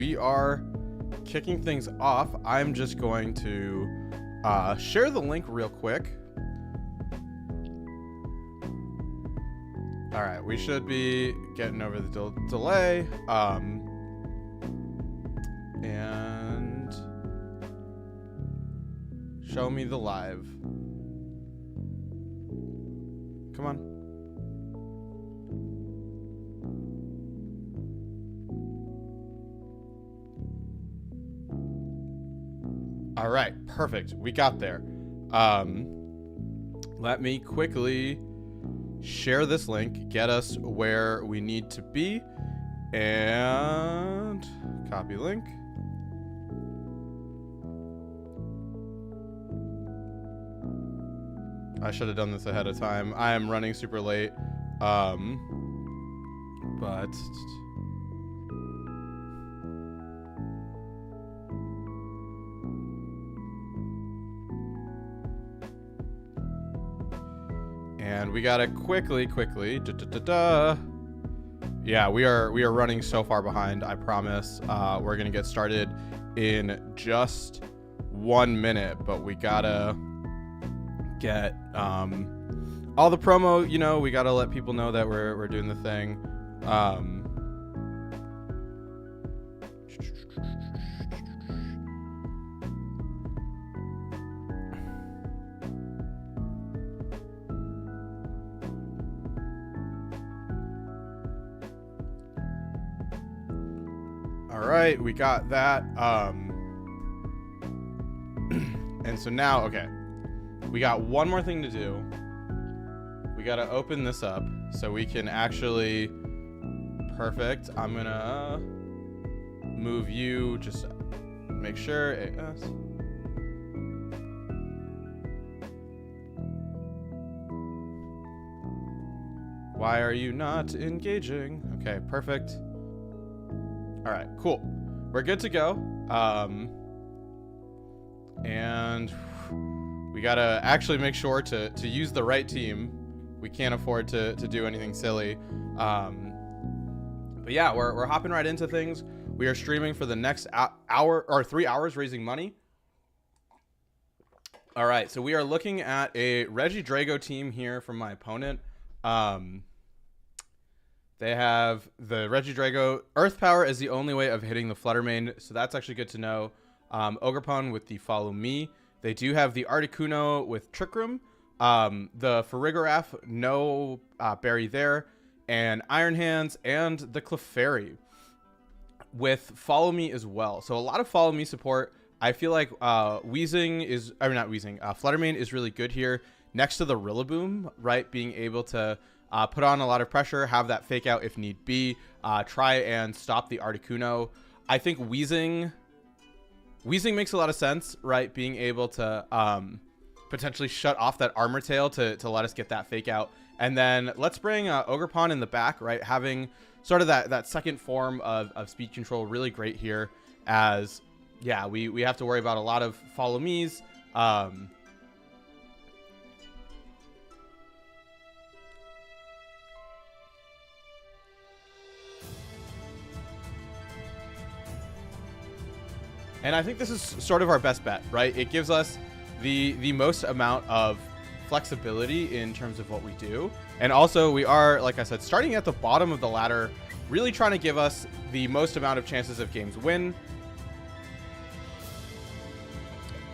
We are kicking things off. I'm just going to share the link real quick. All right, we should be getting over the delay. And show me the live. Come on. All right, perfect. We got there. Let me quickly share this link, get us where we need to be, and copy link. I should have done this ahead of time. I am running super late, but and we gotta quickly. Yeah, we are running so far behind. I promise. We're gonna get started in just 1 minute, but we gotta get all the promo. You know, we gotta let people know that we're doing the thing. All right, we got that. And so now, okay, we got one more thing to do. We got to open this up so we can actually, perfect. I'm gonna move you, just make sure AS. Why are you not engaging? Okay, perfect. All right, cool. We're good to go. And we gotta actually make sure to use the right team. We can't afford to do anything silly. But yeah, we're hopping right into things. We are streaming for the next hour or 3 hours, raising money. All right, so we are looking at a Reggie Drago team here from my opponent. They have the Reggie Drago Earth Power is the only way of hitting the Fluttermane, so that's actually good to know. Ogrepon with the Follow Me. They do have the Articuno with Trick Room. The Farigiraf, no berry there. And Iron Hands and the Clefairy with Follow Me as well. So a lot of Follow Me support. I feel like Fluttermane is really good here next to the Rillaboom, right? Being able to put on a lot of pressure, have that fake out if need be, try and stop the Articuno. I think Weezing makes a lot of sense, right? Being able to potentially shut off that Armor Tail to let us get that fake out. And then let's bring Ogrepon in the back, right? Having sort of that second form of speed control, really great here, as, yeah, we have to worry about a lot of Follow Me's. And I think this is sort of our best bet, right? It gives us the most amount of flexibility in terms of what we do. And also we are, like I said, starting at the bottom of the ladder, really trying to give us the most amount of chances of games win.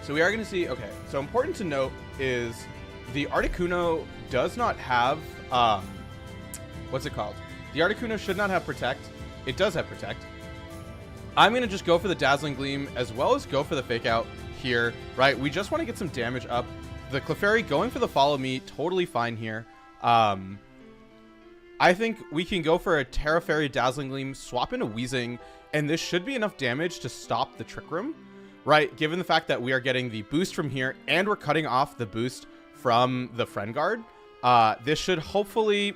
So we are going to see, okay, so important to note is the Articuno does not have, what's it called? The Articuno should not have Protect. It does have Protect. I'm going to just go for the Dazzling Gleam as well as go for the Fake Out here, right? We just want to get some damage up. The Clefairy going for the Follow Me, totally fine here. I think we can go for a Terra Fairy Dazzling Gleam, swap into Weezing, and this should be enough damage to stop the Trick Room, right? Given the fact that we are getting the boost from here and we're cutting off the boost from the Friend Guard. This should hopefully,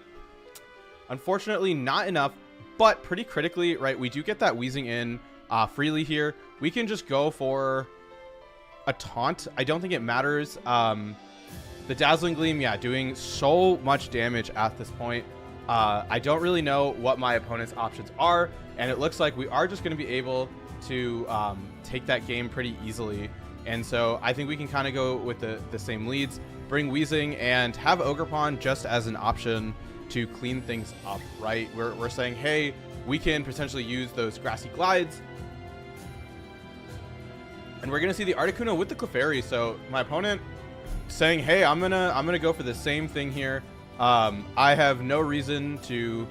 unfortunately not enough, but pretty critically, right? We do get that Weezing in freely here. We can just go for a taunt. I don't think it matters. The Dazzling Gleam, yeah, doing so much damage at this point. I don't really know what my opponent's options are, and it looks like we are just going to be able to take that game pretty easily. And so I think we can kind of go with the same leads, bring Weezing, and have Ogerpon just as an option to clean things up, right? We're saying, hey, we can potentially use those Grassy Glides. And we're going to see the Articuno with the Clefairy. So my opponent saying, hey, I'm gonna go for the same thing here. I have no reason to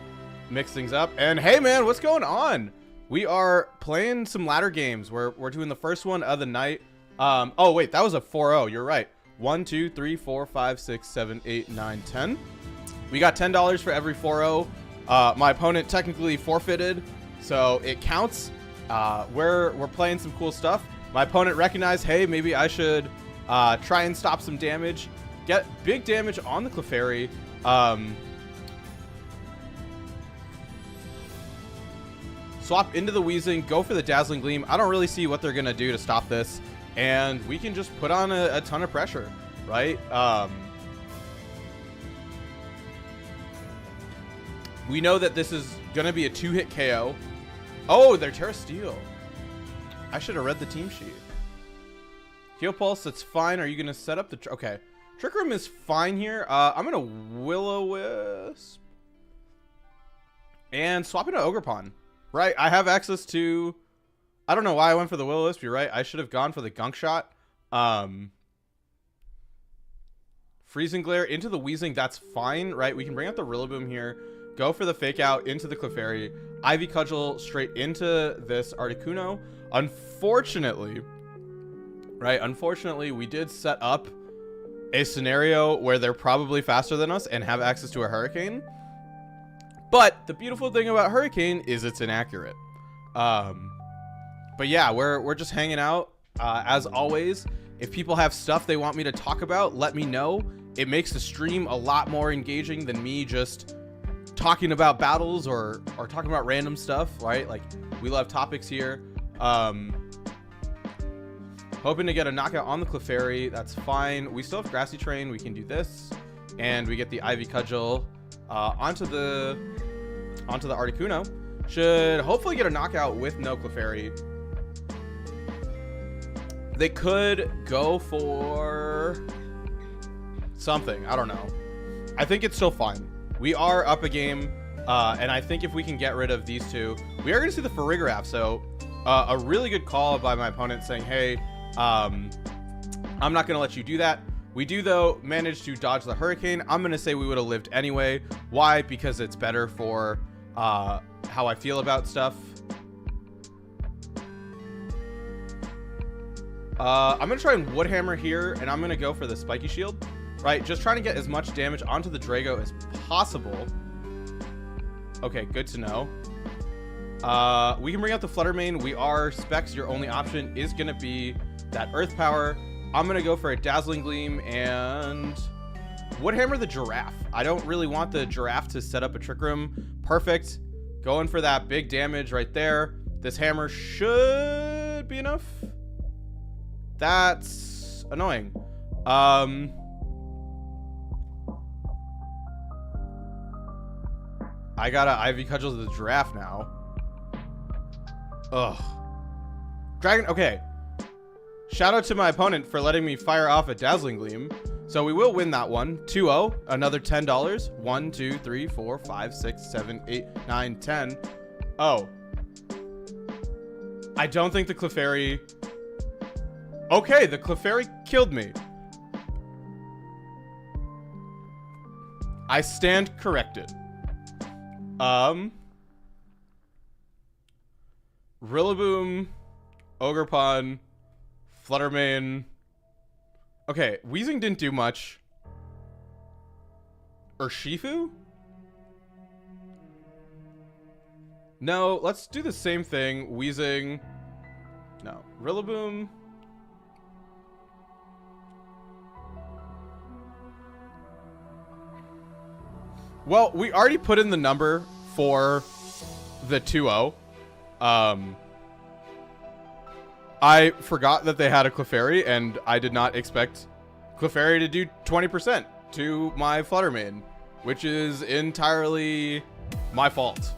mix things up. And hey, man, what's going on? We are playing some ladder games. We're doing the first one of the night. Oh, wait, that was a 4-0. You're right. 1, 2, 3, 4, 5, 6, 7, 8, 9, 10. We got $10 for every 4-0. My opponent technically forfeited, so it counts. We're playing some cool stuff. My opponent recognized, hey, maybe I should try and stop some damage. Get big damage on the Clefairy. Swap into the Weezing, go for the Dazzling Gleam. I don't really see what they're going to do to stop this. And we can just put on a ton of pressure, right? We know that this is going to be a 2-hit KO. Oh, they're Terra Steel. I should have read the team sheet. Heal Pulse, that's fine. Are you going to set up the... Okay. Trick Room is fine here. I'm going to Will-O-Wisp. And swap into Ogerpon. Right, I have access to... I don't know why I went for the Will-O-Wisp. You're right. I should have gone for the Gunk Shot. Freezing Glare into the Weezing. That's fine, right? We can bring out the Rillaboom here. Go for the Fake Out into the Clefairy. Ivy Cudgel straight into this Articuno. Unfortunately, right? Unfortunately, we did set up a scenario where they're probably faster than us and have access to a Hurricane. But the beautiful thing about Hurricane is it's inaccurate. But yeah, we're just hanging out. As always, if people have stuff they want me to talk about, let me know. It makes the stream a lot more engaging than me just talking about battles or talking about random stuff, right? Like, we love topics here. Hoping to get a knockout on the Clefairy. That's fine. We still have Grassy Train. We can do this. And we get the Ivy Cudgel onto the Articuno. Should hopefully get a knockout with no Clefairy. They could go for something. I don't know. I think it's still fine. We are up a game, and I think if we can get rid of these two, we are going to see the Farigiraf. So a really good call by my opponent saying, hey, I'm not going to let you do that. We do, though, manage to dodge the Hurricane. I'm going to say we would have lived anyway. Why? Because it's better for how I feel about stuff. I'm going to try and Woodhammer here, and I'm going to go for the Spiky Shield. Right, just trying to get as much damage onto the Drago as possible. Okay, good to know. We can bring out the Flutter Mane. We are Specs. Your only option is going to be that Earth Power. I'm going to go for a Dazzling Gleam and Woodhammer the Giraffe. I don't really want the Giraffe to set up a Trick Room. Perfect. Going for that big damage right there. This hammer should be enough. That's annoying. I gotta Ivy Cudgel the Giraffe now. Ugh. Dragon, okay. Shout out to my opponent for letting me fire off a Dazzling Gleam. So we will win that one. 2-0, another $10. 1, 2, 3, 4, 5, 6, 7, 8, 9, 10. Oh. I don't think the Clefairy... Okay, the Clefairy killed me. I stand corrected. Rillaboom, Ogerpon, Flutter Mane. Okay, Weezing didn't do much. Urshifu? No, let's do the same thing. Weezing. No. Rillaboom. Well, we already put in the number for the 2-0. I forgot that they had a Clefairy, and I did not expect Clefairy to do 20% to my Flutter Mane, which is entirely my fault.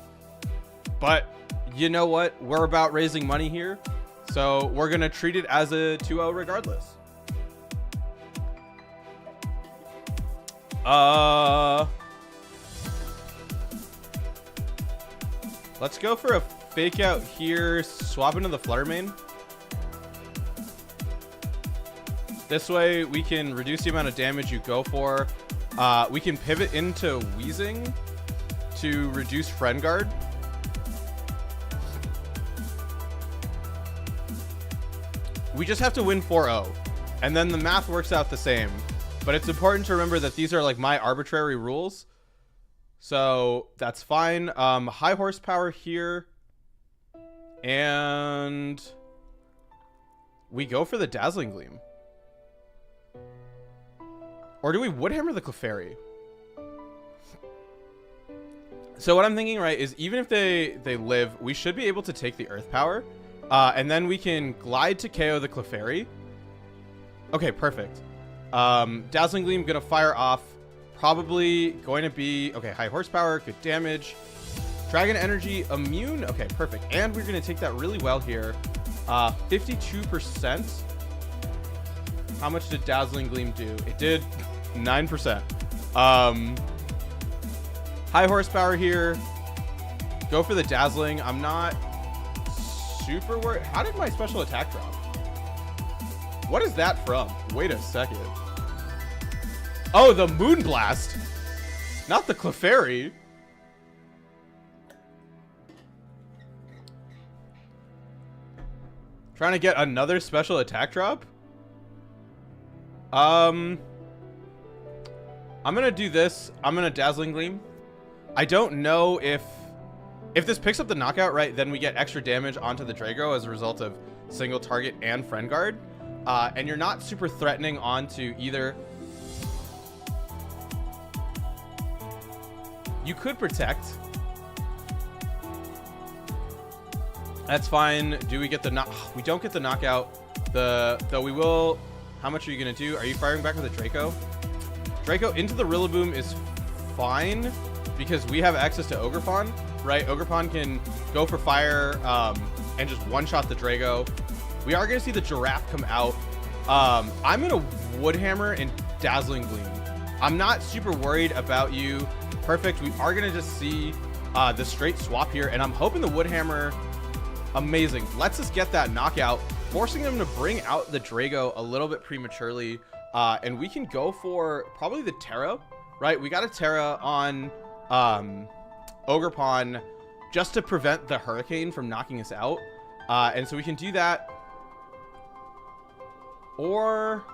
But you know what? We're about raising money here. So we're going to treat it as a 2-0 regardless. Let's go for a fake out here. Swap into the Flutter main. This way we can reduce the amount of damage you go for. We can pivot into Wheezing to reduce Friend Guard. We just have to win 4-0, and then the math works out the same. But it's important to remember that these are like my arbitrary rules. So that's fine. High horsepower here. And we go for the Dazzling Gleam. Or do we Woodhammer the Clefairy? So what I'm thinking, right, is even if they live, we should be able to take the Earth Power. And then we can glide to KO the Clefairy. Okay, perfect. Dazzling Gleam gonna fire off. Probably going to be... Okay, high horsepower, good damage. Dragon Energy, immune. Okay, perfect. And we're gonna take that really well here. 52%. How much did Dazzling Gleam do? It did 9%. High horsepower here. Go for the Dazzling. I'm not super worried. How did my special attack drop? What is that from? Wait a second. Oh, the Moonblast. Not the Clefairy. Trying to get another special attack drop? I'm gonna do this. I'm gonna Dazzling Gleam. I don't know if this picks up the knockout, right, then we get extra damage onto the Drago as a result of single target and Friend Guard. And you're not super threatening onto either. You could protect. That's fine. Do we get the knock? We don't get the knockout. Though we will. How much are you gonna do? Are you firing back with a Draco? Draco into the Rillaboom is fine because we have access to Ogerpon, right? Ogerpon can go for fire and just one-shot the Drago. We are gonna see the Giraffe come out. I'm gonna Woodhammer and Dazzling Gleam. I'm not super worried about you. Perfect. We are gonna just see the straight swap here, and I'm hoping the Woodhammer, amazing, lets us get that knockout, forcing them to bring out the Drago a little bit prematurely, and we can go for probably the Terra, right? We got a Terra on Ogerpon just to prevent the Hurricane from knocking us out, and so we can do that. Or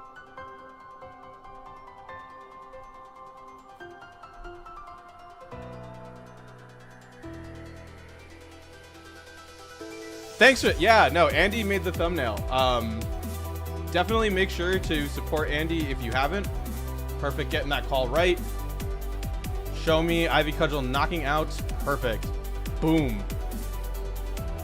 thanks for, yeah, no, Andy made the thumbnail. Definitely make sure to support Andy if you haven't. Perfect, getting that call right. Show me Ivy Cudgel knocking out. Perfect. Boom.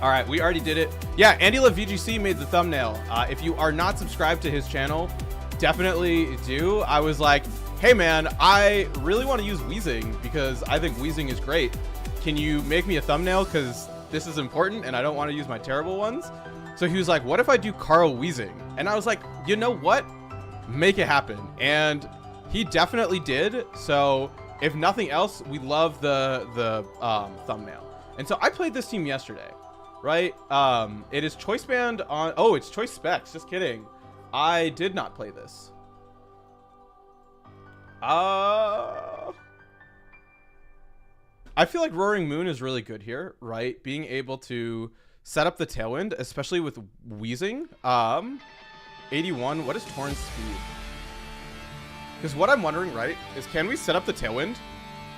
All right, we already did it. Yeah, Andy Love VGC made the thumbnail. If you are not subscribed to his channel, definitely do. I was like, hey man, I really want to use Wheezing because I think Wheezing is great. Can you make me a thumbnail? Because this is important and I don't want to use my terrible ones. So he was like, what if I do Carl Wheezing? And I was like, you know what? Make it happen. And he definitely did. So if nothing else, we love the thumbnail. And so I played this team yesterday, right? It is Choice Band on, oh, it's Choice Specs. Just kidding. I did not play this. I feel like Roaring Moon is really good here, right? Being able to set up the Tailwind, especially with Wheezing. 81, what is Torrent's speed? Because what I'm wondering, right, is can we set up the Tailwind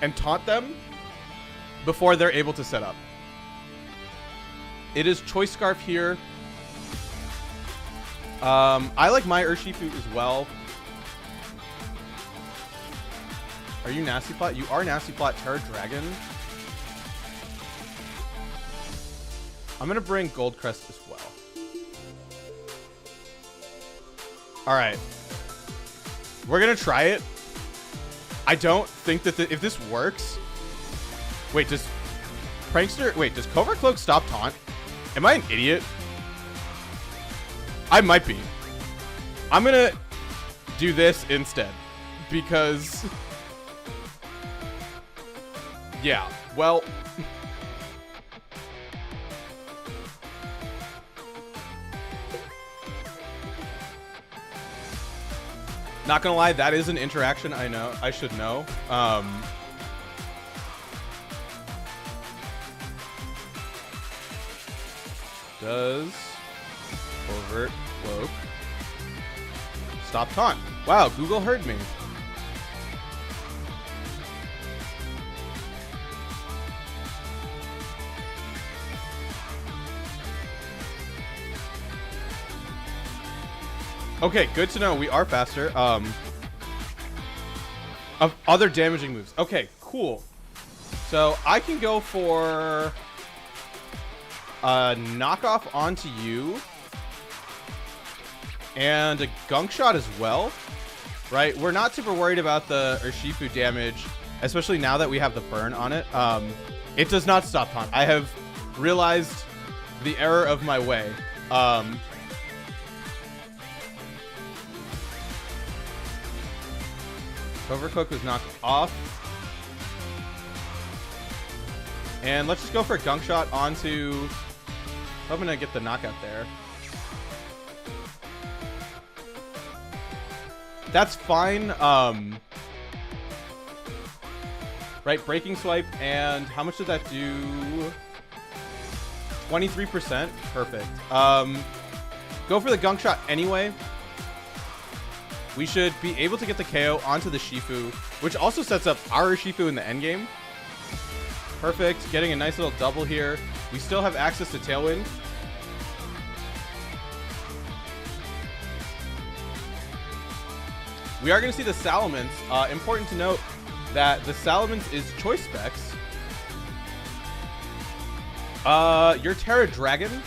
and taunt them before they're able to set up? It is Choice Scarf here. I like my Urshifu as well. Are you Nasty Plot? You are Nasty Plot. Terra Dragon. I'm gonna bring Goldcrest as well. All right, we're gonna try it. I don't think that if this works, wait, just Prankster... Wait, does Covert Cloak stop taunt? Am I an idiot? I might be. I'm gonna do this instead. Because... yeah, well... not gonna lie, that is an interaction I know. I should know. Does Covert Cloak stop taunt? Wow, Google heard me. Okay, good to know. We are faster. Of other damaging moves. Okay, cool. So I can go for a knockoff onto you and a gunk shot as well. Right? We're not super worried about the Urshifu damage, especially now that we have the burn on it. It does not stop taunt. I have realized the error of my way. Covert Cloak was knocked off. And let's just go for a gunk shot onto... I'm going to get the knockout there. That's fine. Right, breaking swipe. And how much did that do? 23%. Perfect. Go for the gunk shot anyway. We should be able to get the KO onto the Shifu, which also sets up our Shifu in the endgame. Perfect. Getting a nice little double here. We still have access to Tailwind. We are going to see the Salamence. Important to note that the Salamence is choice specs. Your Terra Dragon.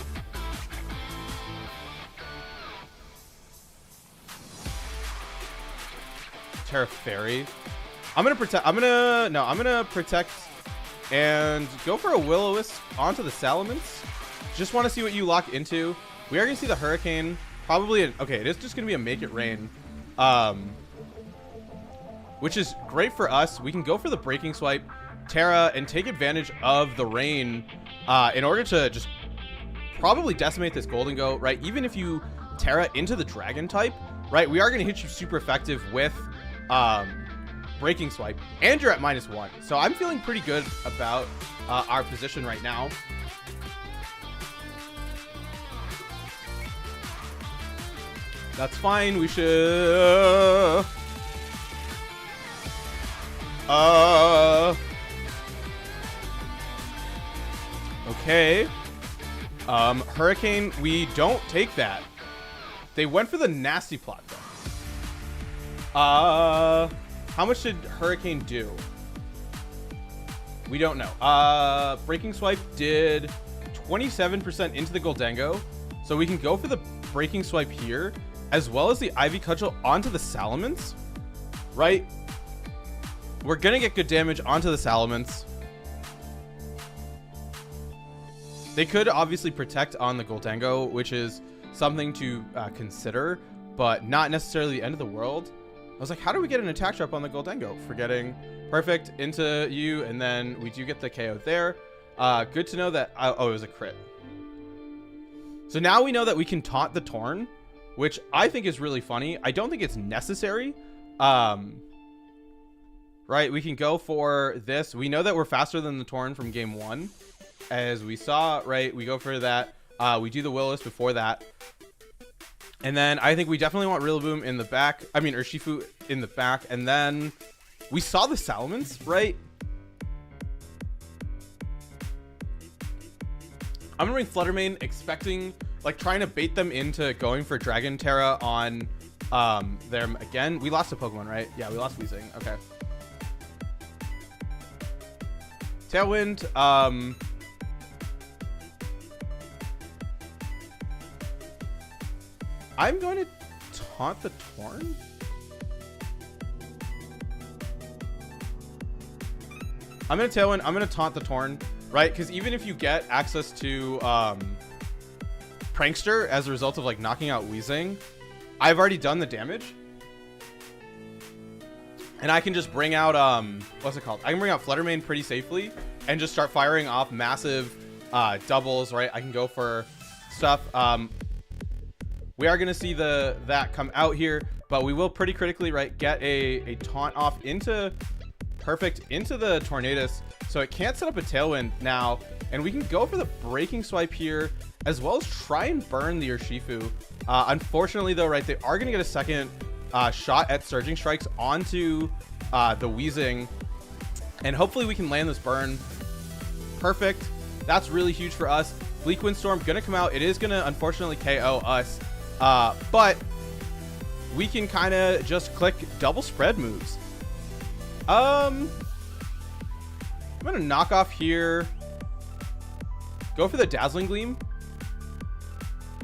Terra Fairy. I'm gonna protect and go for a Will-O-Wisp onto the Salamence. Just want to see what you lock into. We are gonna see the Hurricane. Probably okay, it is just gonna be a Make It Rain. Which is great for us. We can go for the Breaking Swipe, Terra, and take advantage of the rain in order to just probably decimate this Golden Go, right? Even if you Terra into the Dragon type, right? We are gonna hit you super effective with Breaking Swipe, and you're at -1, so I'm feeling pretty good about our position right now. That's fine. We should okay, Hurricane, we don't take that. They went for the nasty plot though. How much did Hurricane do? We don't know. Breaking Swipe did 27% into the Goldango. So we can go for the Breaking Swipe here, as well as the Ivy Cudgel onto the Salamence, right? We're gonna get good damage onto the Salamence. They could obviously protect on the Goldango, which is something to consider, but not necessarily the end of the world. I was like, how do we get an attack drop on the Goldango? Forgetting. Perfect. Into you, and then we do get the KO there. Good to know that... oh, it was a crit. So now we know that we can taunt the Torn, which I think is really funny. I don't think it's necessary. Right, we can go for this. We know that we're faster than the Torn from game 1. As we saw, right? We go for that. We do the Will-O-Wisp before that. And then I think we definitely want Rillaboom in the back. I mean, Urshifu in the back. And then we saw the Salamence, right? I'm going to bring Fluttermane, expecting, like, trying to bait them into going for Dragon Terra on them again. We lost a Pokemon, right? Yeah, we lost Weezing. Okay. Tailwind. I'm going to taunt the Torn. I'm going to Tailwind. I'm going to taunt the Torn. right? Because even if you get access to Prankster as a result of like knocking out Weezing, I've already done the damage. And I can just bring out, what's it called? I can bring out Fluttermane pretty safely and just start firing off massive doubles, right? I can go for stuff. We are going to see that come out here, but we will pretty critically, right, get a taunt off into the Tornadus. So it can't set up a Tailwind now. And we can go for the Breaking Swipe here, as well as try and burn the Urshifu. Unfortunately, though, right, they are going to get a second shot at Surging Strikes onto the Weezing, and hopefully we can land this burn. Perfect. That's really huge for us. Bleak Windstorm gonna come out. It is gonna unfortunately KO us, but we can kind of just click double spread moves. I'm gonna knock off here, go for the Dazzling Gleam.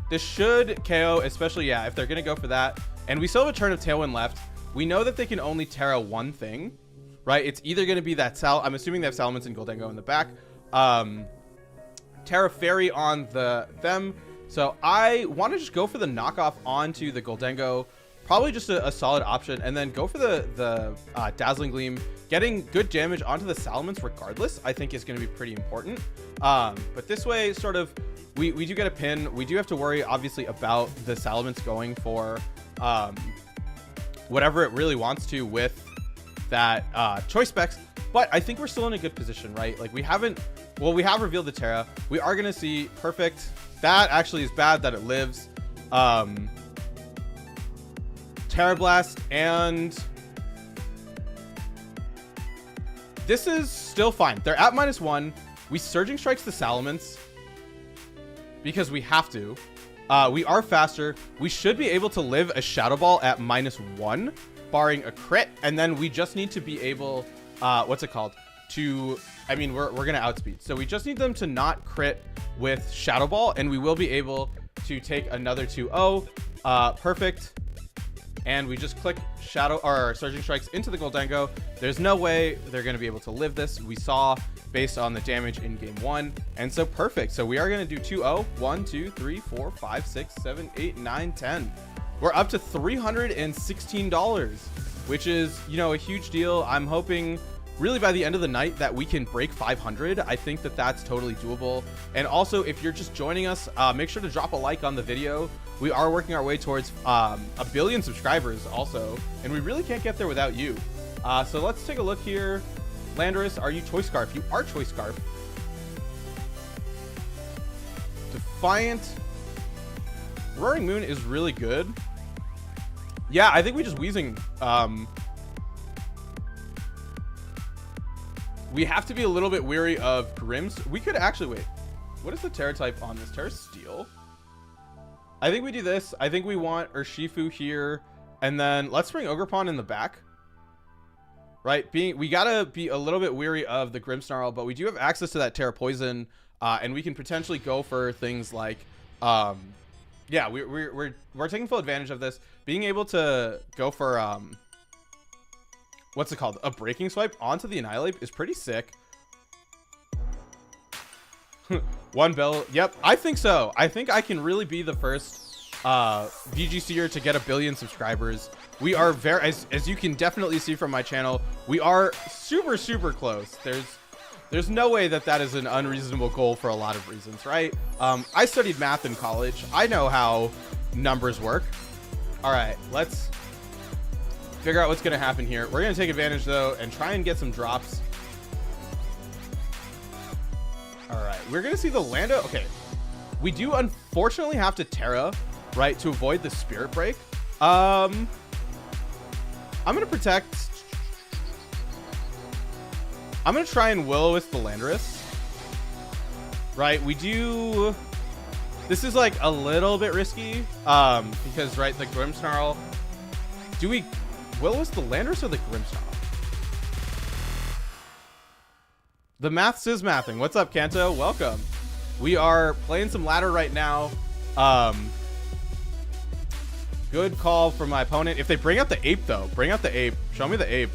This should KO, especially, yeah, if they're gonna go for that. And we still have a turn of Tailwind left. We know that they can only Terra one thing, right? It's either going to be that I'm assuming they have Salamence and Goldengo in the back. Terra Fairy on them. So I want to just go for the knockoff onto the Goldengo. Probably just a solid option. And then go for the Dazzling Gleam. Getting good damage onto the Salamence regardless, I think is going to be pretty important. But this way, sort of, we do get a pin. We do have to worry, obviously, about the Salamence going for whatever it really wants to with that choice specs, but I think we're still in a good position, right? Like we have revealed the Terra. We are gonna see perfect. That actually is bad that it lives. Terra Blast, and this is still fine. They're at -1. We Surging Strikes the Salamence because we have to. We are faster. We should be able to live a Shadow Ball at -1, barring a crit. And then we just need to be able, what's it called? I mean, we're going to outspeed. So we just need them to not crit with Shadow Ball, and we will be able to take another 2-0. Perfect. And we just click Surging Strikes into the Goldengo. There's no way they're going to be able to live this. We saw based on the damage in game 1. And so perfect. So we are going to do 2-0. 1, 2, 3, 4, 5, 6, 7, 8, 9, 10. We're up to $316, which is, you know, a huge deal. I'm hoping really by the end of the night that we can break 500. I think that that's totally doable. And also, if you're just joining us, make sure to drop a like on the video. We are working our way towards 1 billion subscribers also, and we really can't get there without you. So let's take a look here. Landorus, are you Choice Scarf? You are Choice Scarf. Defiant. Roaring Moon is really good. Yeah, I think we just Weezing. We have to be a little bit weary of Grims. We could actually wait. What is the Terra type on this? Terra Steel. I think we do this. I think we want Urshifu here, and then let's bring Ogerpon in the back. Right, we gotta be a little bit weary of the Grimmsnarl, but we do have access to that Terra Poison, and we can potentially go for things like, yeah, we're taking full advantage of this. Being able to go for what's it called? A Breaking Swipe onto the Annihilate is pretty sick. 1 bell. Yep, I think so. I think I can really be the first VGCer to get 1 billion subscribers. We are very, as you can definitely see from my channel, we are super, super close. There's no way that is an unreasonable goal for a lot of reasons, right? I studied math in college. I know how numbers work. All right, let's figure out what's going to happen here. We're going to take advantage, though, and try and get some drops. All right, we're going to see the Lando. Okay, we do unfortunately have to Terra, right, to avoid the Spirit Break. I'm going to protect. I'm going to try and Will-O-Wisp the Landorus. Right, we do. This is like a little bit risky because, right, the Grimmsnarl. Do we Will-O-Wisp the Landorus or the Grimmsnarl? The maths is mathing. What's up, Kanto? Welcome. We are playing some ladder right now. Good call from my opponent. If they bring out the ape, though, bring out the ape. Show me the ape.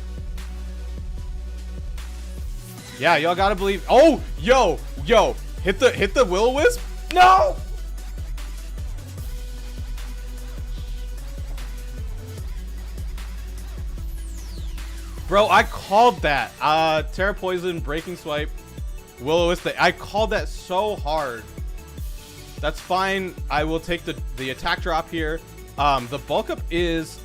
Yeah, y'all gotta believe. Oh, yo, hit the will-o-wisp. No. Bro, I called that. Terra Poison, Breaking Swipe, will-o-wisp. I called that so hard. That's fine. I will take the attack drop here. The bulk up is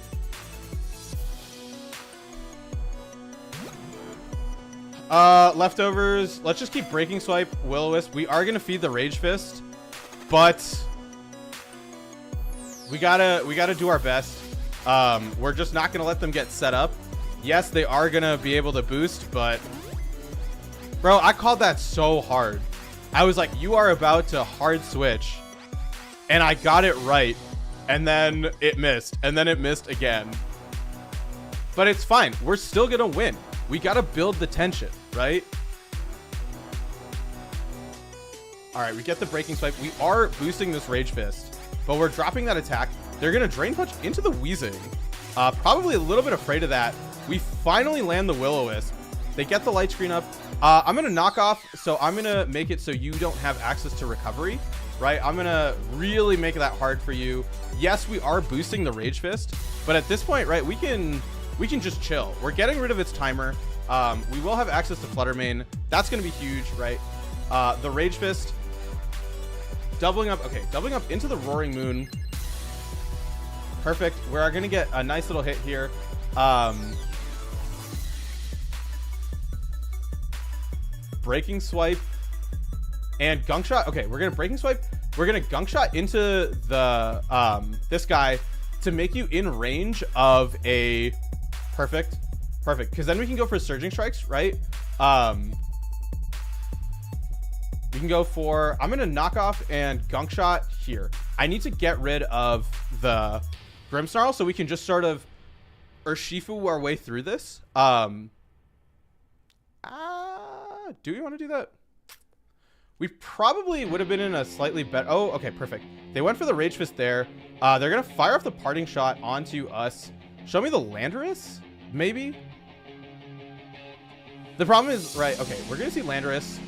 leftovers. Let's just keep Breaking Swipe, will-o-wisp. We are gonna feed the Rage Fist, but we gotta do our best. We're just not gonna let them get set up. Yes, they are gonna be able to boost, but bro, I called that so hard. I was like, you are about to hard switch, and I got it right, and then it missed, and then it missed again. But it's fine. We're still gonna win. We gotta build the tension, right? All right, we get the Breaking Swipe. We are boosting this Rage Fist, but we're dropping that attack. They're gonna Drain Punch into the Wheezing. Probably a little bit afraid of that. We finally land the will-o-wisp. They get the light screen up. I'm gonna knock off, so I'm gonna make it so you don't have access to recovery, right? I'm gonna really make that hard for you. Yes, we are boosting the Rage Fist, but at this point, right, we can just chill. We're getting rid of its timer. We will have access to Flutter Mane. That's gonna be huge, right? The Rage Fist doubling up. Okay, doubling up into the Roaring Moon. Perfect. We're gonna get a nice little hit here. Breaking Swipe and Gunk Shot. Okay, we're gonna Breaking Swipe. We're gonna Gunk Shot into the this guy to make you in range of a perfect, because then we can go for Surging Strikes, right? We can go for, I'm gonna knock off and Gunk Shot here. I need to get rid of the Grimmsnarl so we can just sort of Urshifu our way through this. Do we want to do that? We probably would have been in a slightly better... Oh, okay, perfect. They went for the Rage Fist there. They're going to fire off the Parting Shot onto us. Show me the Landorus, maybe? The problem is... Right, okay, we're going to see Landorus.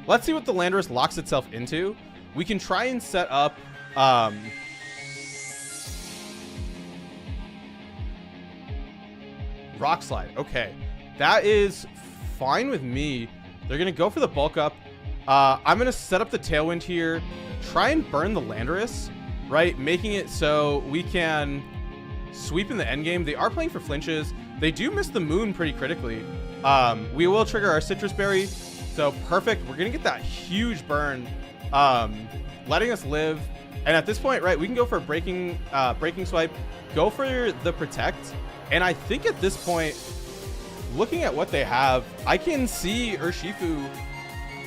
Let's see what the Landorus locks itself into. We can try and set up... Rock Slide. Okay, that is fine with me. They're gonna go for the bulk up. I'm gonna set up the Tailwind here, try and burn the Landorus, right, making it so we can sweep in the end game. They are playing for flinches. They do miss the Moon pretty critically. We will trigger our Citrus Berry, so perfect. We're gonna get that huge burn, letting us live. And at this point, right, we can go for a breaking swipe, go for the Protect. And I think at this point, looking at what they have, I can see Urshifu,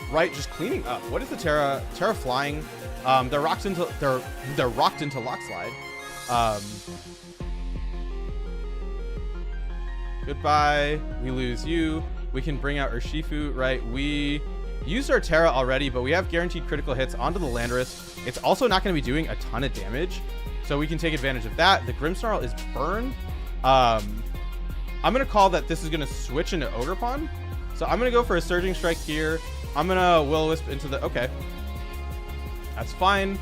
right, just cleaning up. What is the Terra flying? They're rocked into Lock Slide. Goodbye. We lose you. We can bring out Urshifu, right? We used our Terra already, but we have guaranteed critical hits onto the Landorus. It's also not going to be doing a ton of damage, so we can take advantage of that. The Grimmsnarl is burned. I'm gonna call that this is gonna switch into Ogerpon, so I'm gonna go for a Surging Strike here. I'm gonna Will-O-Wisp into the... Okay, that's fine.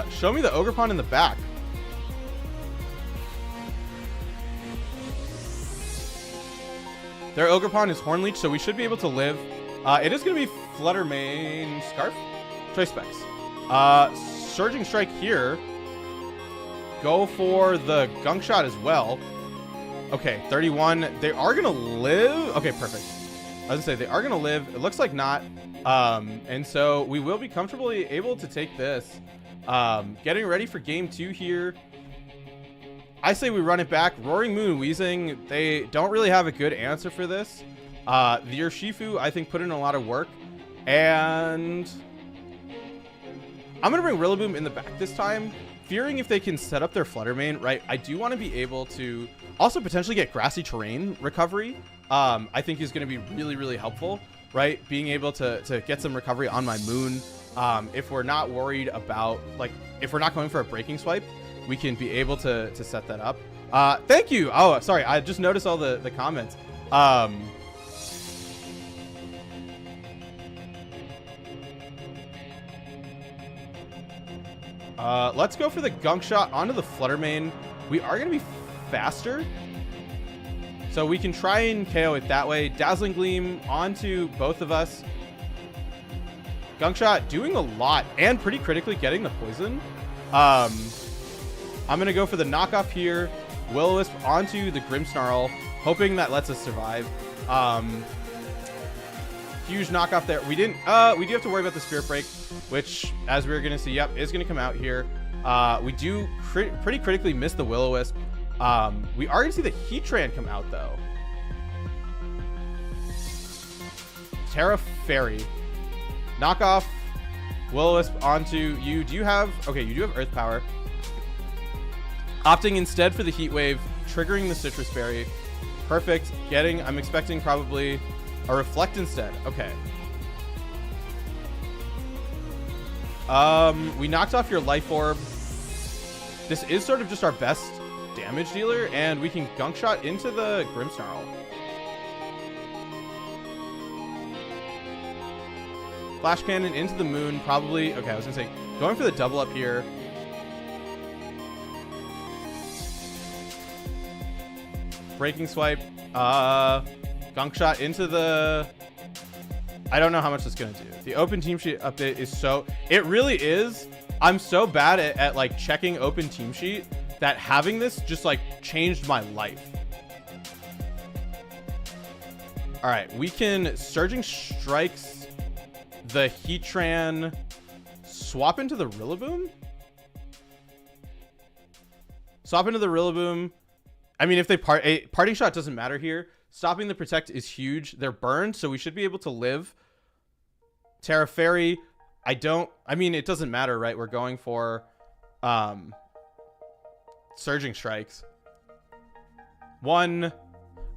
Show me the Ogerpon in the back. Their Ogerpon is Horn Leech, so we should be able to live. It is gonna be Flutter Mane Scarf, Choice Specs. Surging Strike here. Go for the Gunk Shot as well. Okay, 31. They are gonna live. Okay, perfect. I was gonna say they are gonna live. It looks like not. And so we will be comfortably able to take this. Getting ready for game 2 here. I say we run it back. Roaring Moon, Wheezing, they don't really have a good answer for this. The Urshifu, I think, put in a lot of work. And I'm gonna bring Rillaboom in the back this time, fearing if they can set up their Flutter Mane, right? I do want to be able to also potentially get Grassy Terrain recovery. I think is going to be really, really helpful, right? Being able to get some recovery on my Moon. If we're not worried about, like, if we're not going for a Breaking Swipe, we can be able to set that up. Thank you. Oh, sorry. I just noticed all the comments. Let's go for the gunk shot onto the flutter main. We are going to be faster, so we can try and KO it that way. Dazzling Gleam onto both of us. Gunk shot doing a lot and pretty critically getting the poison. I'm going to go for the knockoff here. Will-O-Wisp onto the Grimmsnarl, hoping that lets us survive. Huge knockoff there. We do have to worry about the Spirit Break, which, as we're going to see, yep, is going to come out here. We do pretty critically miss the Will-O-Wisp. We are going to see the Heatran come out, though. Terra Fairy. Knockoff Will-O-Wisp onto you. Do you have... Okay, you do have Earth Power. Opting instead for the Heat Wave, triggering the Citrus Berry. Perfect. I'm expecting probably a Reflect instead. Okay. We knocked off your Life Orb. This is sort of just our best damage dealer, and we can Gunk Shot into the Grimmsnarl. Flash Cannon into the Moon, probably. Okay, I was gonna say, going for the double up here. Breaking Swipe. Gunk Shot into the... I don't know how much it's gonna do. The Open Team Sheet update is so... It really is. I'm so bad at like checking Open Team Sheet that having this just like changed my life. All right, we can Surging Strikes the Heatran, swap into the Rillaboom. Swap into the Rillaboom. I mean, if they Parting Shot doesn't matter here. Stopping the Protect is huge. They're burned, so we should be able to live. Terra Fairy. I mean, it doesn't matter, right? We're going for Surging Strikes. 1,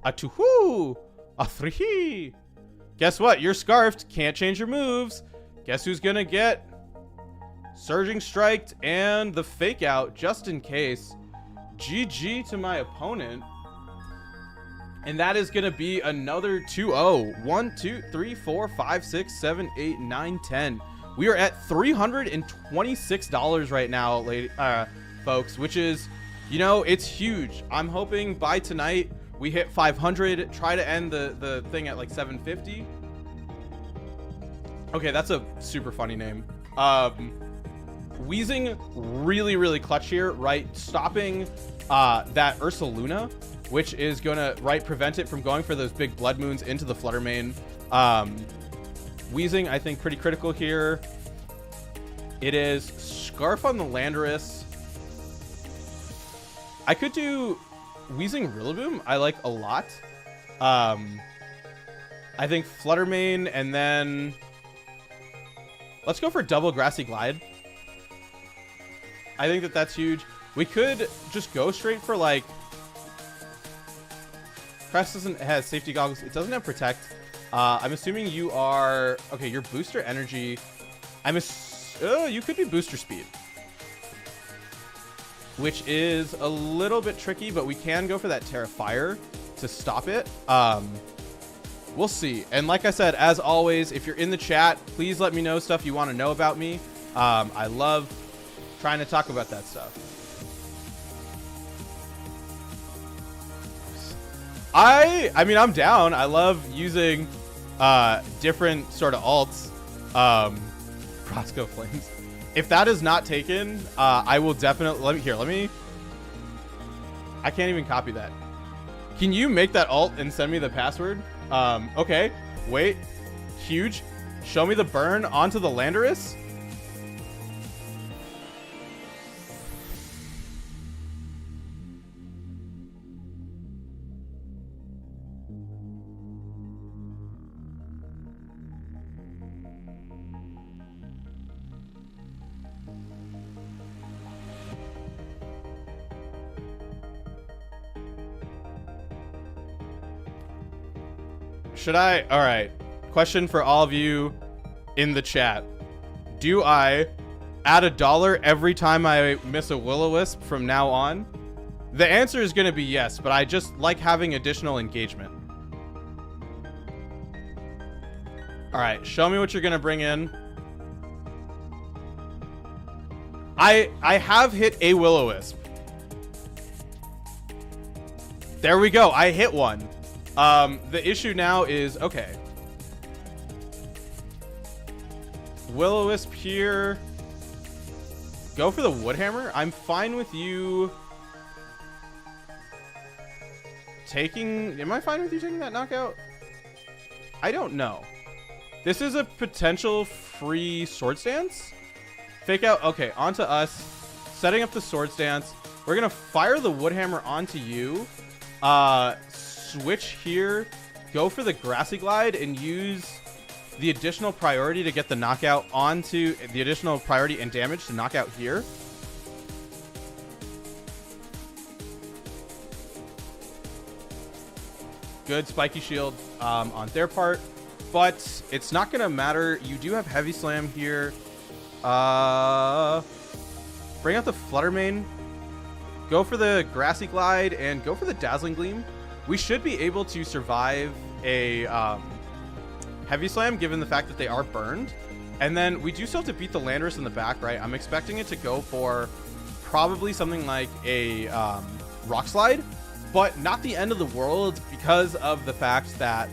a 2, a 3. Guess what? You're scarfed. Can't change your moves. Guess who's gonna get Surging Striked and the Fake Out just in case. GG to my opponent. And that is gonna be another 2-0. 1, 2, 3, 4, 5, 6, 7, 8, 9, 10. We are at $326 right now, folks, which is, you know, it's huge. I'm hoping by tonight we hit 500, try to end the thing at like 750. Okay, that's a super funny name. Wheezing really clutch here, right? Stopping that Ursaluna, which is gonna prevent it from going for those big Blood Moons into the Flutter Mane. Wheezing, I think, pretty critical here. It is Scarf on the Landorus. I could do Wheezing Rillaboom. I like a lot. I think Flutter Mane, and then let's go for double Grassy Glide. I think that's huge. We could just go straight for like... Crest has Safety Goggles. It doesn't have Protect. I'm assuming you are... Okay, your Booster Energy... you could be Booster Speed, which is a little bit tricky, but we can go for that Terra Fire to stop it. We'll see. And like I said, as always, if you're in the chat, please let me know stuff you want to know about me. I love trying to talk about that stuff. I mean, I'm down. I love using different sort of alts. Roscoe Flames. If that is not taken, I will definitely... Let me... I can't even copy that. Can you make that alt and send me the password? Okay. Wait. Huge. Show me the burn onto the Landorus. Should I? All right. Question for all of you in the chat. Do I add $1 every time I miss a Will-O-Wisp from now on? The answer is going to be yes, but I just like having additional engagement. All right, show me what you're going to bring in. I have hit a Will-O-Wisp. There we go. I hit one. The issue now is, okay. Will-O-Wisp here. Go for the Woodhammer. I'm fine with you taking... Am I fine with you taking that knockout? I don't know. This is a potential free Swords Dance. Fake out. Okay, onto us. Setting up the Swords Dance. We're going to fire the Woodhammer onto you. Switch here. Go for the Grassy Glide and use the additional priority to get the knockout onto the additional priority and damage to knock out here. Good spiky shield on their part, but it's not going to matter. You do have Heavy Slam here. Bring out the Fluttermane. Go for the Grassy Glide and go for the Dazzling Gleam. We should be able to survive a Heavy Slam given the fact that they are burned. And then we do still have to beat the Landorus in the back, right? I'm expecting it to go for probably something like a Rock Slide, but not the end of the world because of the fact that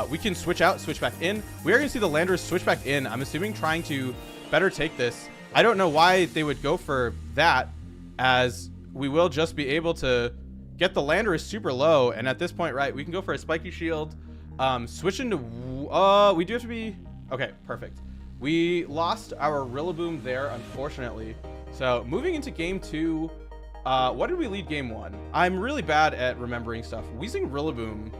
we can switch out, switch back in. We are going to see the Landorus switch back in. I'm assuming trying to better take this. I don't know why they would go for that, as we will just be able to get the Landorus super low. And at this point, right, we can go for a Spiky Shield. Switch into... we do have to be... Okay, perfect. We lost our Rillaboom there, unfortunately. So, moving into game 2... what did we lead game 1? I'm really bad at remembering stuff. Weezing Rillaboom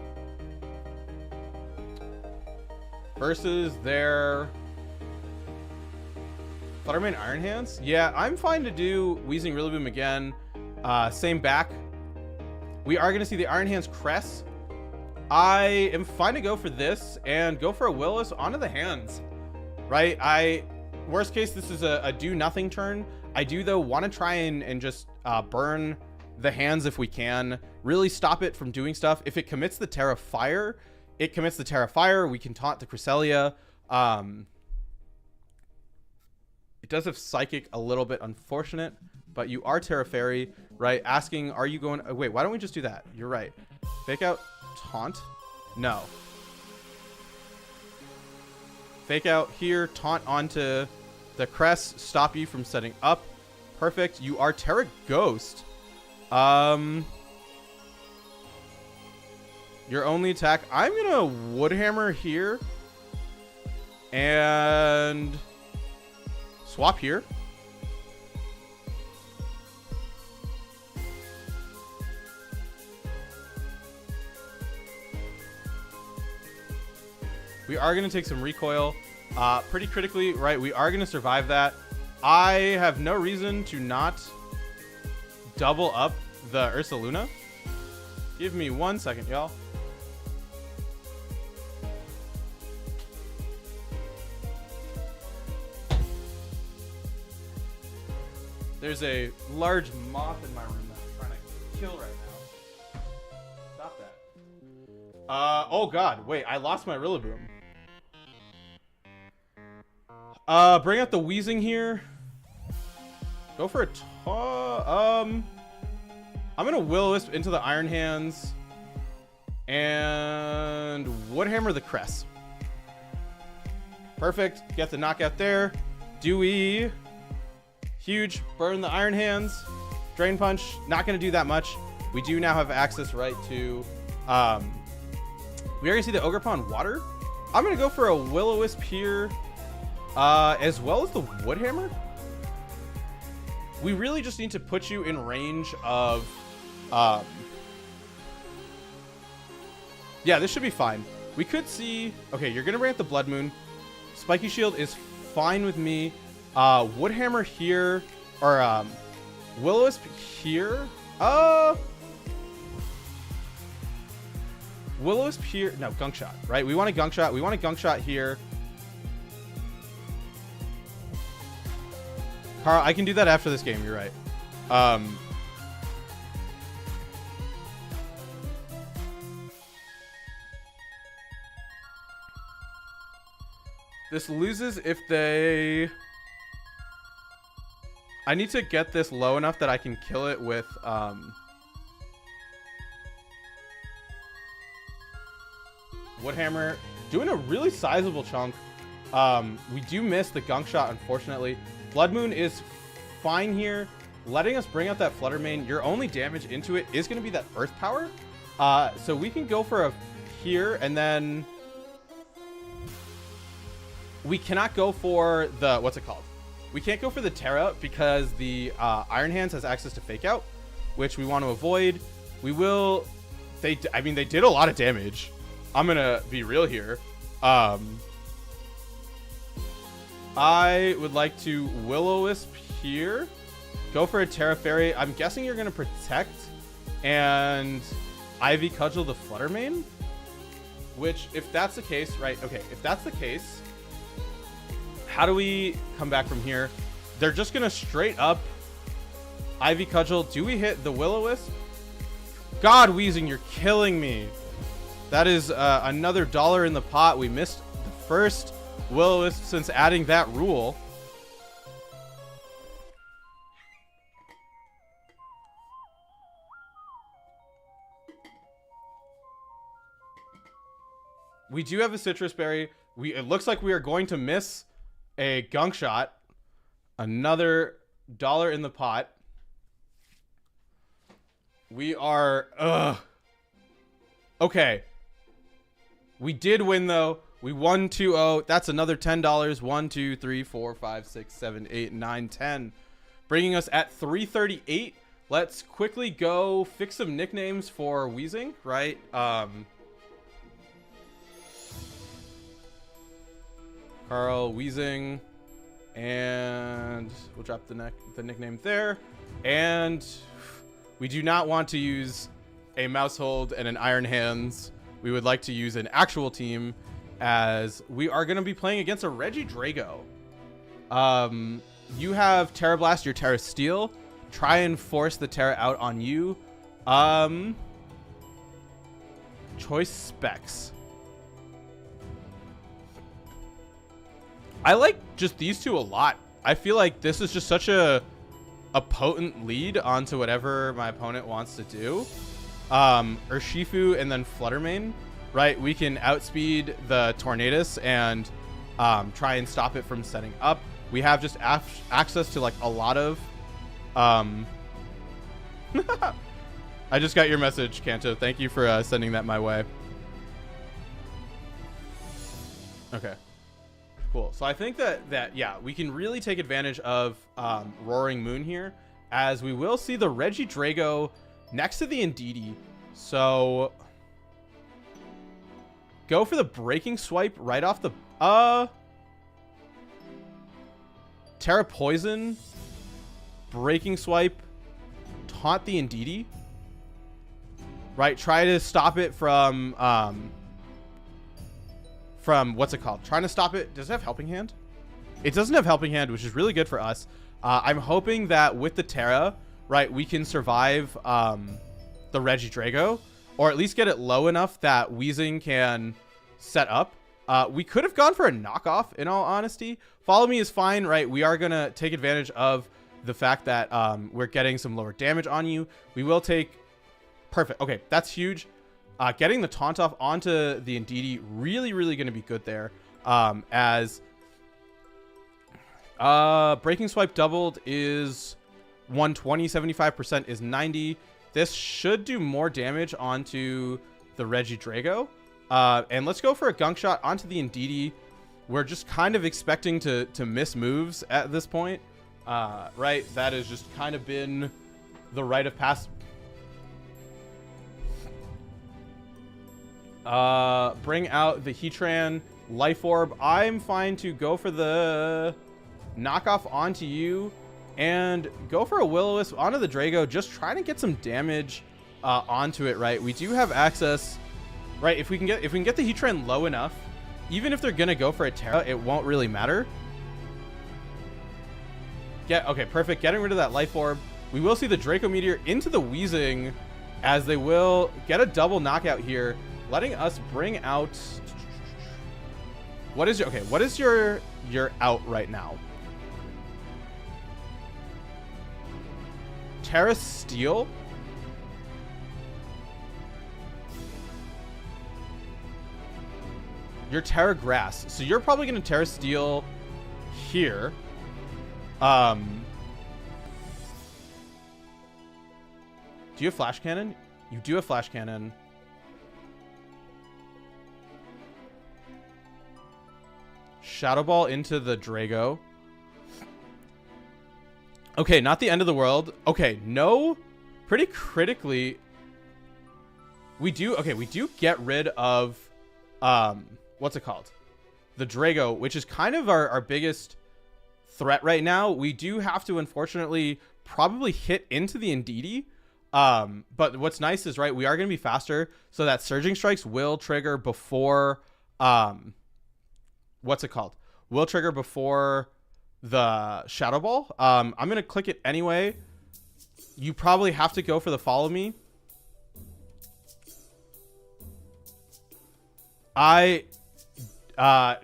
versus their Fluttermane Iron Hands. Yeah, I'm fine to do Weezing Rillaboom again. Same back. We are going to see the Iron Hands Crest. I am fine to go for this and go for a Will-O-Wisp onto the hands. Right? Worst case, this is a do-nothing turn. I do, though, want to try and just burn the hands if we can. Really stop it from doing stuff. If it commits the Terra Fire, it commits the Terra Fire. We can taunt the Cresselia. It does have Psychic, a little bit unfortunate, but you are Terra Fairy, right? Asking, are you going... wait, why don't we just do that? You're right. Fake out taunt? No. Fake out here, taunt onto the crest, stop you from setting up. Perfect. You are Terra Ghost. Your only attack. I'm gonna Woodhammer here and swap here. We are going to take some recoil pretty critically, right? We are going to survive that. I have no reason to not double up the Ursaluna. Give me 1 second, y'all. There's a large moth in my room that I'm trying to kill right now. Stop that. Oh god, wait, I lost my Rillaboom. Bring out the Weezing here. Go for a I'm gonna Will-O-Wisp into the Iron Hands and Woodhammer the Crest. Perfect. Get the knockout there. Dewey. Huge. Burn the Iron Hands. Drain Punch. Not gonna do that much. We do now have access right to we are gonna see the Ogerpon Water. I'm gonna go for a Will-O-Wisp here. As well as the Woodhammer. We really just need to put you in range of yeah, this should be fine. We could see, okay, you're gonna bring out the Blood Moon. Spiky Shield is fine with me. Woodhammer here, or Will-O-Wisp here. Will-O-Wisp here. No, Gunk Shot, right? We want a Gunk Shot. We want a Gunk Shot here. Carl, I can do that after this game. You're right. This loses if they... I need to get this low enough that I can kill it with... Woodhammer. Doing a really sizable chunk. We do miss the gunk shot, unfortunately. Blood Moon is fine here. Letting us bring out that Flutter Mane. Your only damage into it is going to be that Earth Power. So we can go for a here, and then we cannot go for the, what's it called? We can't go for the Terra because the Iron Hands has access to Fake Out, which we want to avoid. We will, I mean, they did a lot of damage. I'm going to be real here. I would like to Will-O-Wisp here. Go for a Terra Fairy. I'm guessing you're going to protect and Ivy Cudgel the Flutter Mane. Which, if that's the case, right? Okay, if that's the case, how do we come back from here? They're just going to straight up Ivy Cudgel. Do we hit the Will-O-Wisp? God, Weezing, you're killing me. That is another dollar in the pot. We missed the first Will-O-Wisp since adding that rule. We do have a Citrus Berry. It looks like we are going to miss a Gunk Shot. Another dollar in the pot. We are... Okay. We did win, though. We won 2-0. That's another $10. 1, 2, 3, 4, 5, 6, 7, 8, 9, 10. Bringing us at 338. Let's quickly go fix some nicknames for Weezing, right? Carl, Weezing, and we'll drop the nickname there. And we do not want to use a Mousehold and an Iron Hands. We would like to use an actual team, as we are going to be playing against a Regidrago. You have Terra Blast, your Terra Steel. Try and force the Terra out on you. Choice Specs. I like just these two a lot. I feel like this is just such a potent lead onto whatever my opponent wants to do. Urshifu and then Flutter Mane, right? We can outspeed the Tornadus and try and stop it from setting up. We have just access to like a lot of... I just got your message, Kanto. Thank you for sending that my way. Okay. Cool. So I think that yeah, we can really take advantage of Roaring Moon here, as we will see the Regidrago next to the Indeedee. So go for the Breaking Swipe right off the Terra Poison, Breaking Swipe, taunt the Indeedee. Right, try to stop it from what's it called? Trying to stop it. Does it have Helping Hand? It doesn't have Helping Hand, which is really good for us. I'm hoping that with the Terra, right, we can survive the Regidrago, or at least get it low enough that Weezing can set up. We could have gone for a knockoff, in all honesty. Follow Me is fine, right? We are going to take advantage of the fact that we're getting some lower damage on you. We will take... Perfect. Okay, that's huge. Getting the taunt off onto the Indeedee, really, really going to be good there. As Breaking Swipe doubled is 120, 75% is 90. This should do more damage onto the Regidrago. And let's go for a Gunk Shot onto the Indeedee. We're just kind of expecting to miss moves at this point. Right? That has just kind of been the rite of passage. Bring out the Heatran, Life Orb. I'm fine to go for the knockoff onto you and go for a Will-O-Wisp onto the Drago, just trying to get some damage onto it, right? We do have access, right? If we can get the Heatran low enough, even if they're gonna go for a Terra, it won't really matter. Okay, perfect. Getting rid of that Life Orb. We will see the Draco Meteor into the Weezing, as they will get a double knockout here, letting us bring out... What is your, okay, what is your out right now? Terra Steel? You're Terra Grass. So you're probably going to Terra Steel here. Do you have Flash Cannon? You do have Flash Cannon. Shadow Ball into the Drago. Okay, not the end of the world. Okay, no. Pretty critically. We do get rid of what's it called? The Drago, which is kind of our biggest threat right now. We do have to, unfortunately, probably hit into the Indeedee. But what's nice is, right, we are going to be faster, so that Surging Strikes will trigger before, what's it called? Will trigger before the Shadow Ball. I'm going to click it anyway. You probably have to go for the Follow Me. I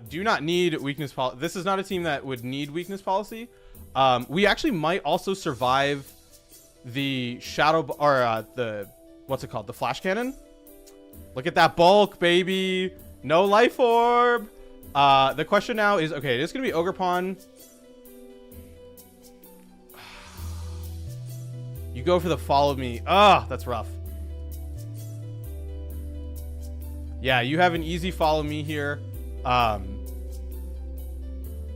do not need weakness policy. This is not a team that would need weakness policy. We actually might also survive the Shadow or the what's it called? The Flash Cannon. Look at that bulk, baby. No Life Orb. The question now is, okay, it is gonna be Ogerpon. You go for the Follow Me. Ah, that's rough. Yeah, you have an easy Follow Me here. I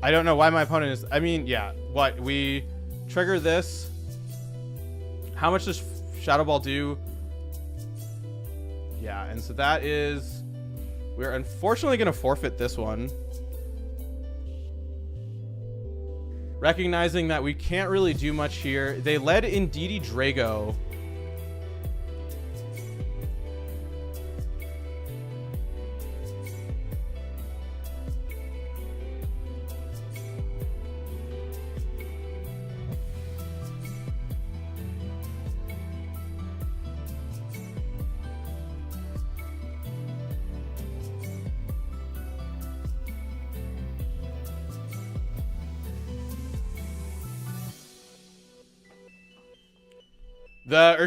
don't know why my opponent is... I mean, yeah. What? We trigger this. How much does Shadow Ball do? Yeah, and so that is... We're unfortunately going to forfeit this one. Recognizing that we can't really do much here. They led Indeedee Drago.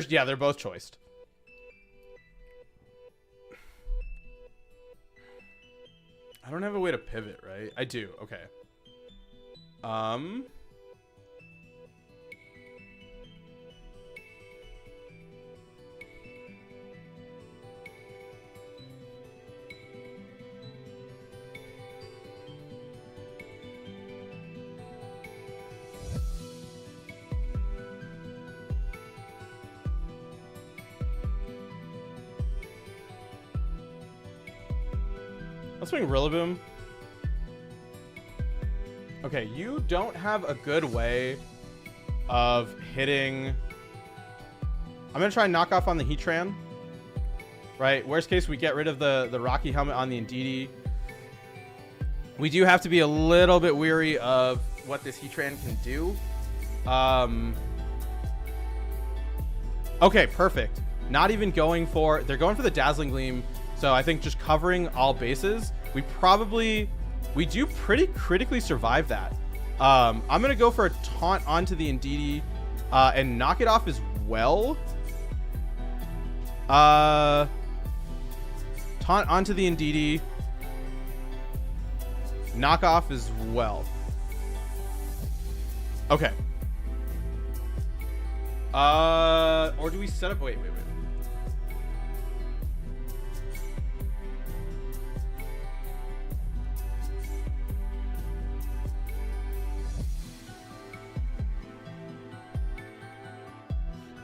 Yeah, they're both choiced. I don't have a way to pivot, right? I do. Okay. Let's swing Rillaboom. Okay, you don't have a good way of hitting... I'm going to try and knock off on the Heatran. Right? Worst case, we get rid of the Rocky Helmet on the Indeedee. We do have to be a little bit weary of what this Heatran can do. Okay, perfect. Not even going for... They're going for the Dazzling Gleam. So I think just covering all bases, we do pretty critically survive that. I'm going to go for a Taunt onto the Indeedee and knock it off as well. Taunt onto the Indeedee. Knock off as well. Okay. Or do we set up... Wait.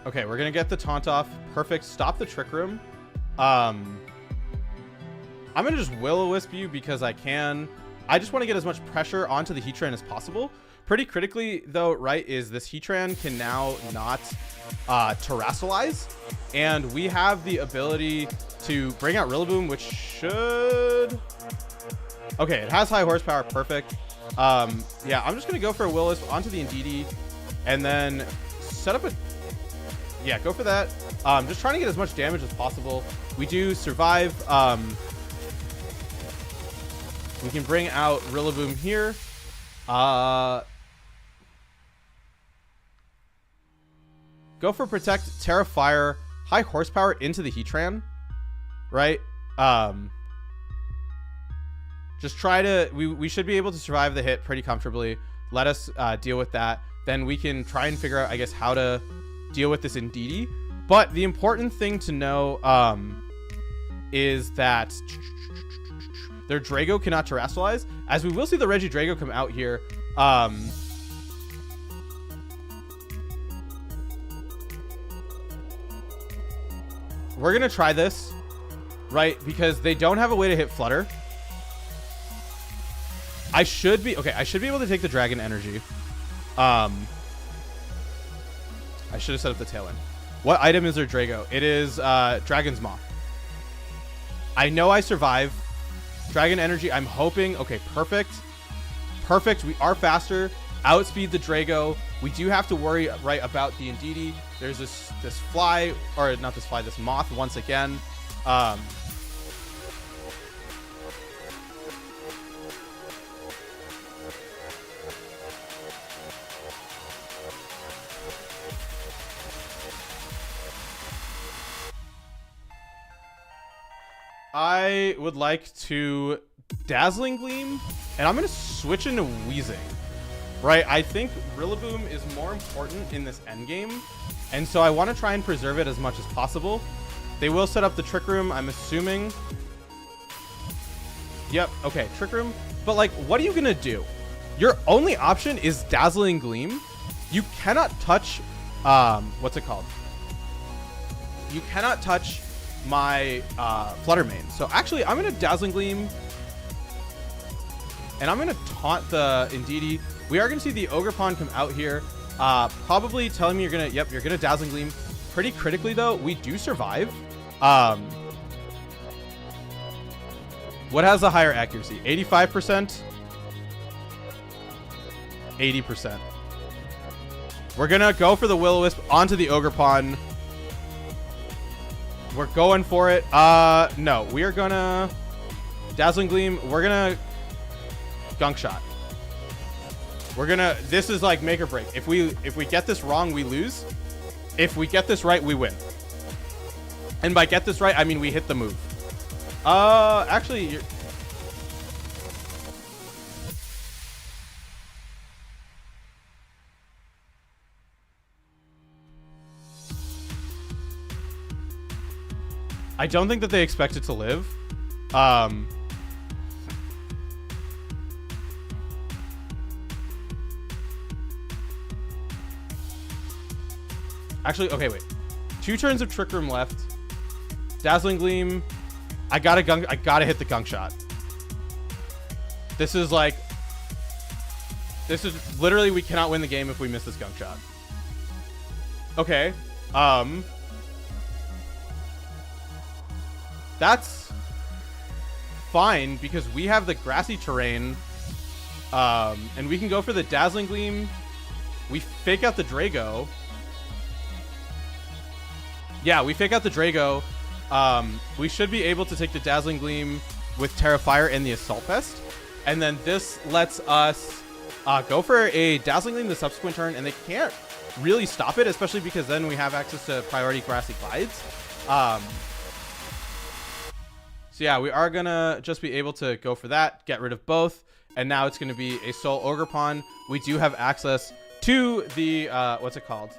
Okay, we're gonna get the Taunt off. Perfect. Stop the Trick Room. I'm gonna just Will-O-Wisp you because I can. I just want to get as much pressure onto the Heatran as possible. Pretty critically, though, right, is this Heatran can now not Terrasilize, and we have the ability to bring out Rillaboom, which should... Okay, it has high horsepower. Perfect. Yeah, I'm just gonna go for a Will-O-Wisp onto the Indeedee, and then set up a... Yeah, go for that. Just trying to get as much damage as possible. We do survive. We can bring out Rillaboom here. Go for Protect, Terra Fire, high horsepower into the Heatran, right? Just try to, we should be able to survive the hit pretty comfortably. Let us deal with that. Then we can try and figure out, I guess, how to deal with this Indeedee. But the important thing to know is that their Drago cannot Terrasilize, as we will see the Regidrago come out here. We're going to try this, right? Because they don't have a way to hit Flutter. I should be able to take the Dragon Energy. I should have set up the Tailwind. What item is their Drago? It is Dragon's Maw. I know I survive. Dragon Energy, I'm hoping. Okay, perfect. Perfect. We are faster. Outspeed the Drago. We do have to worry, right, about the Indeedee. There's this fly, or not this fly, this moth once again. I would like to Dazzling Gleam, and I'm going to switch into Weezing. Right, I think Rillaboom is more important in this endgame, and so I want to try and preserve it as much as possible. They will set up the Trick Room, I'm assuming. Yep, okay, Trick Room. But, like, what are you going to do? Your only option is Dazzling Gleam. You cannot touch, what's it called? You cannot touch my Flutter Mane. So, actually, I'm going to Dazzling Gleam, and I'm going to taunt the Indeedee. We are going to see the Ogerpon come out here, probably telling me you're going to Dazzling Gleam. Pretty critically, though, we do survive. What has a higher accuracy? 85%? 80%. We're going to go for the Will-O-Wisp onto the Ogerpon. We're going for it. No, we are going to Dazzling Gleam. We're going to Gunk Shot. We're gonna, this is like make or break. If we get this wrong, we lose. If we get this right, we win. And by get this right, I mean we hit the move. Actually, I don't think that they expect it to live. Actually, okay, wait. 2 turns of Trick Room left. Dazzling Gleam. I gotta hit the Gunk Shot. This is literally, we cannot win the game if we miss this Gunk Shot. Okay. That's fine because we have the grassy terrain. And we can go for the Dazzling Gleam. We fake out the Drago. Yeah, we fake out the Drago. We should be able to take the Dazzling Gleam with Terra Fire and the Assault Vest. And then this lets us go for a Dazzling Gleam the subsequent turn, and they can't really stop it, especially because then we have access to priority Grassy Glides. So yeah, we are going to just be able to go for that, get rid of both, and now it's going to be a Soul Ogerpon. We do have access to the, what's it called?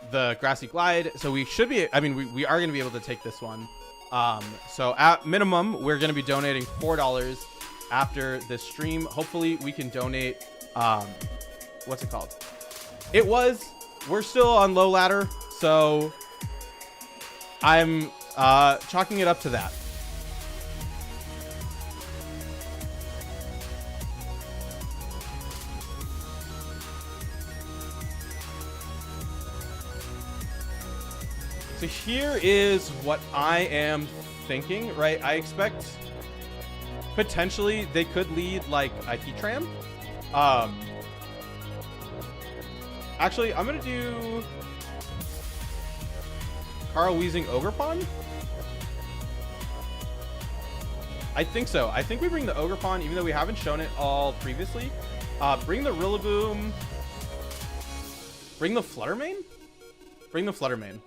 The Grassy Glide, so we should be, I mean, we are going to be able to take this one. So at minimum, we're going to be donating $4 after this stream. Hopefully we can donate, what's it called? We're still on low ladder, so I'm chalking it up to that. So here is what I am thinking, right? I expect potentially they could lead like a Heatran. Actually, I'm going to do Carl Weezing Ogerpon. I think so. I think we bring the Ogerpon, even though we haven't shown it all previously. Bring the Rillaboom. Bring the Fluttermane? Bring the Fluttermane.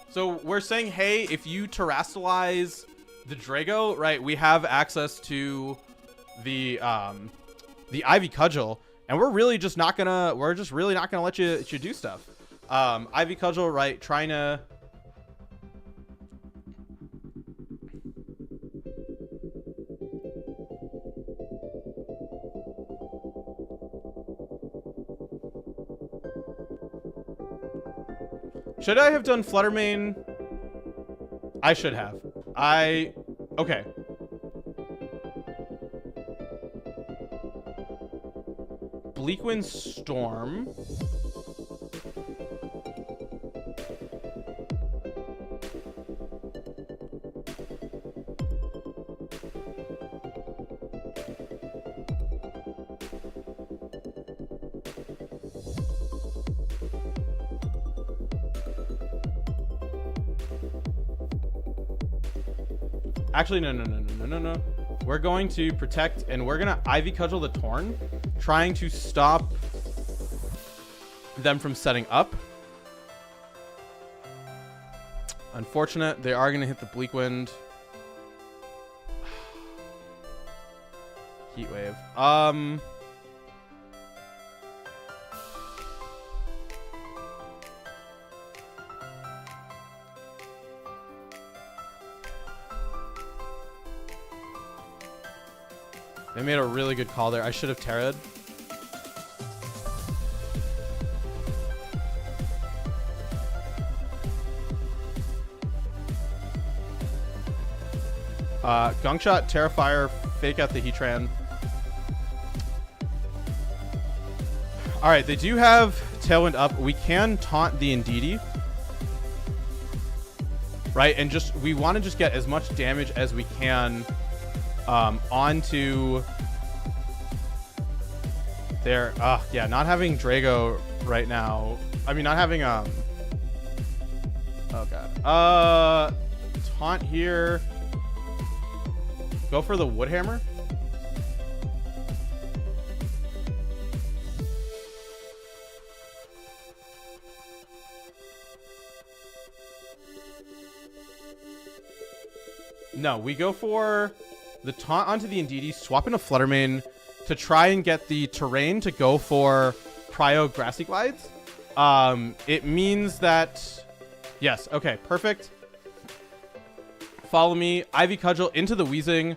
So we're saying, hey, if you Terrastallize the Drago, right, we have access to the Ivy Cudgel, and we're really just not gonna let you do stuff. Ivy Cudgel, right, trying to should I have done Fluttermane? I should have. Okay. Bleakwind Storm. Actually, no. We're going to protect, and we're gonna Ivy Cudgel the Torn, trying to stop them from setting up. Unfortunate, they are gonna hit the Bleakwind. Heat Wave. They made a really good call there. I should have Terra'd. Gunk Shot, Terrafire, fake out the Heatran. Alright, they do have Tailwind up. We can taunt the Indeedee. Right, and we want to just get as much damage as we can onto their yeah, not having Drago right now. I mean, not having oh god. Taunt here. Go for the Woodhammer. No, we go for the taunt onto the Indeedee, swap into Fluttermane to try and get the terrain to go for Cryo Grassy Glides. It means that... Yes, okay, perfect. Follow me. Ivy Cudgel into the Weezing.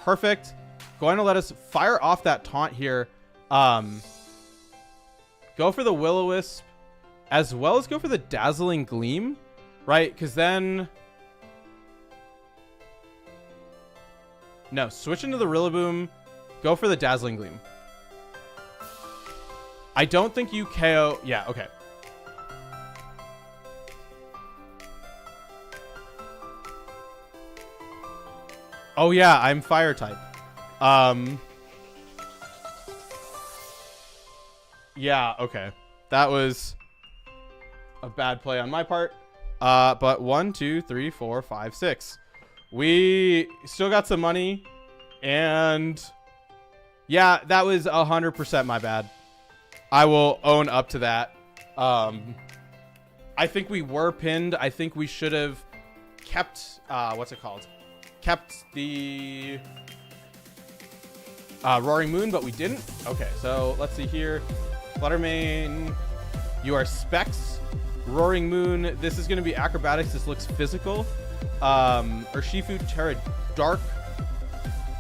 Perfect. Going to let us fire off that taunt here. Go for the Will-O-Wisp, as well as go for the Dazzling Gleam, right? Because then... No, switch into the Rillaboom. Go for the Dazzling Gleam. I don't think you KO... Yeah, okay. Oh, yeah, I'm Fire type. Yeah, okay. That was a bad play on my part. But 1, 2, 3, 4, 5, 6. We still got some money, and yeah, that was 100% my bad. I will own up to that. I think we were pinned. I think we should have kept, what's it called? Kept the Roaring Moon, but we didn't. Okay, so let's see here. Fluttermane, you are Specs. Roaring Moon, this is going to be Acrobatics. This looks physical. Urshifu, Terra Dark,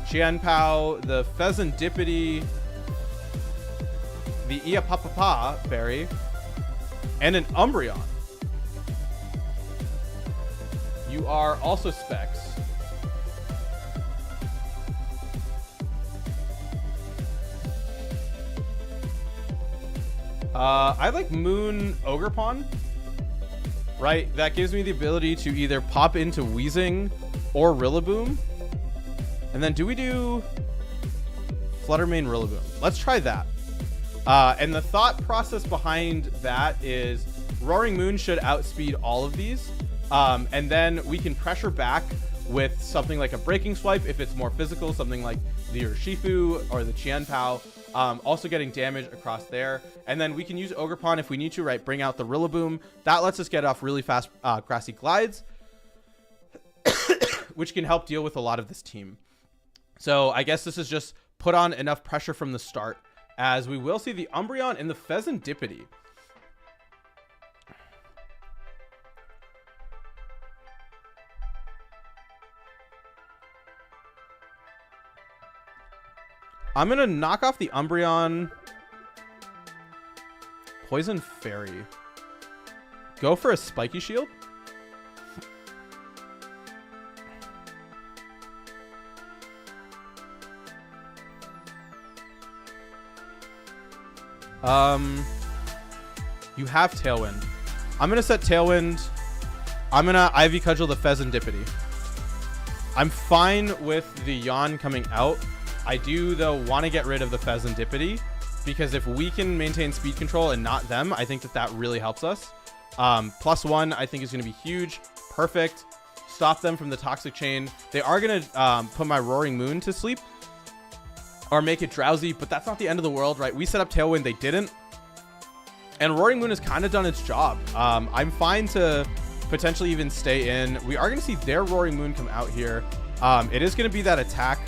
Qianpao, the Pheasantipity, the Iapapapa berry, and an Umbreon. You are also Specs. I like Moon Ogerpon. Right, that gives me the ability to either pop into Weezing or Rillaboom. And then do we do Fluttermane Rillaboom? Let's try that. And the thought process behind that is Roaring Moon should outspeed all of these. And then we can pressure back with something like a breaking swipe if it's more physical, something like the Urshifu or the Qianpao. Also getting damage across there. And then we can use Ogerpon if we need to, right? Bring out the Rillaboom. That lets us get off really fast Grassy Glides, which can help deal with a lot of this team. So I guess this is just put on enough pressure from the start, as we will see the Umbreon and the Pheasantipity. I'm going to knock off the Umbreon. Poison Fairy. Go for a Spiky Shield. You have Tailwind. I'm going to set Tailwind. I'm going to Ivy Cudgel the Pheasantipity. I'm fine with the Yawn coming out. I do, though, want to get rid of the Pheasantipity, because if we can maintain speed control and not them, I think that that really helps us. +1, I think, is going to be huge. Perfect. Stop them from the Toxic Chain. They are going to put my Roaring Moon to sleep or make it drowsy, but that's not the end of the world, right? We set up Tailwind. They didn't. And Roaring Moon has kind of done its job. I'm fine to potentially even stay in. We are going to see their Roaring Moon come out here. It is going to be that attack.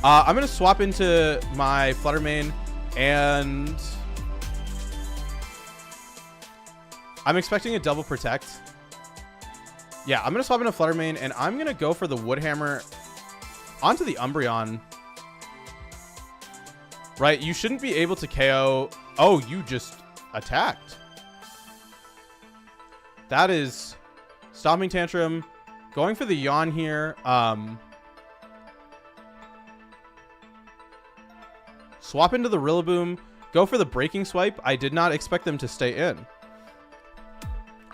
I'm going to swap into my Flutter Mane, and I'm expecting a double protect. Yeah, I'm going to swap into Flutter Mane, and I'm going to go for the Wood Hammer onto the Umbreon. Right, you shouldn't be able to KO. Oh, you just attacked. That is Stomping Tantrum. Going for the Yawn here. Swap into the Rillaboom. Go for the Breaking Swipe. I did not expect them to stay in.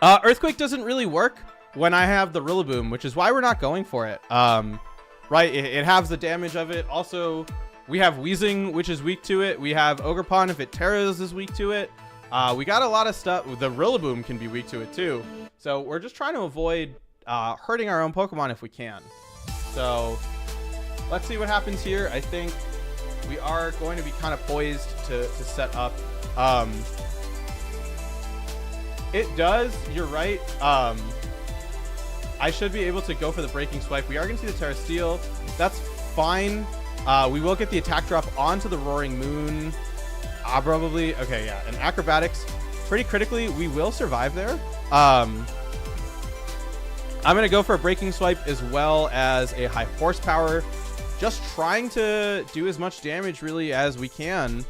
Earthquake doesn't really work when I have the Rillaboom, which is why we're not going for it. Right, it has the damage of it. Also, we have Weezing, which is weak to it. We have Ogerpon if it Terras is weak to it. We got a lot of stuff. The Rillaboom can be weak to it too. So we're just trying to avoid hurting our own Pokemon if we can. So let's see what happens here. I think we are going to be kind of poised to set up. It does, you're right. I should be able to go for the Breaking Swipe. We are going to see the Terra Steel. That's fine. We will get the attack drop onto the Roaring Moon. Probably. Okay, yeah. And Acrobatics, pretty critically, we will survive there. I'm going to go for a Breaking Swipe as well as a High Horsepower. Just trying to do as much damage really as we can.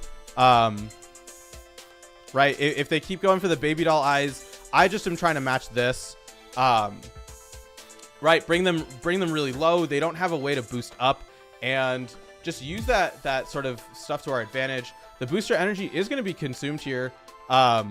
Right, if they keep going for the Baby Doll Eyes, I just am trying to match this. Right, bring them really low. They don't have a way to boost up, and just use that sort of stuff to our advantage. The booster energy is going to be consumed here. I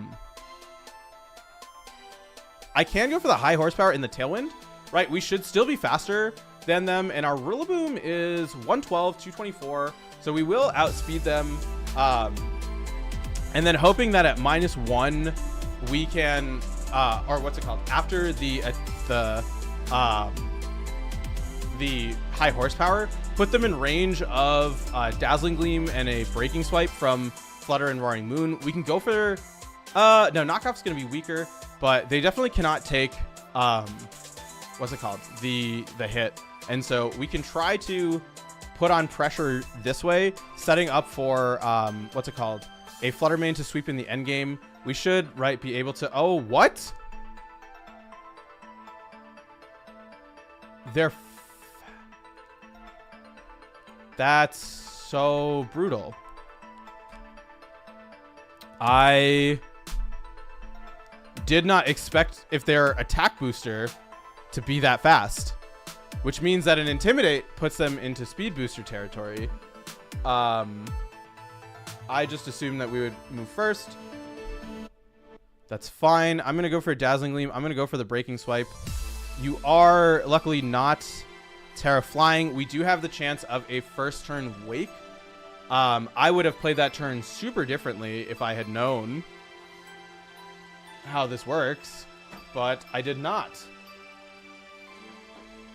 can go for the High Horsepower in the Tailwind. Right, we should still be faster than them, and our Rillaboom is 112, 224, so we will outspeed them. And then hoping that at -1 we can, or what's it called? After the High Horsepower, put them in range of Dazzling Gleam and a Breaking Swipe from Flutter and Roaring Moon. We can go for, no, Knockoff's going to be weaker, but they definitely cannot take, what's it called? The hit. And so we can try to put on pressure this way, setting up for, what's it called? A Flutter Mane to sweep in the end game. We should, right, be able to... Oh, what? That's so brutal. I did not expect if their attack booster to be that fast, which means that an Intimidate puts them into speed booster territory. I just assumed that we would move first. That's fine. I'm going to go for a Dazzling Gleam. I'm going to go for the Breaking Swipe. You are luckily not Terra Flying. We do have the chance of a first turn Wake. I would have played that turn super differently if I had known how this works, but I did not.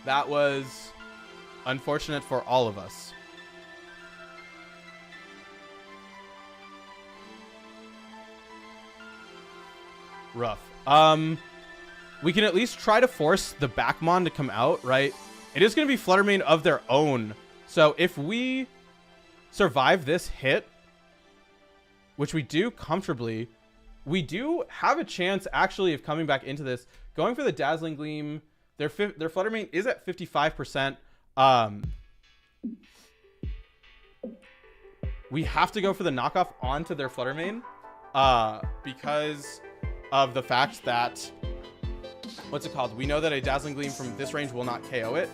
That was unfortunate for all of us. Rough. We can at least try to force the Backmon to come out, right? It is going to be Fluttermane of their own. So if we survive this hit, which we do comfortably, we do have a chance actually of coming back into this. Going for the Dazzling Gleam, their Fluttermane is at 55%. We have to go for the knockoff onto their Fluttermane because of the fact that, what's it called? We know that a Dazzling Gleam from this range will not KO it.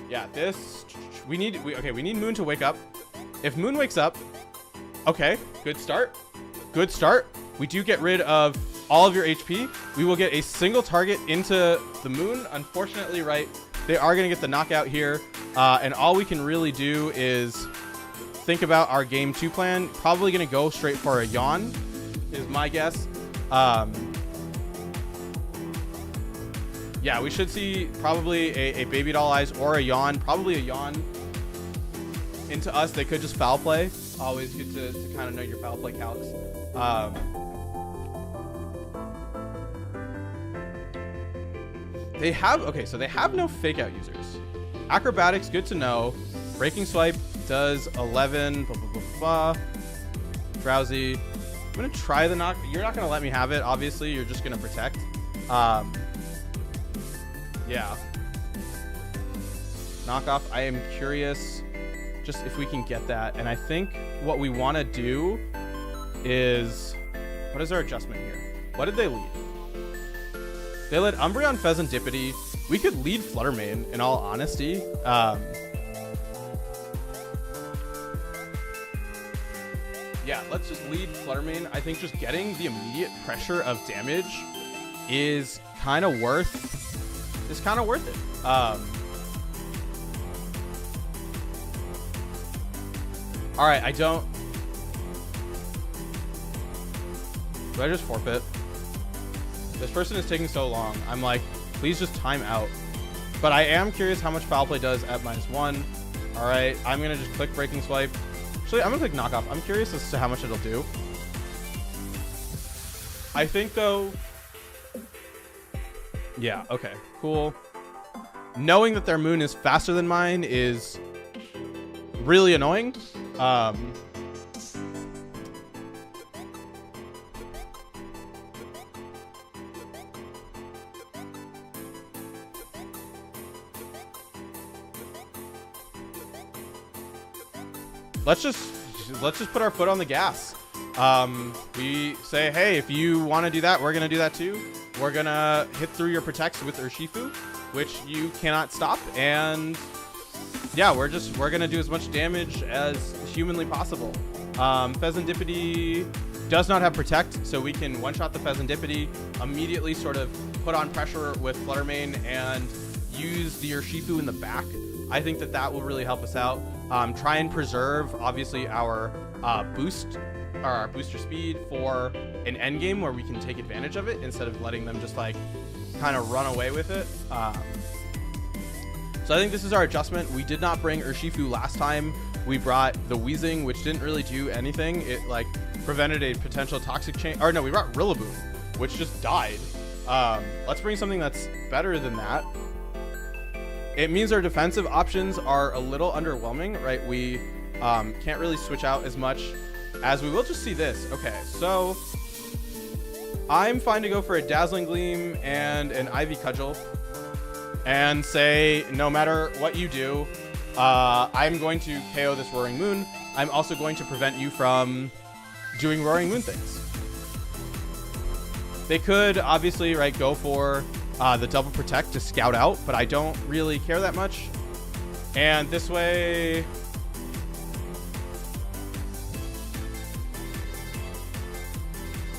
Yeah, this, we need Moon to wake up. If Moon wakes up, okay, good start. Good start. We do get rid of all of your HP. We will get a single target into the Moon. Unfortunately, right, they are going to get the knockout here. And all we can really do is think about our game 2 plan. Probably going to go straight for a Yawn, is my guess. Yeah, we should see probably a Baby Doll Eyes or a Yawn. Probably a Yawn into us. They could just foul play. Always good to kind of know your foul play calcs. They have no fake out users. Acrobatics, good to know. Breaking Swipe does 11. Drowsy. I'm gonna try the knock. You're not gonna let me have it. Obviously, you're just gonna protect. Yeah. Knockoff. I am curious just if we can get that. And I think what we want to do is, what is our adjustment here? What did they lead? They led Umbreon Pheasantipity. We could lead Fluttermane, in all honesty. Yeah, let's just lead Fluttermane. I think just getting the immediate pressure of damage is kind of worth it. All right, do I just forfeit? This person is taking so long. I'm like, please just time out. But I am curious how much foul play does at -1. All right, I'm gonna just click Breaking Swipe. Actually, I'm gonna click Knockoff. I'm curious as to how much it'll do. I think though, yeah, okay, cool. Knowing that their Moon is faster than mine is really annoying. Let's just put our foot on the gas. We say, hey, if you want to do that, we're gonna do that too. We're gonna hit through your protects with Urshifu, which you cannot stop, and yeah, we're gonna do as much damage as humanly possible. Pheasantipity does not have protect, so we can one-shot the Pheasantipity, immediately sort of put on pressure with Fluttermane and use the Urshifu in the back. I think that will really help us out. Try and preserve, obviously, our boost, or our booster speed for an end game where we can take advantage of it instead of letting them just like kind of run away with it. So I think this is our adjustment. We did not bring Urshifu last time. We brought the Weezing, which didn't really do anything. It like prevented a potential toxic chain. Or no, we brought Rillaboom, which just died. Let's bring something that's better than that. It means our defensive options are a little underwhelming, right? We can't really switch out as much as we will just see this. Okay, so I'm fine to go for a Dazzling Gleam and an Ivy Cudgel and say, no matter what you do, I'm going to KO this Roaring Moon. I'm also going to prevent you from doing Roaring Moon things. They could obviously, right, go for the double protect to scout out, but I don't really care that much. And this way,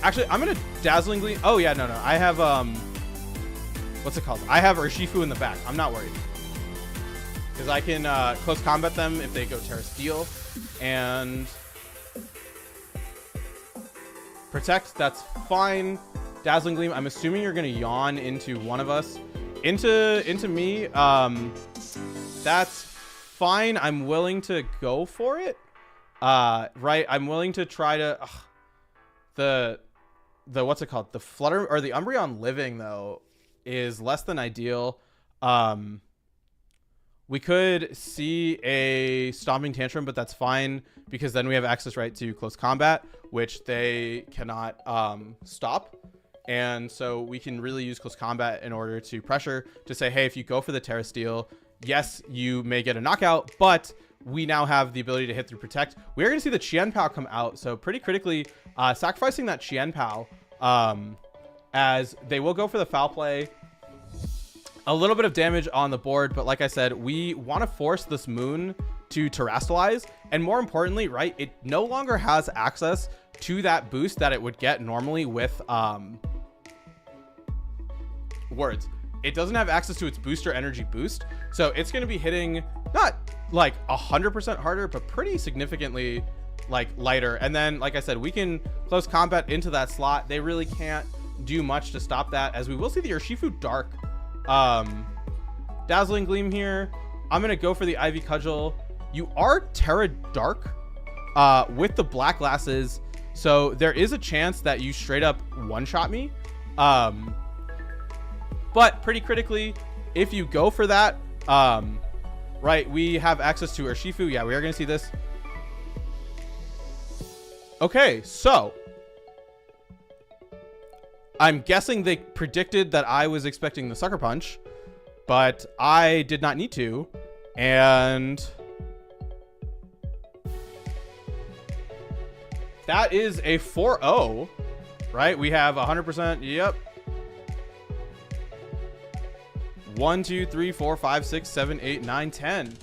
actually, I'm gonna Dazzling Gleam. Oh yeah, no, I have what's it called? I have Urshifu in the back. I'm not worried because I can close combat them if they go Terra Steel and protect. That's fine. Dazzling Gleam. I'm assuming you're going to yawn into one of us. Into me. That's fine. I'm willing to go for it. Right. I'm willing to try to... the what's it called? The Flutter or the Umbreon living, though, is less than ideal. We could see a Stomping Tantrum, but that's fine because then we have access right to close combat, which they cannot stop. And so we can really use close combat in order to pressure to say, hey, if you go for the Terra Steel, yes, you may get a knockout, but we now have the ability to hit through Protect. We're going to see the Chien Pao come out. So pretty critically, sacrificing that Chien Pao, as they will go for the foul play. A little bit of damage on the board, but like I said, we want to force this Moon to Terrastalize, and more importantly, right, it no longer has access to that boost that it would get normally with Words. It doesn't have access to its booster energy boost, so it's going to be hitting not like 100% harder, but pretty significantly like lighter. And then, like I said, we can close combat into that slot. They really can't do much to stop that, as we will see the Urshifu Dark. Dazzling Gleam here. I'm gonna go for the Ivy Cudgel. You are Terra Dark with the black glasses, so there is a chance that you straight up one-shot me. But pretty critically, if you go for that, right, we have access to Urshifu. Yeah, we are gonna see this. Okay, so I'm guessing they predicted that I was expecting the Sucker Punch, but I did not need to. And that is a 4-0, right? We have 100%. Yep. 1, 2, 3, 4, 5, 6, 7, 8, 9, 10.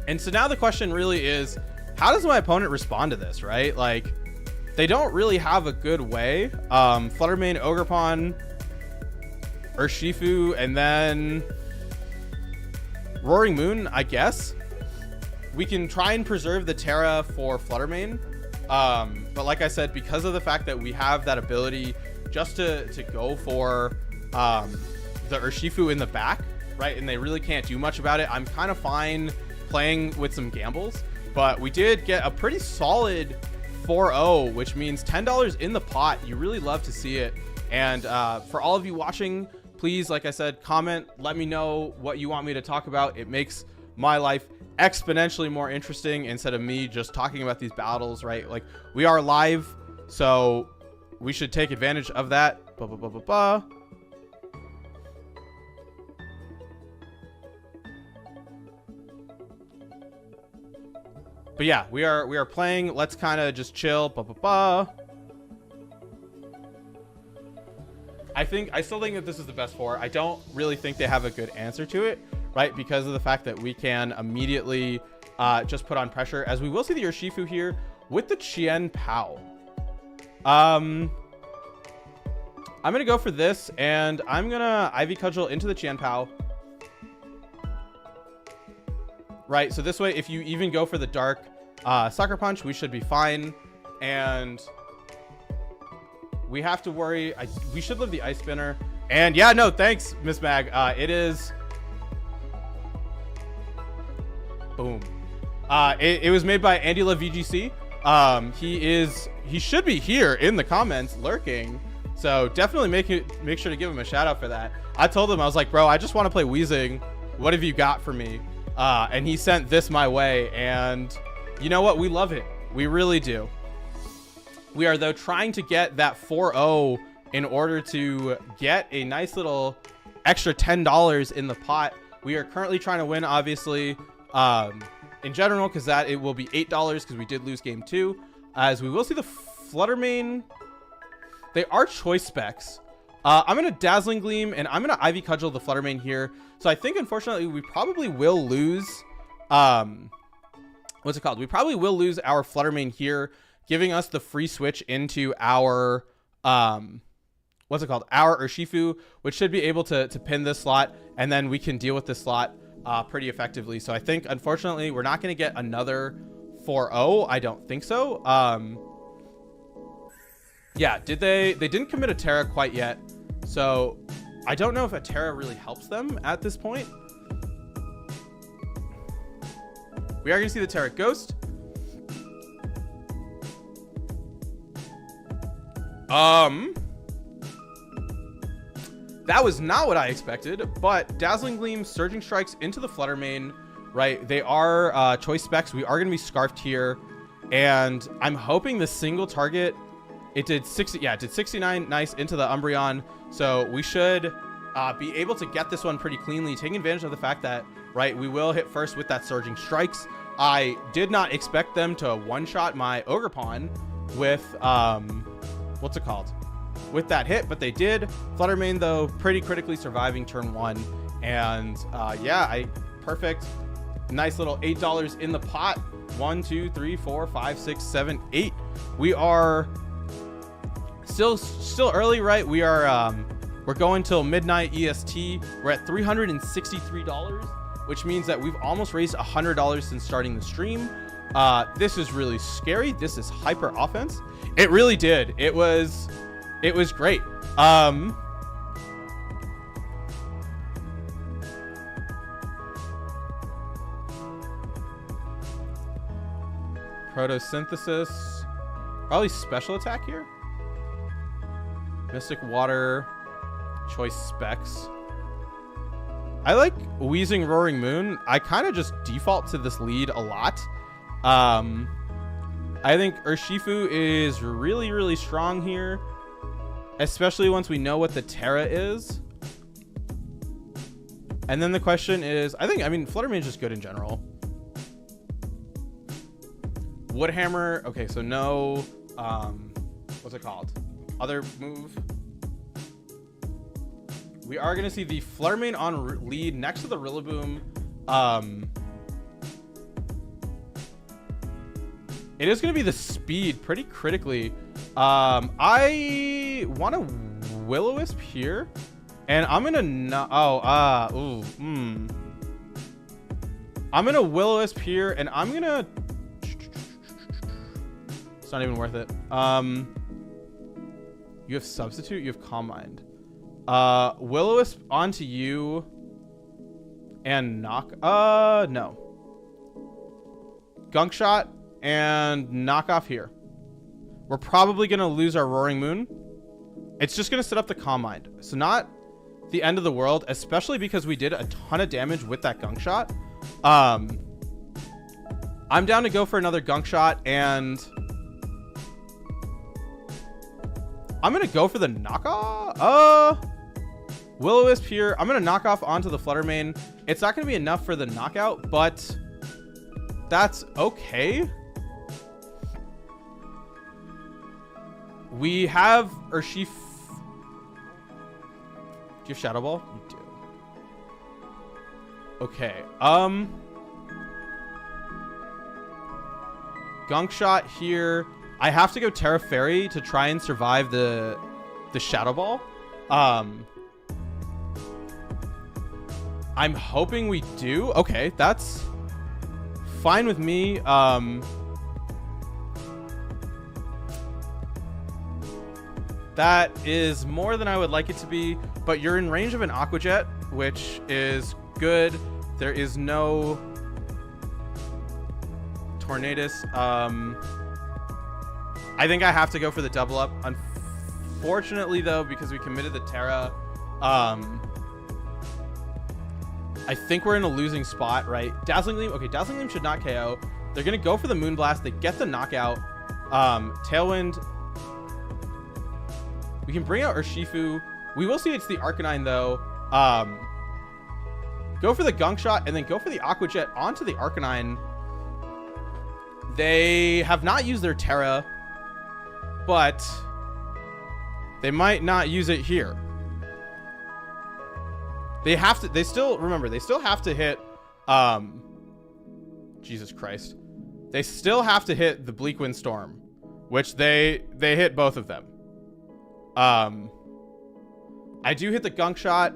And so now the question really is, how does my opponent respond to this, right? Like, they don't really have a good way. Fluttermane, Ogerpon, Urshifu, and then Roaring Moon, I guess. We can try and preserve the Terra for Fluttermane. But like I said, because of the fact that we have that ability just to go for the Urshifu in the back, right? And they really can't do much about it. I'm kind of fine playing with some gambles, but we did get a pretty solid 4-0, which means $10 in the pot. You really love to see it. And for all of you watching, please, like I said, comment, let me know what you want me to talk about. It makes my life exponentially more interesting instead of me just talking about these battles, right? Like, we are live, so we should take advantage of that. But yeah, we are playing. Let's kind of just chill. I still think that this is the best four. I don't really think they have a good answer to it, right? Because of the fact that we can immediately just put on pressure, as we will see the Urshifu here with the Chien Pao. I'm gonna go for this, and I'm gonna Ivy Cudgel into the Chien Pao. Right, so this way, if you even go for the Dark Sucker Punch, we should be fine. And we have to worry. We should live the Ice Spinner. And yeah, no, thanks, Miss Mag. It is... Boom. It was made by Andy Love VGC. He should be here in the comments lurking. So definitely make sure to give him a shout out for that. I told him, I was like, bro, I just want to play Weezing. What have you got for me? And he sent this my way, and you know what? We love it. We really do. We are, though, trying to get that 4-0 in order to get a nice little extra $10 in the pot. We are currently trying to win, obviously, in general, because that it will be $8 because we did lose game 2. As we will see the Fluttermane. They are choice specs. I'm going to Dazzling Gleam, and I'm going to Ivy Cudgel the Fluttermane here. So I think, unfortunately, we probably will lose... what's it called? We probably will lose our Fluttermane here, giving us the free switch into our... what's it called? Our Urshifu, which should be able to pin this slot, and then we can deal with this slot pretty effectively. So I think, unfortunately, we're not going to get another 4-0. I don't think so. Yeah, they didn't commit a Terra quite yet. So I don't know if a Terra really helps them at this point. We are going to see the Terra Ghost. That was not what I expected, but Dazzling Gleam, Surging Strikes into the Flutter Mane, right? They are choice specs. We are going to be Scarfed here, and I'm hoping the single target, it did 60, yeah, it did 69, nice, into the Umbreon, so we should be able to get this one pretty cleanly, taking advantage of the fact that, right, we will hit first with that Surging Strikes. I did not expect them to one-shot my Ogerpon with, what's it called? With that hit, but they did. Flutter Mane, though, pretty critically surviving turn 1. And yeah, perfect. Nice little $8 in the pot. 1, 2, 3, 4, 5, 6, 7, 8. We are still early, right? We are we're going till midnight EST. We're at $363, which means that we've almost raised $100 since starting the stream. This is really scary. This is hyper offense. It really did. It was great. Photosynthesis. Probably special attack here. Mystic Water. Choice specs. I like Wheezing Roaring Moon. I kind of just default to this lead a lot. I think Urshifu is really, really strong here, especially once we know what the Terra is. And then the question is, I mean, Flutter Mane is just good in general. Woodhammer. Okay, so no, what's it called? Other move. We are going to see the Flutter Mane on lead next to the Rillaboom. It is going to be the speed pretty critically. I want to Will-O-Wisp here, and I'm going to I'm going to Will-O-Wisp here, and I'm going to, it's not even worth it. You have Substitute, you have Calm Mind. Will-O-Wisp onto you and no. Gunk Shot and knock off here. We're probably going to lose our Roaring Moon. It's just going to set up the Calm Mind. So not the end of the world, especially because we did a ton of damage with that Gunk Shot. I'm down to go for another Gunk Shot, and I'm going to go for the knockoff. Will-O-Wisp here. I'm going to knock off onto the Flutter Mane. It's not going to be enough for the knockout, but that's okay. We have Urshifu. Do you have Shadow Ball? You do. Okay. Gunk Shot here. I have to go Terra Fairy to try and survive the Shadow Ball. I'm hoping we do. Okay, that's fine with me. That is more than I would like it to be, but you're in range of an Aqua Jet, which is good. There is no Tornadus. I think I have to go for the double up. Unfortunately, though, because we committed the Terra, I think we're in a losing spot, right? Dazzling Gleam. Okay, Dazzling Gleam should not KO. They're going to go for the Moonblast. They get the knockout. Tailwind. We can bring out Urshifu. We will see it's the Arcanine, though. Go for the Gunk Shot and then go for the Aqua Jet onto the Arcanine. They have not used their Terra, but they might not use it here. They have to, they still have to hit, Jesus Christ. They still have to hit the Bleakwind Storm, which they hit both of them. I do hit the Gunk Shot.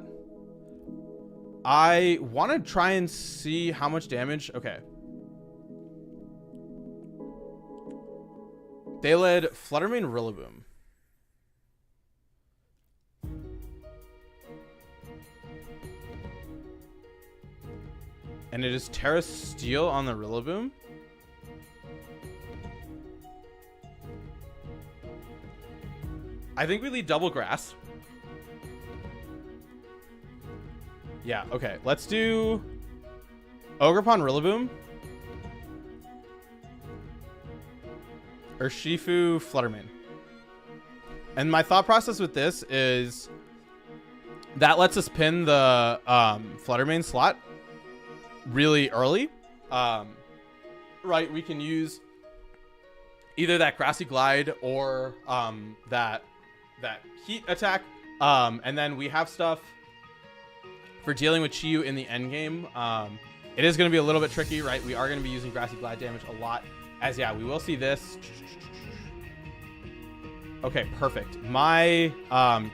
I want to try and see how much damage. Okay. They led Flutter Mane Rillaboom. And it is Terra Steel on the Rillaboom. I think we lead double grass. Yeah, okay. Let's do Ogerpon Rillaboom. Urshifu Fluttermane. And my thought process with this is that lets us pin the Fluttermane slot really early. Right, we can use either that Grassy Glide or that Heat attack. And then we have stuff for dealing with Chiyu in the end game. It is going to be a little bit tricky, right? We are going to be using Grassy Glide damage a lot. As, yeah, we will see this. Okay, perfect. My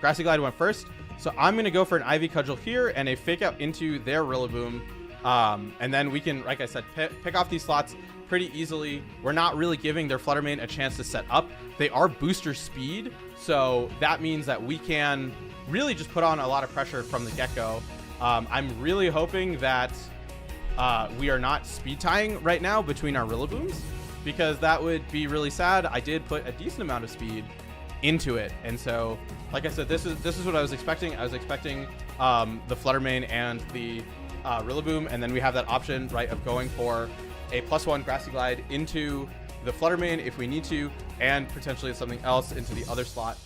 Grassy Glide went first. So I'm going to go for an Ivy Cudgel here and a Fake Out into their Rillaboom. And then we can, like I said, pick off these slots pretty easily. We're not really giving their Fluttermane a chance to set up. They are booster speed. So that means that we can really just put on a lot of pressure from the get-go. I'm really hoping that we are not speed tying right now between our Rillabooms, because that would be really sad. I did put a decent amount of speed into it, and so like I said, this is what I was expecting. I was expecting the Fluttermane and the Rillaboom, and then we have that option, right, of going for a +1 Grassy Glide into the Fluttermane if we need to, and potentially something else into the other slot.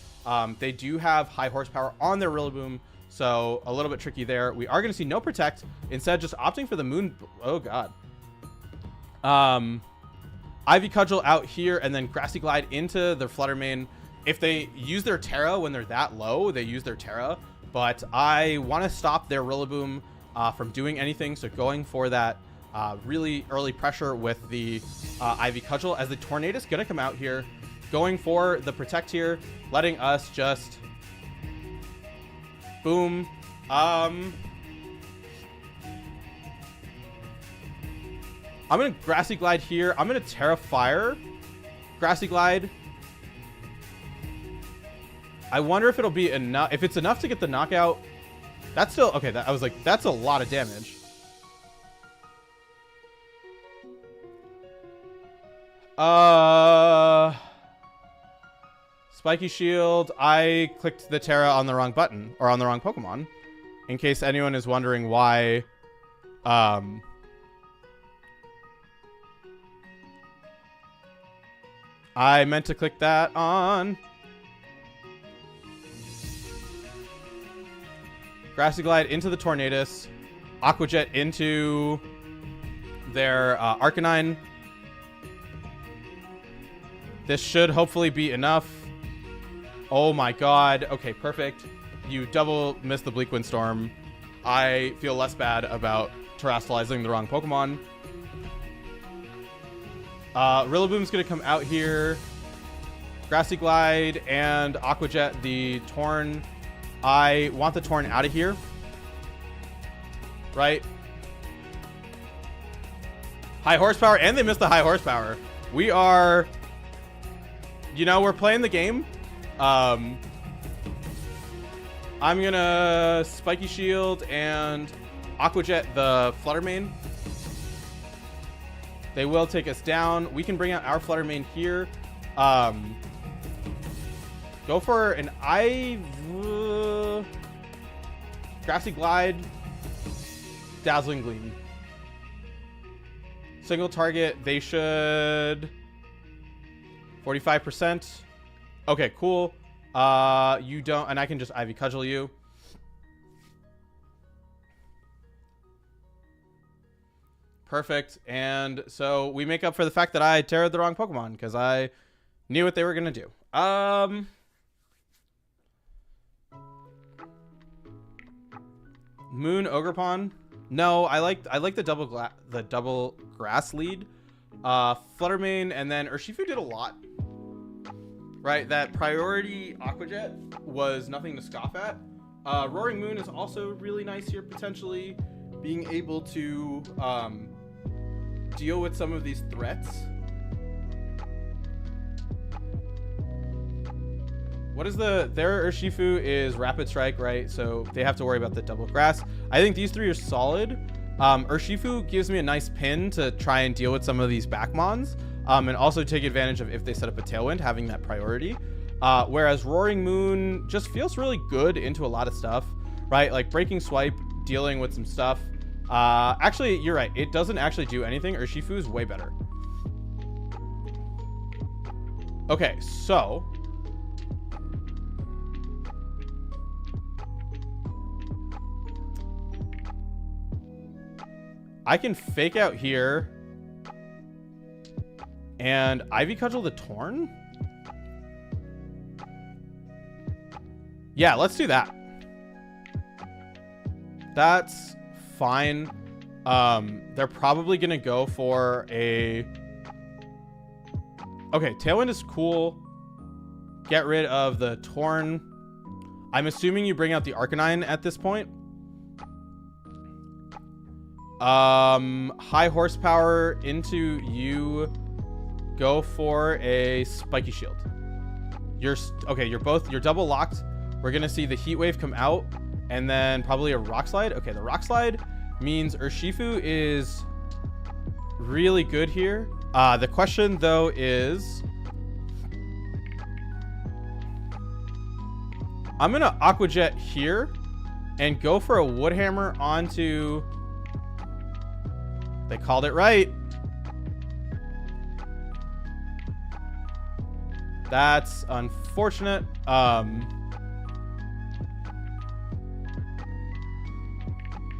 They do have high horsepower on their Rillaboom, so a little bit tricky there. We are going to see no Protect, instead just opting for the Moon. Oh god. Ivy Cudgel out here, and then Grassy Glide into the Fluttermane. If they use their Terra when they're that low, they use their Terra, but I want to stop their Rillaboom from doing anything, so going for that really early pressure with the Ivy Cudgel, as the Tornadus gonna come out here, going for the Protect here, letting us just boom. I'm gonna Grassy Glide here. I'm gonna Terra Fire, Grassy Glide. I wonder if it'll be enough. If it's enough to get the knockout, that's still okay. I was like, that's a lot of damage. Spiky Shield. I clicked the Terra on the wrong button, or on the wrong Pokemon, in case anyone is wondering why. I meant to click that on Grassy Glide into the Tornadus, Aqua Jet into their Arcanine. This should hopefully be enough. Oh my god. Okay, perfect. You double missed the Bleak Windstorm. I feel less bad about terrestrializing the wrong Pokemon. Rillaboom's gonna come out here. Grassy Glide and Aqua Jet the Torn. I want the Torn out of here. Right? High horsepower, and they missed the high horsepower. We are, you know, we're playing the game. I'm gonna Spiky Shield and Aqua Jet the Fluttermane. They will take us down. We can bring out our Fluttermane here. Go for an Grassy Glide, Dazzling Gleam. Single target. They should 45%. Okay, cool. You don't, and I can just Ivy Cudgel you. Perfect. And so we make up for the fact that I terrored the wrong Pokemon, because I knew what they were gonna do. Moon Ogerpon. No, I like the double grass lead. Fluttermane, and then Urshifu did a lot. Right, that priority Aqua Jet was nothing to scoff at. Roaring Moon is also really nice here, potentially being able to deal with some of these threats. What is their Urshifu is Rapid Strike, right? So they have to worry about the double grass. I think these three are solid. Urshifu gives me a nice pin to try and deal with some of these back mons, and also take advantage of if they set up a Tailwind, having that priority. Whereas Roaring Moon just feels really good into a lot of stuff, right? Like Breaking Swipe, dealing with some stuff. Actually, you're right. It doesn't actually do anything. Urshifu is way better. Okay, so I can fake out here and Ivy Cudgel the Torn. Yeah, let's do that. That's fine. They're probably gonna go for a... Okay, Tailwind is cool. Get rid of the Torn. I'm assuming you bring out the Arcanine at this point. High horsepower into you. Go for a Spiky Shield. You're double locked. We're gonna see the Heat Wave come out, and then probably a Rock Slide. Okay, the Rock Slide means Urshifu is really good here. The question though is, I'm gonna Aqua Jet here and go for a Wood Hammer onto... They called it right. That's unfortunate.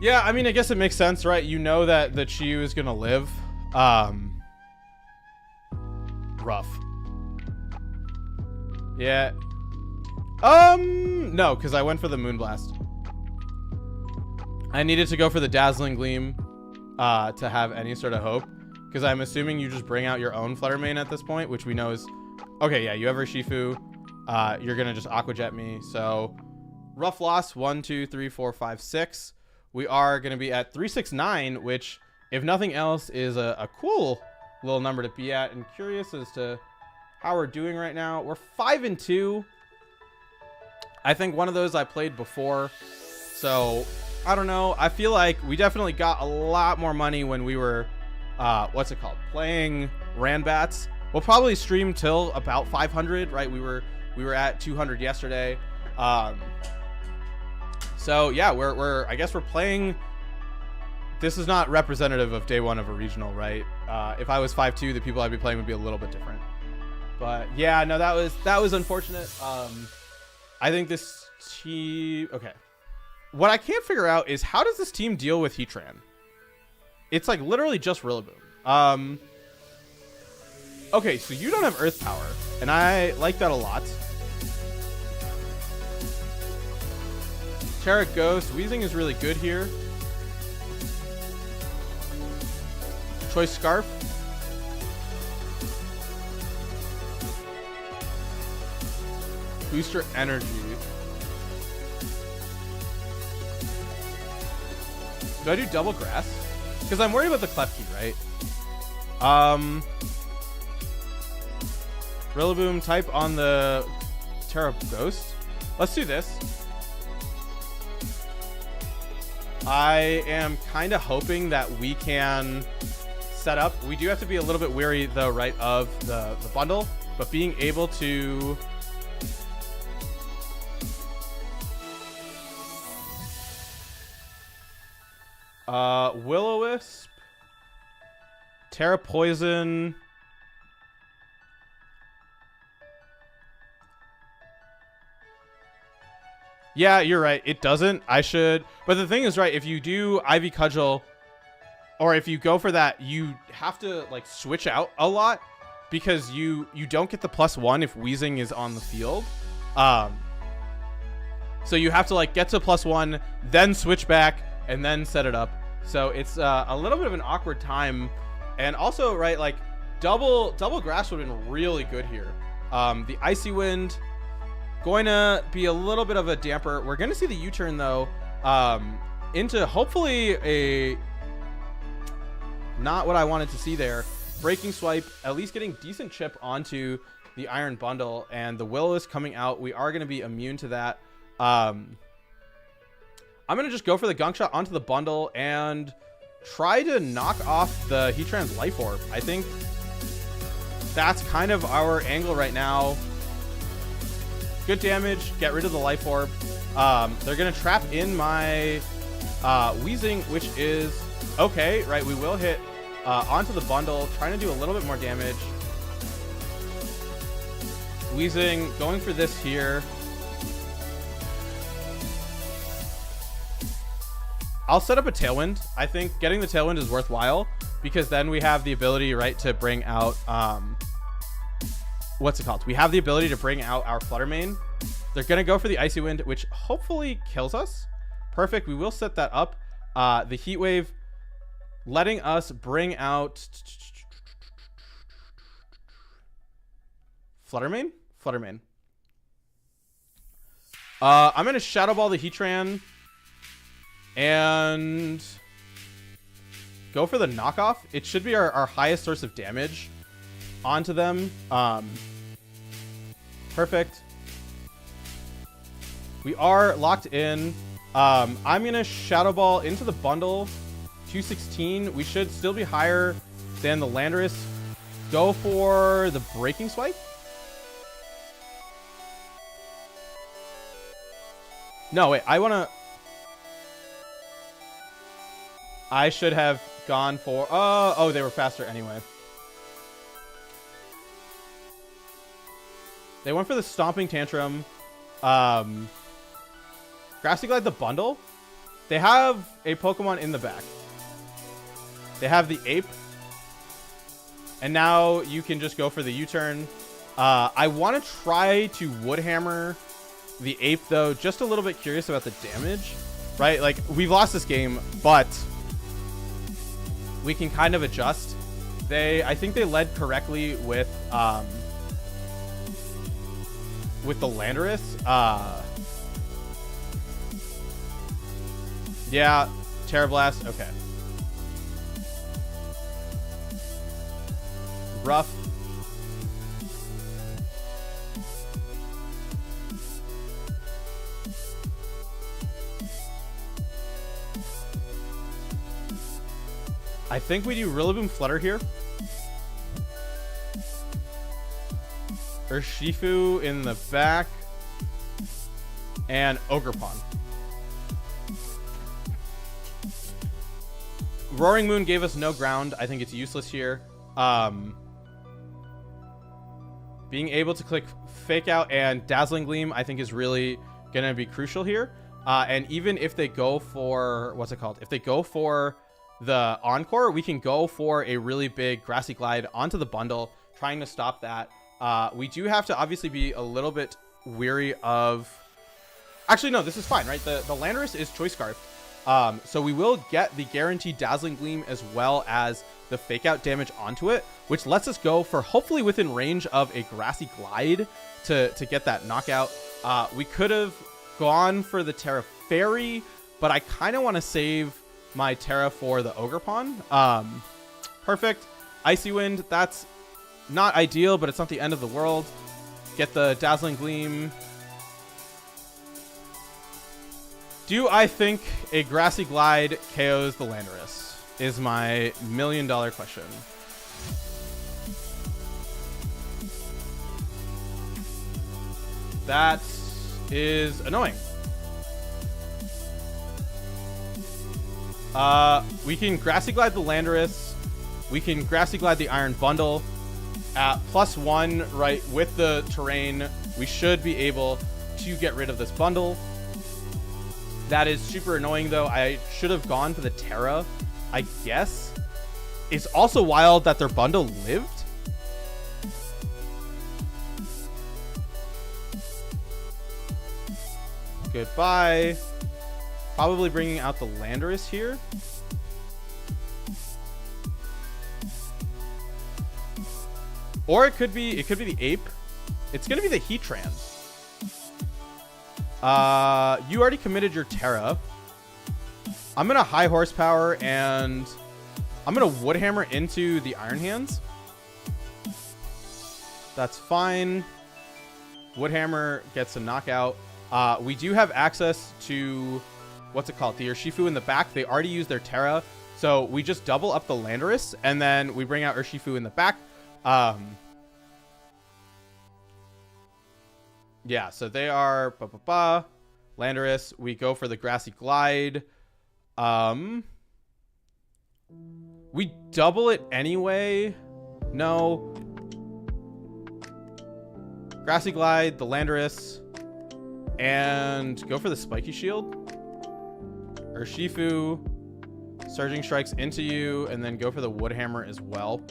Yeah, I mean, I guess it makes sense, right? You know that the Chiyu is gonna live. Rough. Yeah. No, because I went for the Moonblast. I needed to go for the Dazzling Gleam to have any sort of hope, because I'm assuming you just bring out your own Flutter Mane at this point, which we know is... Okay, yeah, you have Urshifu. You're going to just Aqua Jet me. So, rough loss, 1, 2, 3, 4, 5, 6. We are going to be at 369, which, if nothing else, is a cool little number to be at. And curious as to how we're doing right now. We're 5-2. I think one of those I played before. So, I don't know. I feel like we definitely got a lot more money when we were, playing Ranbats. We'll probably stream till about 500, right? We were at 200 yesterday. So yeah, I guess we're playing. This is not representative of day one of a regional, right? If I was 5-2, the people I'd be playing would be a little bit different. But yeah, no, that was unfortunate. I think this team. Okay, what I can't figure out is how does this team deal with Heatran? It's like literally just Rillaboom. Okay, so you don't have Earth Power, and I like that a lot. Terra Ghost. Weezing is really good here. Choice Scarf. Booster Energy. Do I do Double Grass? Because I'm worried about the Klefki, right? Rillaboom type on the Terra Ghost. Let's do this. I am kind of hoping that we can set up. We do have to be a little bit wary, though, right, of the bundle. But being able to... Will-O-Wisp. Terra Poison... Yeah, you're right. It doesn't. I should. But the thing is, right, if you do Ivy Cudgel, or if you go for that, you have to, like, switch out a lot because you don't get the +1 if Weezing is on the field. So you have to, like, get to +1, then switch back, and then set it up. So it's a little bit of an awkward time. And also, right, like, double Grass would have been really good here. The Icy Wind... Going to be a little bit of a damper. We're going to see the U-turn, though, into hopefully a... Not what I wanted to see there. Breaking Swipe, at least getting decent chip onto the Iron Bundle. And the Will-O-Wisp coming out. We are going to be immune to that. I'm going to just go for the Gunk Shot onto the bundle. And try to knock off the Heatran's Life Orb. I think that's kind of our angle right now. Good damage, get rid of the Life Orb. They're gonna trap in my Weezing, which is okay, right? We will hit onto the bundle, trying to do a little bit more damage. Weezing going for this here. I'll set up a Tailwind. I think getting the Tailwind is worthwhile because then we have the ability, right, to bring out what's it called? We have the ability to bring out our Flutter Mane. They're gonna go for the Icy Wind, which hopefully kills us. Perfect. We will set that up. The Heat Wave letting us bring out Flutter Mane. Flutter Mane. I'm gonna Shadow Ball the Heatran and go for the knockoff. It should be our highest source of damage onto them. Perfect. We are locked in. I'm gonna Shadow Ball into the bundle. 216. We should still be higher than the Landorus. Go for the Breaking Swipe. No, wait. I should have gone for... oh, they were faster anyway. They went for the Stomping Tantrum. Grassy Glide the bundle. They have a Pokemon in the back. They have the Ape. And now you can just go for the U-turn. I want to try to Wood Hammer the Ape, though. Just a little bit curious about the damage. Right? Like, we've lost this game, but we can kind of adjust. I think they led correctly with the Landorus. Yeah, Terra Blast. Okay. Rough. I think we do Rillaboom Flutter here. Urshifu in the back. And Ogerpon. Roaring Moon gave us no ground. I think it's useless here. Being able to click Fake Out and Dazzling Gleam, I think is really going to be crucial here. And even if they go for, what's it called? If they go for the Encore, we can go for a really big Grassy Glide onto the bundle, trying to stop that. We do have to obviously be a little bit weary of... Actually, no, this is fine, right? The Landorus is Choice Scarf. So we will get the guaranteed Dazzling Gleam as well as the Fake Out damage onto it, which lets us go for hopefully within range of a Grassy Glide to get that knockout. We could have gone for the Terra Fairy, but I kind of want to save my Terra for the Ogerpon. Perfect. Icy Wind, that's not ideal, but it's not the end of the world. Get the Dazzling Gleam. Do I think a Grassy Glide KOs the Landorus? Is my $1 million question. That is annoying. We can Grassy Glide the Landorus. We can Grassy Glide the Iron Bundle. At +1, right, with the terrain, we should be able to get rid of this bundle. That is super annoying, though. I should have gone for the Terra, I guess. It's also wild that their bundle lived. Goodbye. Probably bringing out the Landorus here. Or it could be the Ape. It's gonna be the Heatran. You already committed your Terra. I'm gonna High Horsepower and I'm gonna Wood Hammer into the Iron Hands. That's fine. Wood Hammer gets a knockout. We do have access to, what's it called? The Urshifu in the back. They already used their Terra, So we just double up the Landorus, and then we bring out Urshifu in the back. Yeah, so they are Landorus. We go for the Grassy Glide. We double it anyway. No. Grassy Glide, the Landorus, and go for the Spiky Shield. Urshifu, Surging Strikes into you, and then go for the Wood Hammer as well.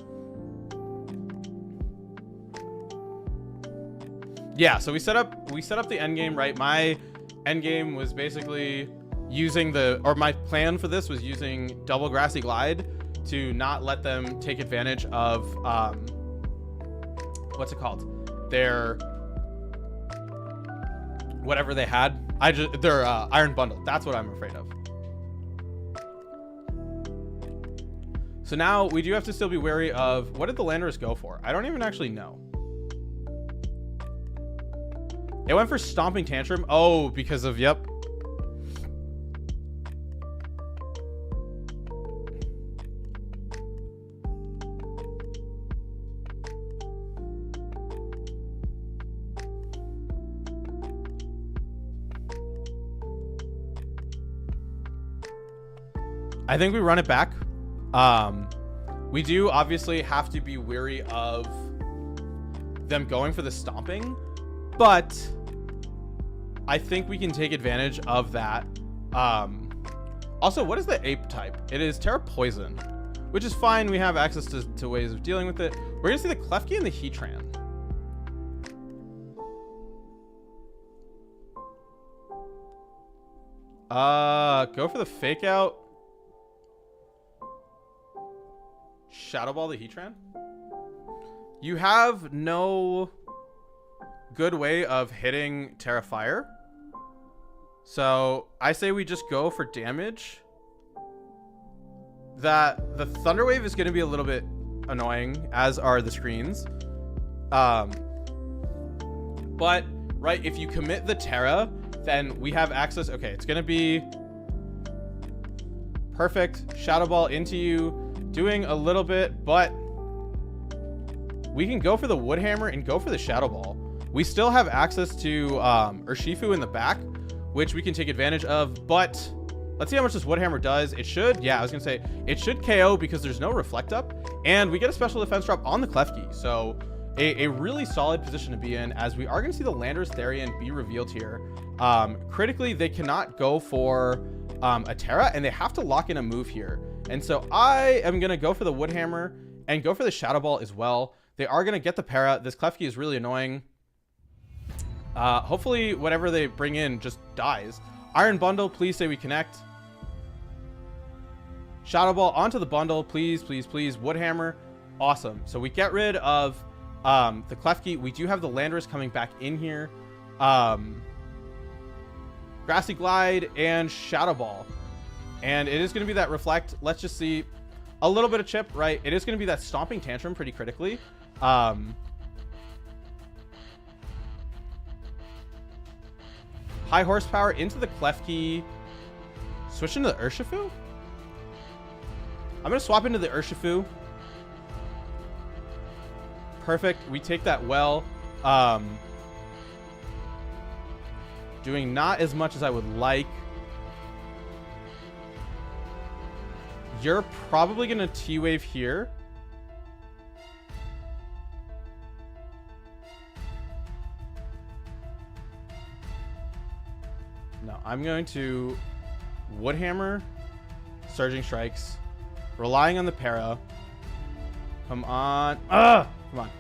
Yeah, so we set up the end game, right? My end game was basically using my plan for this was using double Grassy Glide to not let them take advantage of what's it called? Their whatever they had. Their Iron Bundle. That's what I'm afraid of. So now we do have to still be wary of what did the Landorus go for? I don't even actually know. It went for Stomping Tantrum. Oh, because of, yep. I think we run it back. We do obviously have to be wary of them going for the stomping, but I think we can take advantage of that. Also, what is the ape type? It is Terra Poison, which is fine. We have access to ways of dealing with it. We're gonna see the Klefki and the Heatran. Go for the Fake Out. Shadow Ball the Heatran. You have no good way of hitting Terra Fire, so I say we just go for damage. That the Thunder Wave is going to be a little bit annoying, as are the screens. But right, if you commit the Terra, then we have access. Okay, it's going to be perfect. Shadow Ball into you. Doing a little bit, but we can go for the Wood Hammer and go for the Shadow Ball. We still have access to Urshifu in the back, which we can take advantage of, but let's see how much this Wood Hammer does. It should, yeah, I was gonna say, it should KO because there's no Reflect Up, and we get a special defense drop on the Klefki, so a really solid position to be in, as we are gonna see the Landorus Therian be revealed here. Critically, they cannot go for a Terra, and they have to lock in a move here. And so I am going to go for the Wood Hammer and go for the Shadow Ball as well. They are going to get the para. This Klefki is really annoying. Hopefully whatever they bring in just dies. Iron Bundle, please say we connect. Shadow Ball onto the bundle, please, please, please. Wood Hammer, awesome. So we get rid of the Klefki. We do have the Landorus coming back in here. Grassy Glide and Shadow Ball. And it is going to be that Reflect. Let's just see a little bit of chip, right? It is going to be that Stomping Tantrum pretty critically. High Horsepower into the Klefki. Switch into the Urshifu? I'm going to swap into the Urshifu. Perfect. We take that well. Doing not as much as I would like. You're probably going to T-Wave here. No, I'm going to Wood Hammer, Surging Strikes, relying on the para. Come on. Come on.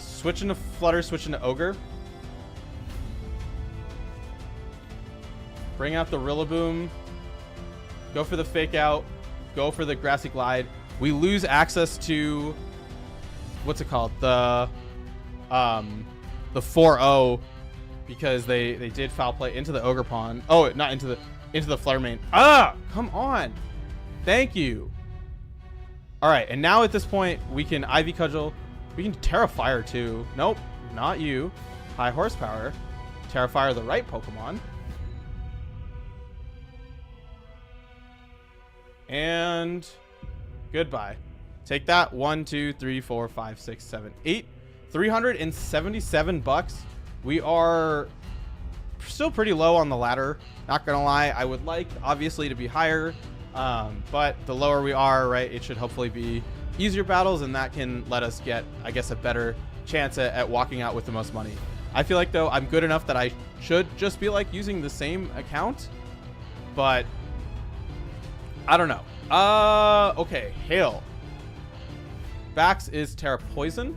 Switch into Flutter, switch into Ogre. Bring out the Rillaboom. Go for the Fake Out. Go for the Grassy Glide. We lose access to, what's it called? The 4-0 because they did foul play into the Ogre Pawn. Oh, not into the Flutter Mane. Come on. Thank you. All right, and now at this point we can Ivy Cudgel. We can Terrafire too. Nope, not you. High horsepower. Terrafire the right Pokemon. And goodbye. Take that. 1, 2, 3, 4, 5, 6, 7, 8. 377 bucks. We are still pretty low on the ladder. Not gonna lie. I would like obviously to be higher. But the lower we are, right, it should hopefully be easier battles, and that can let us get, I guess, a better chance at walking out with the most money. I feel like, though, I'm good enough that I should just be like using the same account, but I don't know. Okay, Hail. Bax is Terra Poison.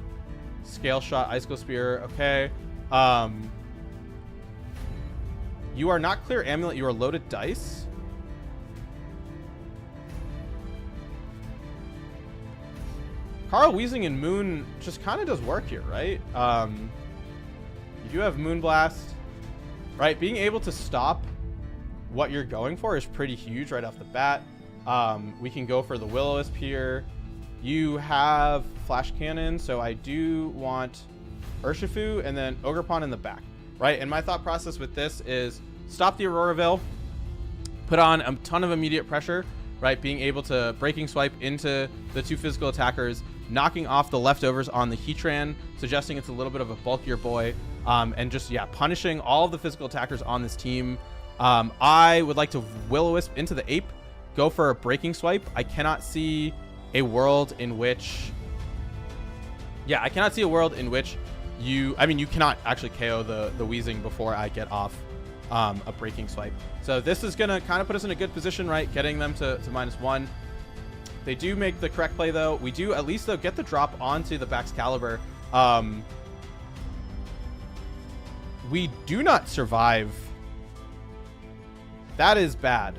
Scale Shot, Icicle Spear. Okay. You are not Clear Amulet. You are Loaded Dice. Carl Weezing and Moon just kind of does work here, right? You do have Moonblast, right? Being able to stop what you're going for is pretty huge right off the bat. We can go for the Will-O-Wisp here. You have Flash Cannon, so I do want Urshifu and then Ogerpon in the back, right? And my thought process with this is stop the Aurora Veil, put on a ton of immediate pressure, right? Being able to Breaking Swipe into the 2 physical attackers, knocking off the leftovers on the Heatran, suggesting it's a little bit of a bulkier boy, and just, yeah, punishing all of the physical attackers on this team. I would like to Will-O-Wisp into the Ape, go for a Breaking Swipe. I cannot see a world in which, yeah, I cannot see a world in which you cannot actually KO the Weezing before I get off a Breaking Swipe. So this is going to kind of put us in a good position, right? Getting them to -1. They do make the correct play, though. We do at least, though, get the drop onto the Baxcalibur. We do not survive. That is bad.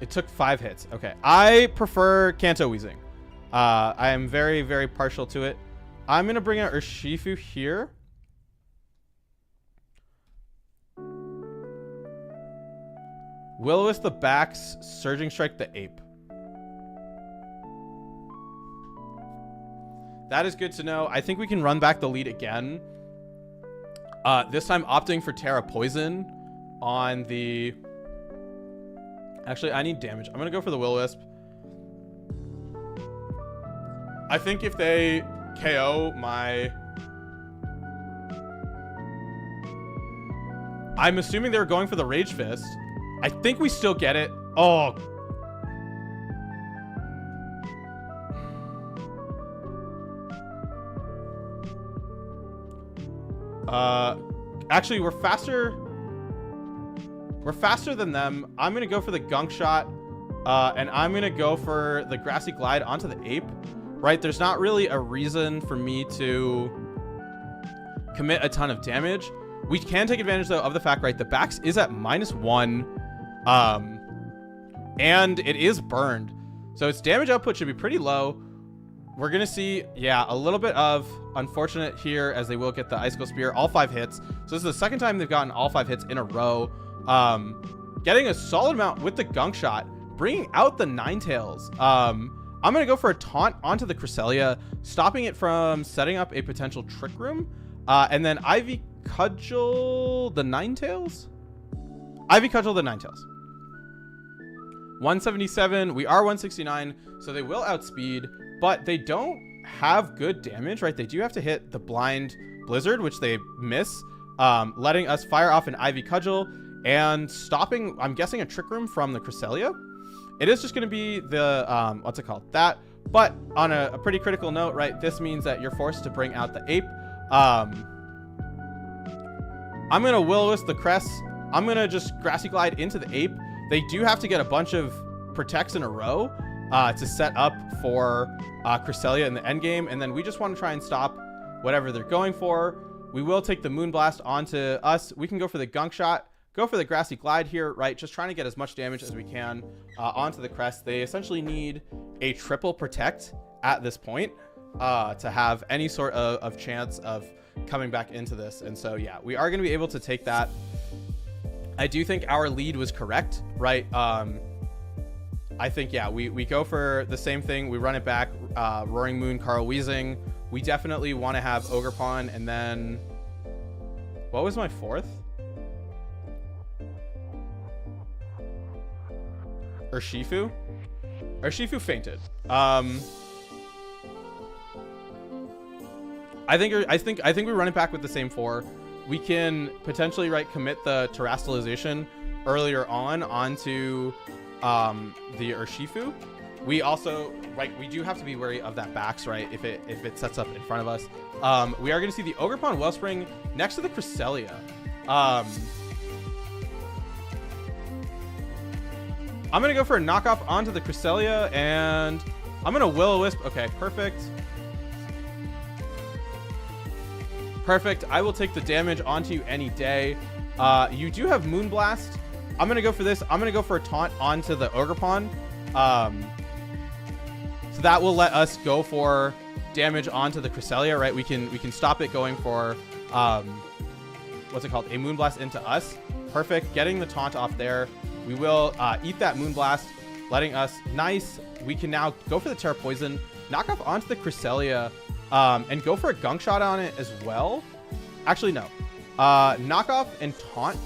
It took 5 hits. Okay. I prefer Kanto Weezing. I am very, very partial to it. I'm going to bring out Urshifu here. Will-O-Wisp the Bax, Surging Strike the Ape. That is good to know. I think we can run back the lead again. This time opting for Terra Poison on the... Actually, I need damage. I'm going to go for the Will-O-Wisp. I think if they KO my... I'm assuming they're going for the Rage Fist. I think we still get it. Oh. Actually, we're faster. We're faster than them. I'm going to go for the Gunk Shot. And I'm going to go for the Grassy Glide onto the Ape. Right? There's not really a reason for me to commit a ton of damage. We can take advantage, though, of the fact, right, the Bax is at -1. And it is burned. So its damage output should be pretty low. We're going to see, yeah, a little bit of unfortunate here as they will get the Icicle Spear, all 5 hits. So this is the second time they've gotten all 5 hits in a row. Getting a solid amount with the Gunk Shot, bringing out the Ninetales. I'm going to go for a Taunt onto the Cresselia, stopping it from setting up a potential Trick Room. And then Ivy Cudgel the Ninetales? Ivy Cudgel the Ninetales. 177. We are 169, so they will outspeed, but they don't have good damage, right? They do have to hit the Blind Blizzard, which they miss, letting us fire off an Ivy Cudgel and stopping, I'm guessing, a Trick Room from the Cresselia. It is just going to be the, what's it called? That. But on a pretty critical note, right, this means that you're forced to bring out the Ape. I'm going to Will-O-Wisp the Crest. I'm going to just Grassy Glide into the Ape. They do have to get a bunch of Protects in a row to set up for Cresselia in the endgame. And then we just want to try and stop whatever they're going for. We will take the Moonblast onto us. We can go for the Gunk Shot. Go for the Grassy Glide here, right? Just trying to get as much damage as we can onto the Crest. They essentially need a triple Protect at this point to have any sort of chance of coming back into this. And so, yeah, we are going to be able to take that. I do think our lead was correct, right? I think, yeah, we go for the same thing. We run it back, Roaring Moon, Carl Weezing. We definitely want to have Ogerpon, and then... What was my fourth? Urshifu? Urshifu fainted. I think we run it back with the same 4. We can potentially, right, commit the Terastallization earlier on onto the Urshifu. We also, right, we do have to be wary of that Bax, right, if it sets up in front of us. We are going to see the Ogerpon Wellspring next to the Cresselia. I'm going to go for a knockoff onto the Cresselia, and I'm going to Will-O-Wisp. Okay, perfect. Perfect. I will take the damage onto you any day. You do have Moonblast. I'm going to go for this. I'm going to go for a taunt onto the Ogerpon. So that will let us go for damage onto the Cresselia, right? We can stop it going for, what's it called? A Moonblast into us. Perfect. Getting the taunt off there. We will eat that Moonblast, letting us, nice. We can now go for the Terra Poison, knock off onto the Cresselia, and go for a Gunk Shot on it as well. Actually, no. Knock off and taunt.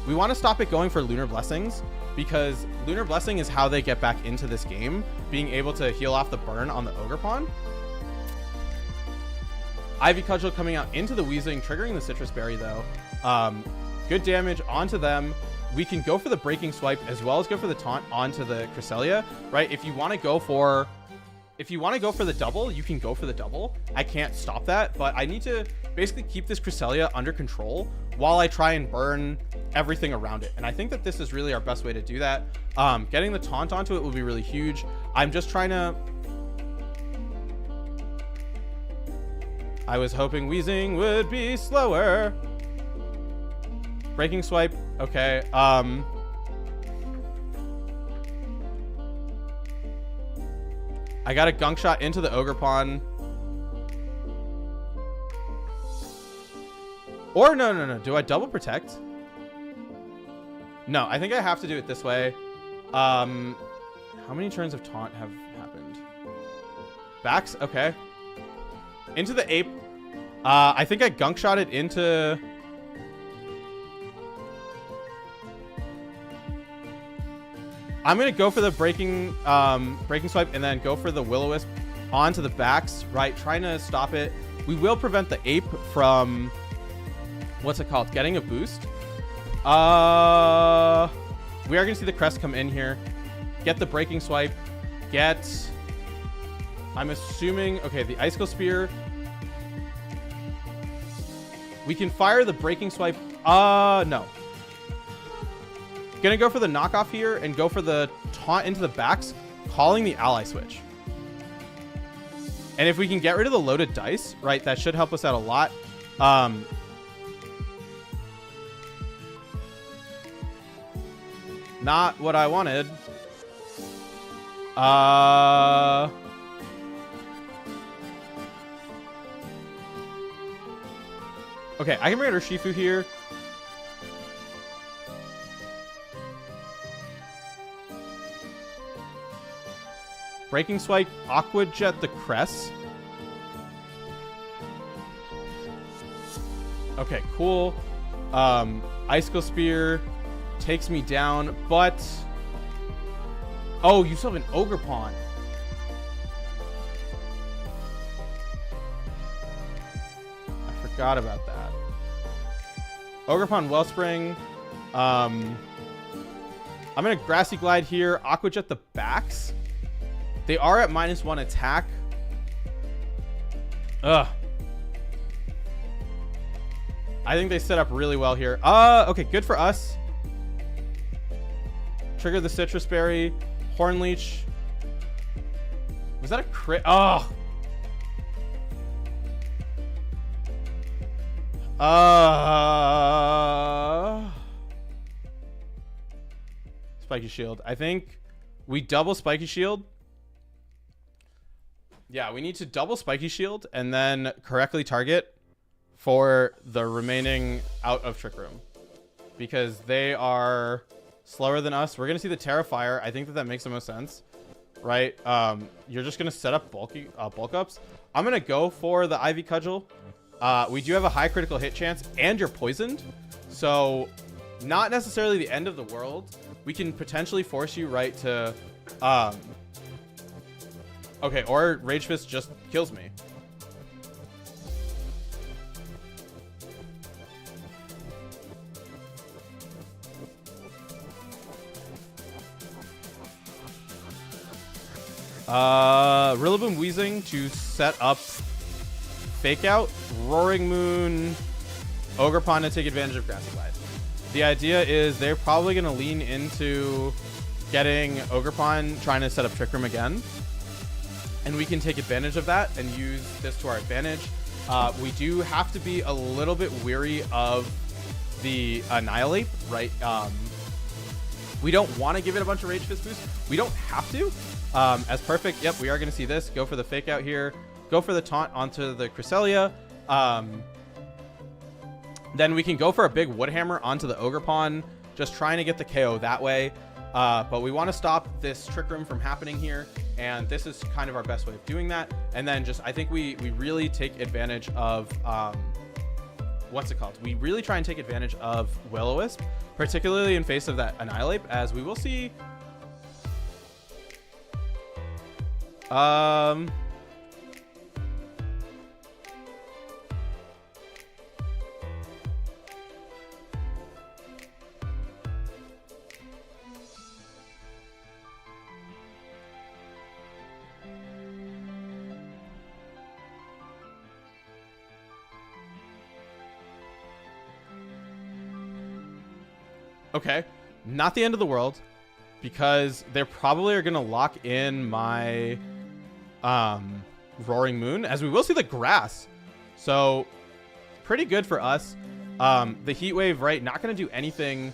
We want to stop it going for Lunar Blessings, because Lunar Blessing is how they get back into this game, being able to heal off the burn on the Ogerpon. Ivy Cudgel coming out into the Weezing, triggering the Citrus Berry though. Good damage onto them. We can go for the Breaking Swipe as well as go for the taunt onto the Cresselia, right? If you want to go for the double, you can go for the double. I can't stop that, but I need to basically keep this Cresselia under control while I try and burn everything around it. And I think that this is really our best way to do that. Getting the taunt onto it will be really huge. I'm just trying to... I was hoping Weezing would be slower. Breaking Swipe. Okay. I got a Gunk Shot into the Ogerpon. Or no. Do I double protect? No, I think I have to do it this way. How many turns of taunt have happened? Bax? Okay. Into the Ape. I think I Gunk Shot it into... I'm going to go for the Breaking Swipe and then go for the Will-O-Wisp onto the Bax, right? Trying to stop it. We will prevent the Ape from... What's it called? Getting a boost. We are going to see the Crest come in here. Get the Breaking Swipe. Get... I'm assuming... Okay, the Icicle Spear. We can fire the Breaking Swipe. No. Gonna go for the knockoff here and go for the taunt into the Bax, calling the ally switch. And if we can get rid of the loaded dice, right, that should help us out a lot. Not what I wanted. Okay, I can bring out Urshifu here. Breaking Swipe, Aqua Jet the Crest. Okay, cool. Icicle Spear takes me down, but... Oh, you still have an Ogerpon. I forgot about that. Ogerpon Wellspring. I'm going to Grassy Glide here. Aqua Jet the Bax. They are at -1 attack. Ugh. I think they set up really well here. Okay, good for us. Trigger the Citrus Berry. Horn Leech. Was that a crit? Oh. Spiky Shield. I think we double Spiky Shield. Yeah, we need to double Spiky Shield and then correctly target for the remaining out of Trick Room. because they are slower than us. We're going to see the Terrifier. I think that makes the most sense, right? You're just going to set up bulk ups. I'm going to go for the Ivy Cudgel. We do have a high critical hit chance, and you're poisoned. So not necessarily the end of the world. We can potentially force you right to... okay, or Rage Fist just kills me. Rillaboom Wheezing to set up Fake Out, Roaring Moon, Ogerpon to take advantage of Grassy Glide. The idea is they're probably going to lean into getting Ogerpon trying to set up Trick Room again. And we can take advantage of that and use this to our advantage. We do have to be a little bit weary of the Annihilate, right? We don't want to give it a bunch of Rage Fist boost. We don't have to. As perfect, yep, we are going to see this. Go for the Fake Out here. Go for the Taunt onto the Cresselia. Then we can go for a big Wood Hammer onto the Ogerpon, just trying to get the KO that way. But we want to stop this Trick Room from happening here, and this is kind of our best way of doing that. And then just, I think we really take advantage of, what's it called? We really try and take advantage of Will-O-Wisp, particularly in face of that Annihilate, as we will see. Okay, not the end of the world, because they probably are going to lock in my Roaring Moon, as we will see the grass. So pretty good for us. The Heat Wave, right, not going to do anything.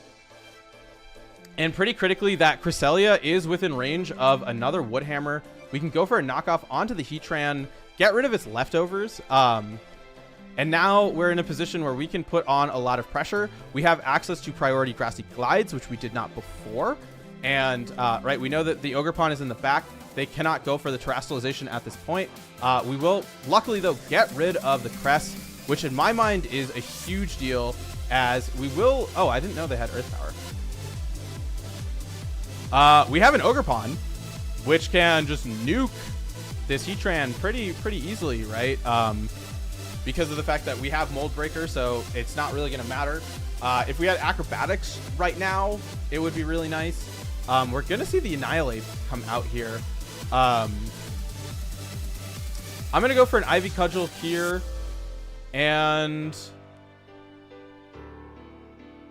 And pretty critically, that Cresselia is within range of another Wood Hammer. We can go for a knockoff onto the Heatran, get rid of its leftovers. And now we're in a position where we can put on a lot of pressure. We have access to priority Grassy Glides, which we did not before. And, right, we know that the Ogerpon is in the back. They cannot go for the Terastallization at this point. We will, luckily, though, get rid of the Crest, which in my mind is a huge deal, as we will... Oh, I didn't know they had Earth Power. We have an Ogerpon, which can just nuke this Heatran pretty easily, right? Because of the fact that we have Mold Breaker, so it's not really going to matter. If we had Acrobatics right now, it would be really nice. We're going to see the Annihilate come out here. I'm going to go for an Ivy Cudgel here and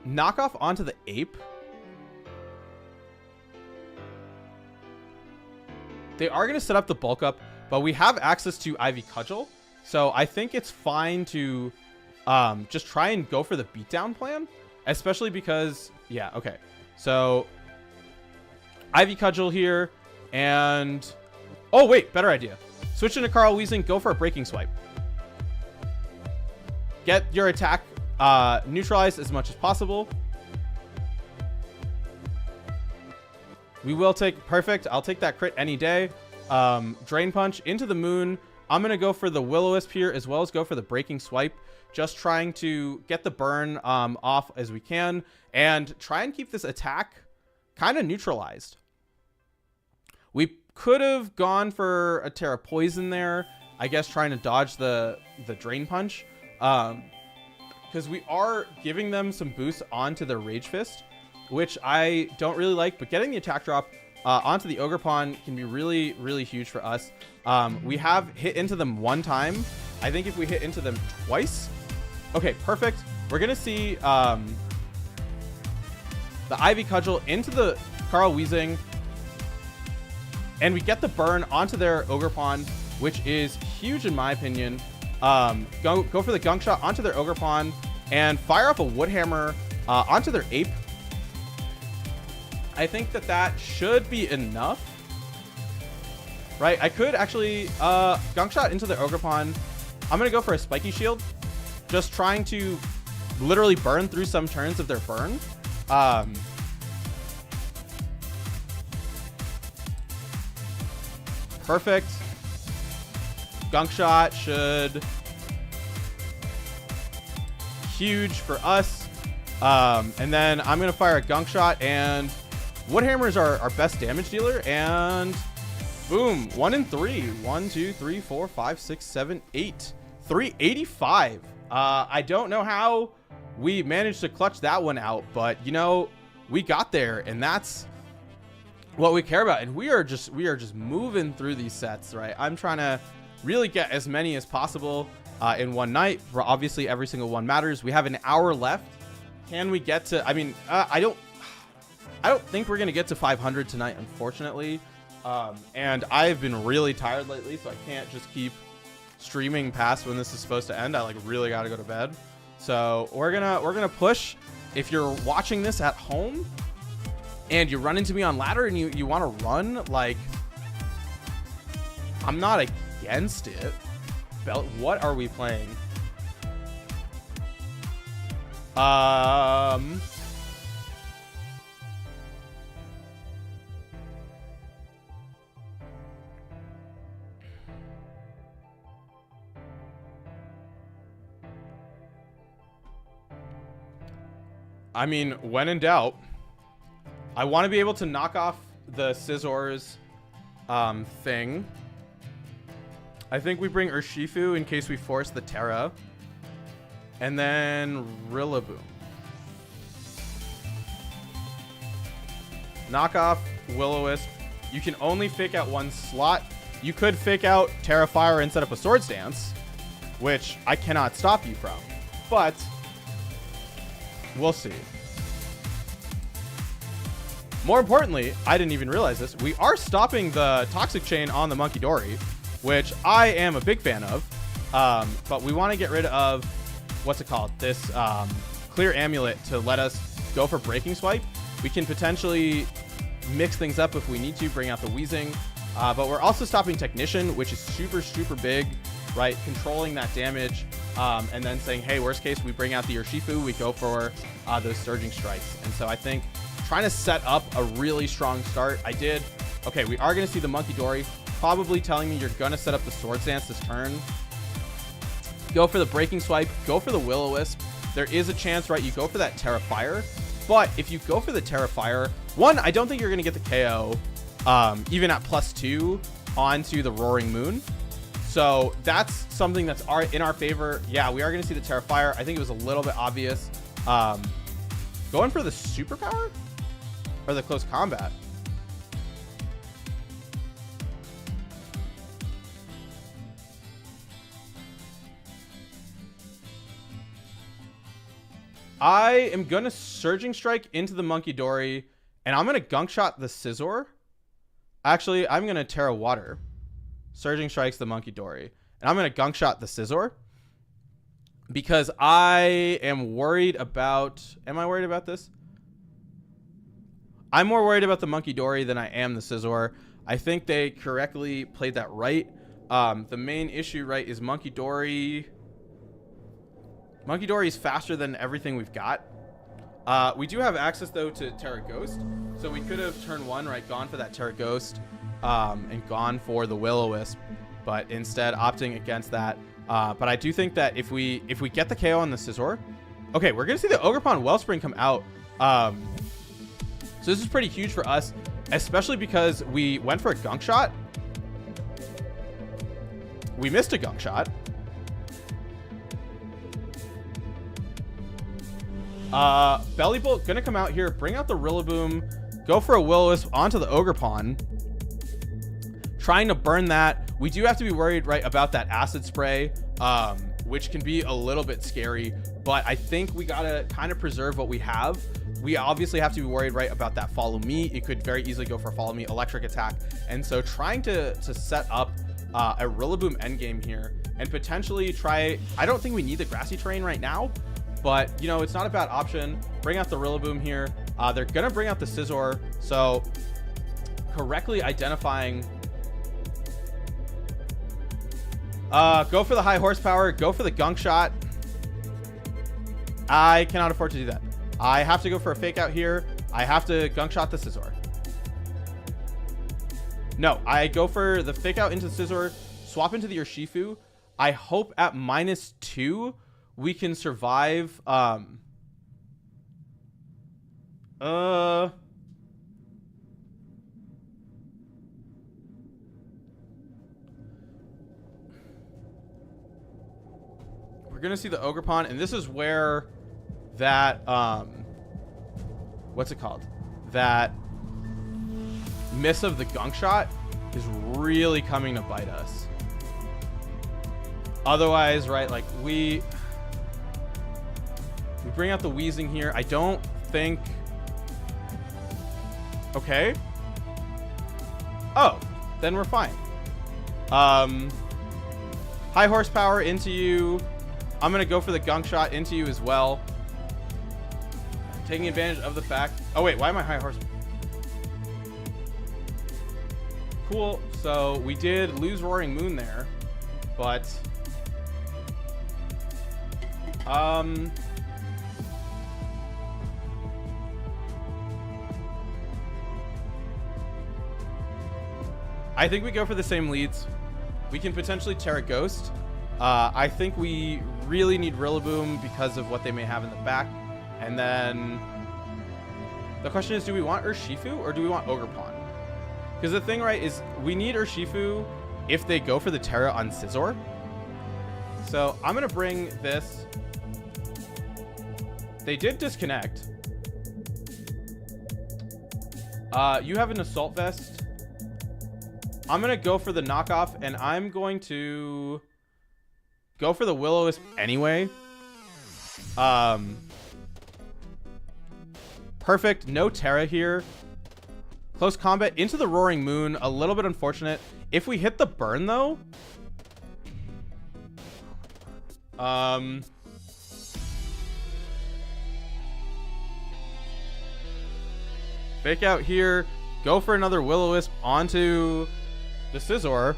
knock off onto the Ape. They are going to set up the bulk up, but we have access to Ivy Cudgel. So I think it's fine to just try and go for the beatdown plan, especially because, yeah, okay. So Ivy Cudgel here, and oh wait, better idea. Switch into Carl Weezing, go for a Breaking Swipe. Get your attack neutralized as much as possible. We will take, perfect. I'll take that crit any day. Drain Punch into the Moon. I'm going to go for the Will-O-Wisp here, as well as go for the Breaking Swipe. Just trying to get the burn off as we can, and try and keep this attack kind of neutralized. We could have gone for a Terra Poison there, I guess, trying to dodge the Drain Punch. Because we are giving them some boosts onto their Rage Fist, which I don't really like, but getting the attack drop onto the Ogerpon can be really huge for us. We have hit into them one time. I think if we hit into them twice... Okay, perfect. We're going to see the Ivy Cudgel into the Carl Weezing, and we get the burn onto their Ogerpon, which is huge in my opinion. Go for the Gunk Shot onto their Ogerpon, and fire up a Wood Hammer onto their Ape. I think that should be enough. Right, I could actually Gunk Shot into the Ogerpon. I'm going to go for a Spiky Shield. Just trying to literally burn through some turns of their burn. Perfect. Gunk shot should huge for us. And then I'm gonna fire a gunk shot, and Woodhammer is our best damage dealer, and boom, 1 and 3. 1, 2, 3, 4, 5, 6, 7, 8. 385. I don't know how we managed to clutch that one out, but you know, we got there, and that's what we care about. And we are just moving through these sets, right? I'm trying to really get as many as possible in one night. For obviously every single one matters. We have an hour left. Can we get to, I mean, I don't think we're gonna get to 500 tonight, unfortunately. And I've been really tired lately, so I can't just keep streaming past when this is supposed to end. I like really got to go to bed. So we're gonna push. If you're watching this at home and you run into me on ladder and you want to run, like, I'm not against it. What are we playing? I mean, when in doubt, I want to be able to knock off the Scissors thing. I think we bring Urshifu in case we force the Terra. And then Rillaboom. Knock off Will-O-Wisp. You can only fake out one slot. You could fake out Terra Fire and set up a Swords Dance, which I cannot stop you from. But we'll see. More importantly, I didn't even realize this. We are stopping the Toxic Chain on the Monkey Dory, which I am a big fan of. But we want to get rid of, what's it called? This Clear Amulet to let us go for Breaking Swipe. We can potentially mix things up if we need to, bring out the Weezing. But we're also stopping Technician, which is super, super big, right? Controlling that damage. And then saying, hey, worst case, we bring out the Urshifu, we go for those Surging Strikes. And so I think trying to set up a really strong start. I did. Okay, we are going to see the Monkey Dory, probably telling me you're going to set up the Swords Dance this turn. Go for the Breaking Swipe, go for the Will-O-Wisp. There is a chance, right, you go for that Terra Fire. But if you go for the Terra Fire, one, I don't think you're going to get the KO, even at +2 onto the Roaring Moon. So that's something that's in our favor. Yeah, we are going to see the Terra Fire. I think it was a little bit obvious. Going for the Superpower or the Close Combat. I am going to Surging Strike into the Monkey Dory, and I'm going to Gunk Shot the Scizor. Actually, I'm going to Terra Water. Surging Strikes the Monkey Dory. And I'm going to Gunk Shot the Scizor. Because I am worried about... Am I worried about this? I'm more worried about the Monkey Dory than I am the Scizor. I think they correctly played that right. The main issue, right, is Monkey Dory... Monkey Dory is faster than everything we've got. We do have access, though, to Terra Ghost. So we could have turn 1, right, gone for that Terra Ghost and gone for the Will-O-Wisp. But instead, opting against that. But I do think that if we get the KO on the Scizor... Okay, we're going to see the Ogerpon Wellspring come out. So this is pretty huge for us, especially because we went for a Gunk Shot. We missed a Gunk Shot. Belly Bolt gonna come out here, bring out the Rillaboom, go for a Will-O-Wisp onto the Ogerpon, trying to burn that. We do have to be worried, right, about that Acid Spray, which can be a little bit scary, but I think we gotta kind of preserve what we have. We obviously have to be worried, right, about that Follow Me. It could very easily go for Follow Me Electric Attack, and so trying to set up a Rillaboom endgame here and potentially try... I don't think we need the Grassy Terrain right now, but, you know, it's not a bad option. Bring out the Rillaboom here. They're going to bring out the Scizor. So correctly identifying... go for the high horsepower. Go for the Gunk Shot. I cannot afford to do that. I have to go for a fake out here. I have to gunk shot the Scizor. No, I go for the fake out into the Scizor, swap into the Urshifu. I hope at -2 we can survive. We're gonna see the Ogerpon, and this is where that what's it called? That miss of the gunk shot is really coming to bite us. Otherwise, right, like we bring out the Weezing here. I don't think. Okay. Oh, then we're fine. High horsepower into you. I'm gonna go for the gunk shot into you as well. Taking advantage of the fact. Oh wait, why am I high horse? Cool. So we did lose Roaring Moon there, but I think we go for the same leads. We can potentially Terra Ghost. I think we really need Rillaboom because of what they may have in the back. And then the question is, do we want Urshifu or do we want Ogerpon? Because the thing, right, is we need Urshifu if they go for the Terra on Scizor. So I'm going to bring this. They did disconnect. You have an Assault Vest. I'm going to go for the knockoff, and I'm going to go for the Will-O-Wisp anyway. Perfect. No Terra here. Close combat into the Roaring Moon. A little bit unfortunate. If we hit the burn, though... fake out here. Go for another Will-O-Wisp onto the Scizor,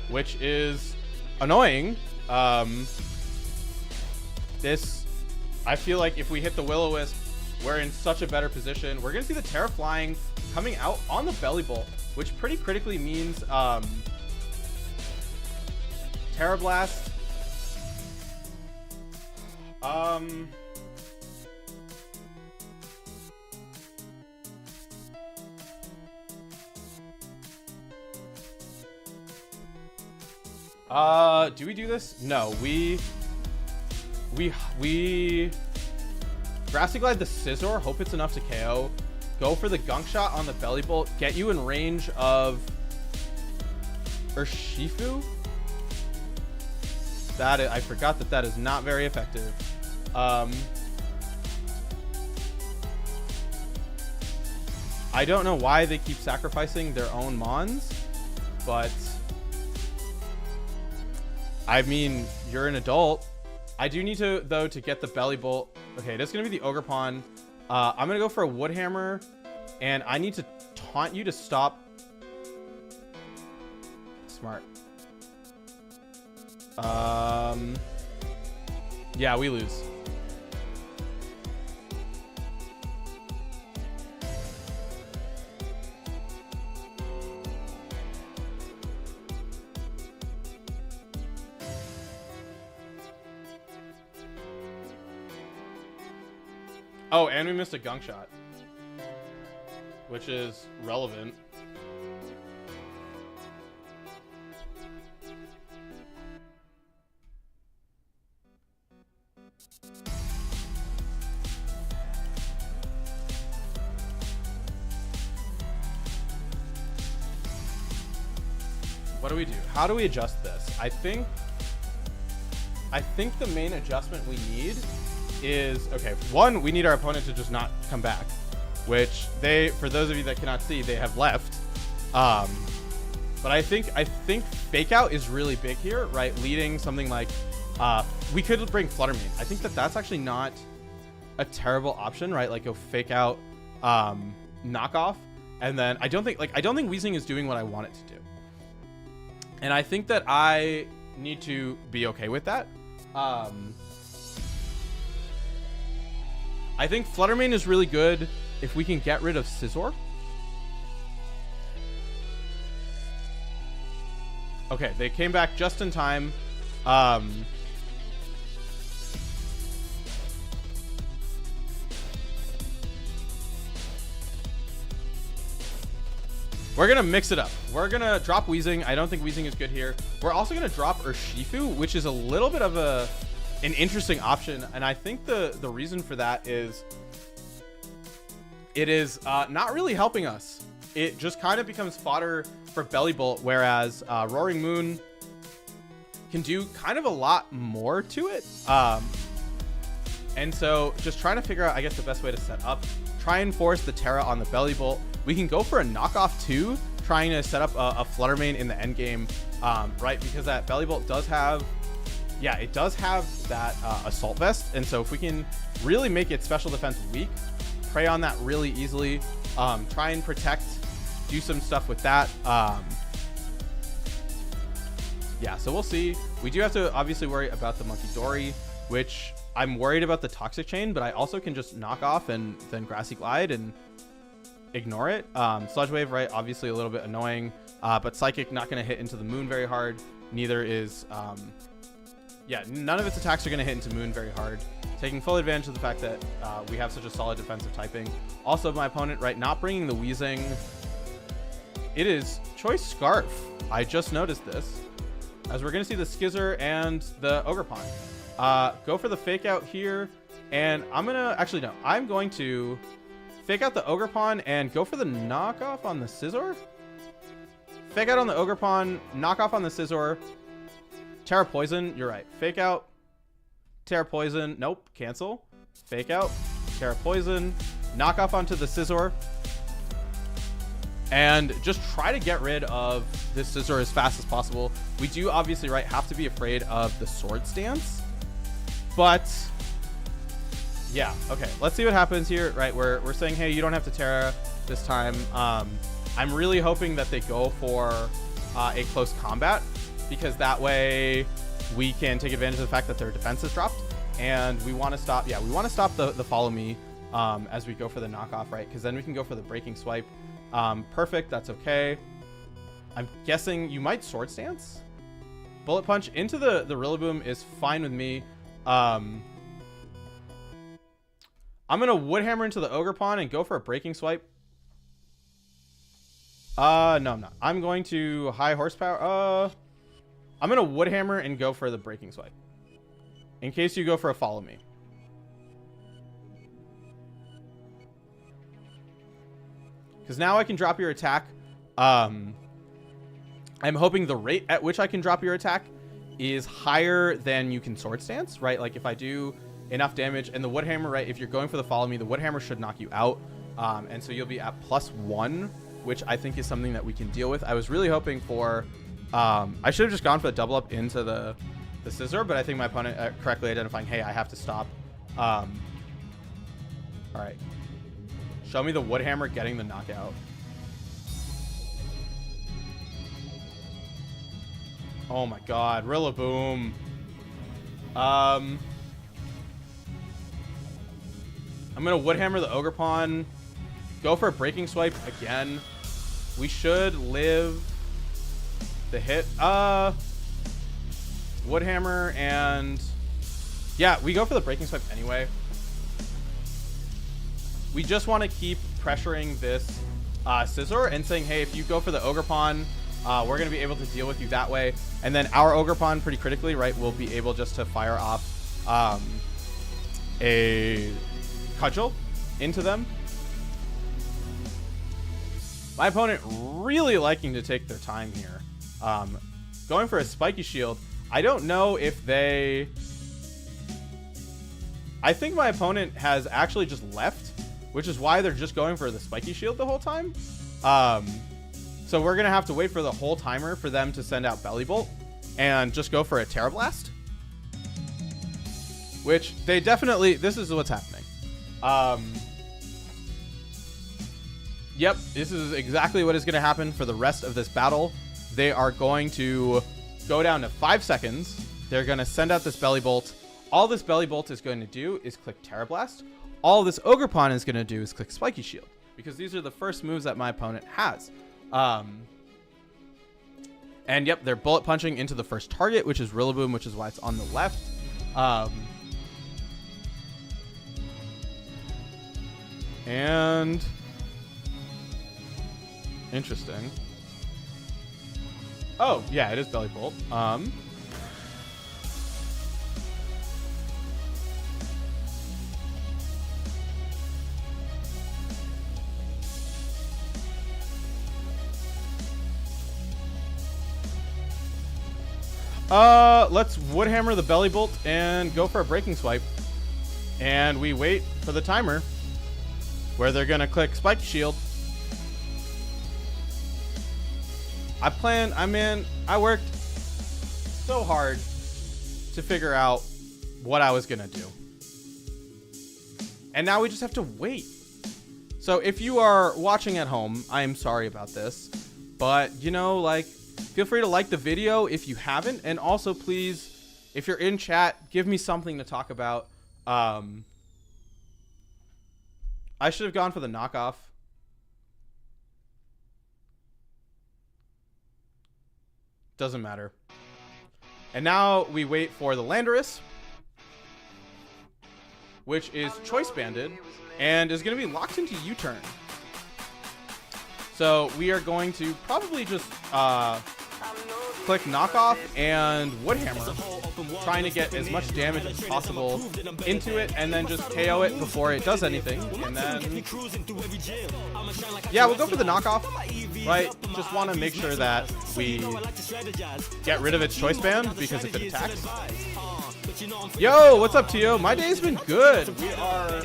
which is annoying. This, I feel like if we hit the Will-O-Wisp, we're in such a better position. We're gonna see the Terra Flying coming out on the Belly Bolt, which pretty critically means Terra Blast. Do we do this? No, we Grassy Glide the Scizor, hope it's enough to KO. Go for the Gunk Shot on the Belly Bolt, get you in range of Urshifu. That is, I forgot that is not very effective. I don't know why they keep sacrificing their own Mons, but I mean, you're an adult. I do need to, though, to get the Belly Bolt. Okay, that's going to be the Ogerpon. I'm going to go for a Wood Hammer, and I need to taunt you to stop. Smart. Yeah, we lose. Oh, and we missed a Gunk Shot, which is relevant. What do we do? How do we adjust this? I think the main adjustment we need is, okay, one, we need our opponent to just not come back, which they, for those of you that cannot see, they have left. But I think Fake Out is really big here, right? Leading something like, we could bring Flutter Mane. I think that's actually not a terrible option, right? Like, go Fake Out, knockoff, and then I don't think Weezing is doing what I want it to do. And I think that I need to be okay with that. I think Fluttermane is really good if we can get rid of Scizor. Okay, they came back just in time. We're going to mix it up. We're going to drop Weezing. I don't think Weezing is good here. We're also going to drop Urshifu, which is a little bit of an interesting option. And I think the reason for that is it is not really helping us. It just kind of becomes fodder for Bellibolt, whereas Roaring Moon can do kind of a lot more to it. And so just trying to figure out, I guess, the best way to set up. Try and force the Terra on the Bellibolt. We can go for a knockoff too, trying to set up a Fluttermane in the end game, right? Because that Bellibolt does have, yeah, it does have that Assault Vest. And so if we can really make its special defense weak, prey on that really easily, try and protect, do some stuff with that. Yeah, so we'll see. We do have to obviously worry about the Monkey Dory, which I'm worried about the Toxic Chain, but I also can just knock off and then Grassy Glide and ignore it. Sludge Wave, right? Obviously a little bit annoying, but Psychic not going to hit into the Moon very hard. Neither is, yeah, none of its attacks are going to hit into Moon very hard. Taking full advantage of the fact that we have such a solid defensive typing. Also, my opponent, right, not bringing the Weezing. It is Choice Scarf. I just noticed this, as we're going to see the Skizzer and the Ogerpon. Go for the Fake Out here, and I'm going to, actually, no, I'm going to Fake Out the Ogerpon and go for the knockoff on the Scizor. Fake Out on the Ogerpon, knockoff on the Scizor. Terra Poison, you're right. Fake Out, Terra Poison, nope, cancel. Fake Out, Terra Poison, knockoff onto the Scizor. And just try to get rid of this Scizor as fast as possible. We do obviously, right, have to be afraid of the Sword Stance. But yeah, okay, let's see what happens here, right? We're saying, hey, you don't have to Terra this time. I'm really hoping that they go for a close combat, because that way we can take advantage of the fact that their defense is dropped, and we want to stop, yeah, we want to stop the Follow Me as we go for the knockoff, right? Because then we can go for the Breaking Swipe. Perfect, that's okay. I'm guessing you might Sword Stance. Bullet Punch into the Rillaboom is fine with me. I'm gonna Wood Hammer into the Ogerpon and go for a Breaking Swipe. No, I'm not. I'm going to High Horsepower. I'm gonna Wood Hammer and go for the Breaking Swipe, in case you go for a Follow Me. Because now I can drop your attack. I'm hoping the rate at which I can drop your attack is higher than you can Sword Stance, right? Like if I do enough damage, and the Wood Hammer, right, if you're going for the Follow Me, the Wood Hammer should knock you out. And so you'll be at +1, which I think is something that we can deal with. I was really hoping for, I should have just gone for the double up into the Scizor, but I think my opponent correctly identifying, hey, I have to stop. All right. Show me the Wood Hammer getting the knockout. Oh my god, Rillaboom. I'm gonna Wood Hammer the Ogerpon. Go for a Breaking Swipe again. We should live the hit. Wood Hammer, and yeah, we go for the Breaking Swipe anyway. We just want to keep pressuring this Scizor and saying, hey, if you go for the Ogerpon, we're going to be able to deal with you that way. And then our Ogerpon, pretty critically, right, will be able just to fire off a Cudgel into them. My opponent really liking to take their time here. Going for a Spiky Shield. I don't know if they... I think my opponent has actually just left, which is why they're just going for the Spiky Shield the whole time. So we're going to have to wait for the whole timer for them to send out Bellibolt and just go for a Terra Blast. Which they definitely... This is what's happening. Yep, this is exactly what is going to happen for the rest of this battle. They are going to go down to 5 seconds. They're going to send out this Bellibolt. All this Bellibolt is going to do is click Terra Blast. all this Ogre Pawn is going to do is click Spiky Shield, because these are the first moves that my opponent has. And yep, they're bullet punching into the first target, which is Rillaboom, which is why it's on the left. And interesting. Oh, yeah, it is Belly Bolt. Let's Woodhammer the Belly Bolt and go for a Breaking Swipe. And we wait for the timer where they're gonna click Spike Shield. I worked so hard to figure out what I was gonna do. And now we just have to wait. So if you are watching at home, I am sorry about this, but you know, like, feel free to like the video if you haven't, and also please, if you're in chat, give me something to talk about. I should have gone for the knockoff. Doesn't matter. And now we wait for the Landorus, which is Choice Banded and is going to be locked into U-turn. So we are going to probably just click Knockoff and Woodhammer, trying to get as much damage as possible into it, and then just KO it before it does anything. And then, yeah, we'll go for the Knockoff, right? Just want to make sure that we get rid of its Choice Band, because if it attacks. Yo, what's up, Tio? My day's been good. We are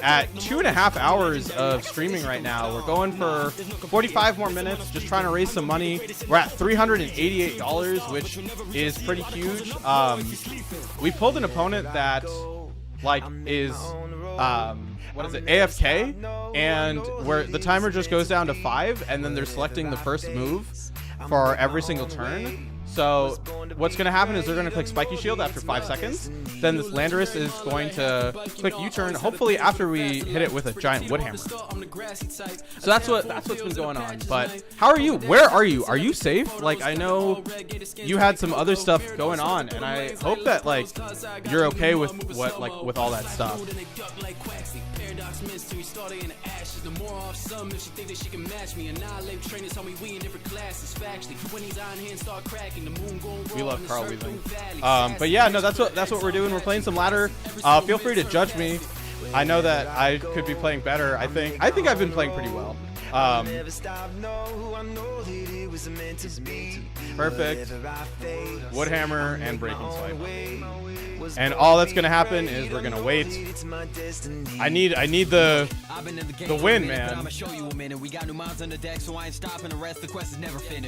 at 2.5 hours of streaming right now. We're going for 45 more minutes, just trying to raise some money. We're at $388, which is pretty huge. We pulled an opponent that, like, is what is it, AFK, and where the timer just goes down to 5, and then they're selecting the first move for every single turn. So what's going to happen is they're going to click Spiky Shield after 5 seconds. Then this Landorus is going to click U-turn, hopefully after we hit it with a giant Woodhammer. So that's what's been going on. But how are you? Where are you? Are you safe? Like, I know you had some other stuff going on, and I hope that, like, you're okay with with all that stuff. We love Carl Weaving. But yeah, no, that's what we're doing. We're playing some ladder. Feel free to judge me. I know that I could be playing better. I think I've been playing pretty well. Perfect. Woodhammer and Breaking Swipe. And all that's gonna happen is we're gonna wait. I need the win, man.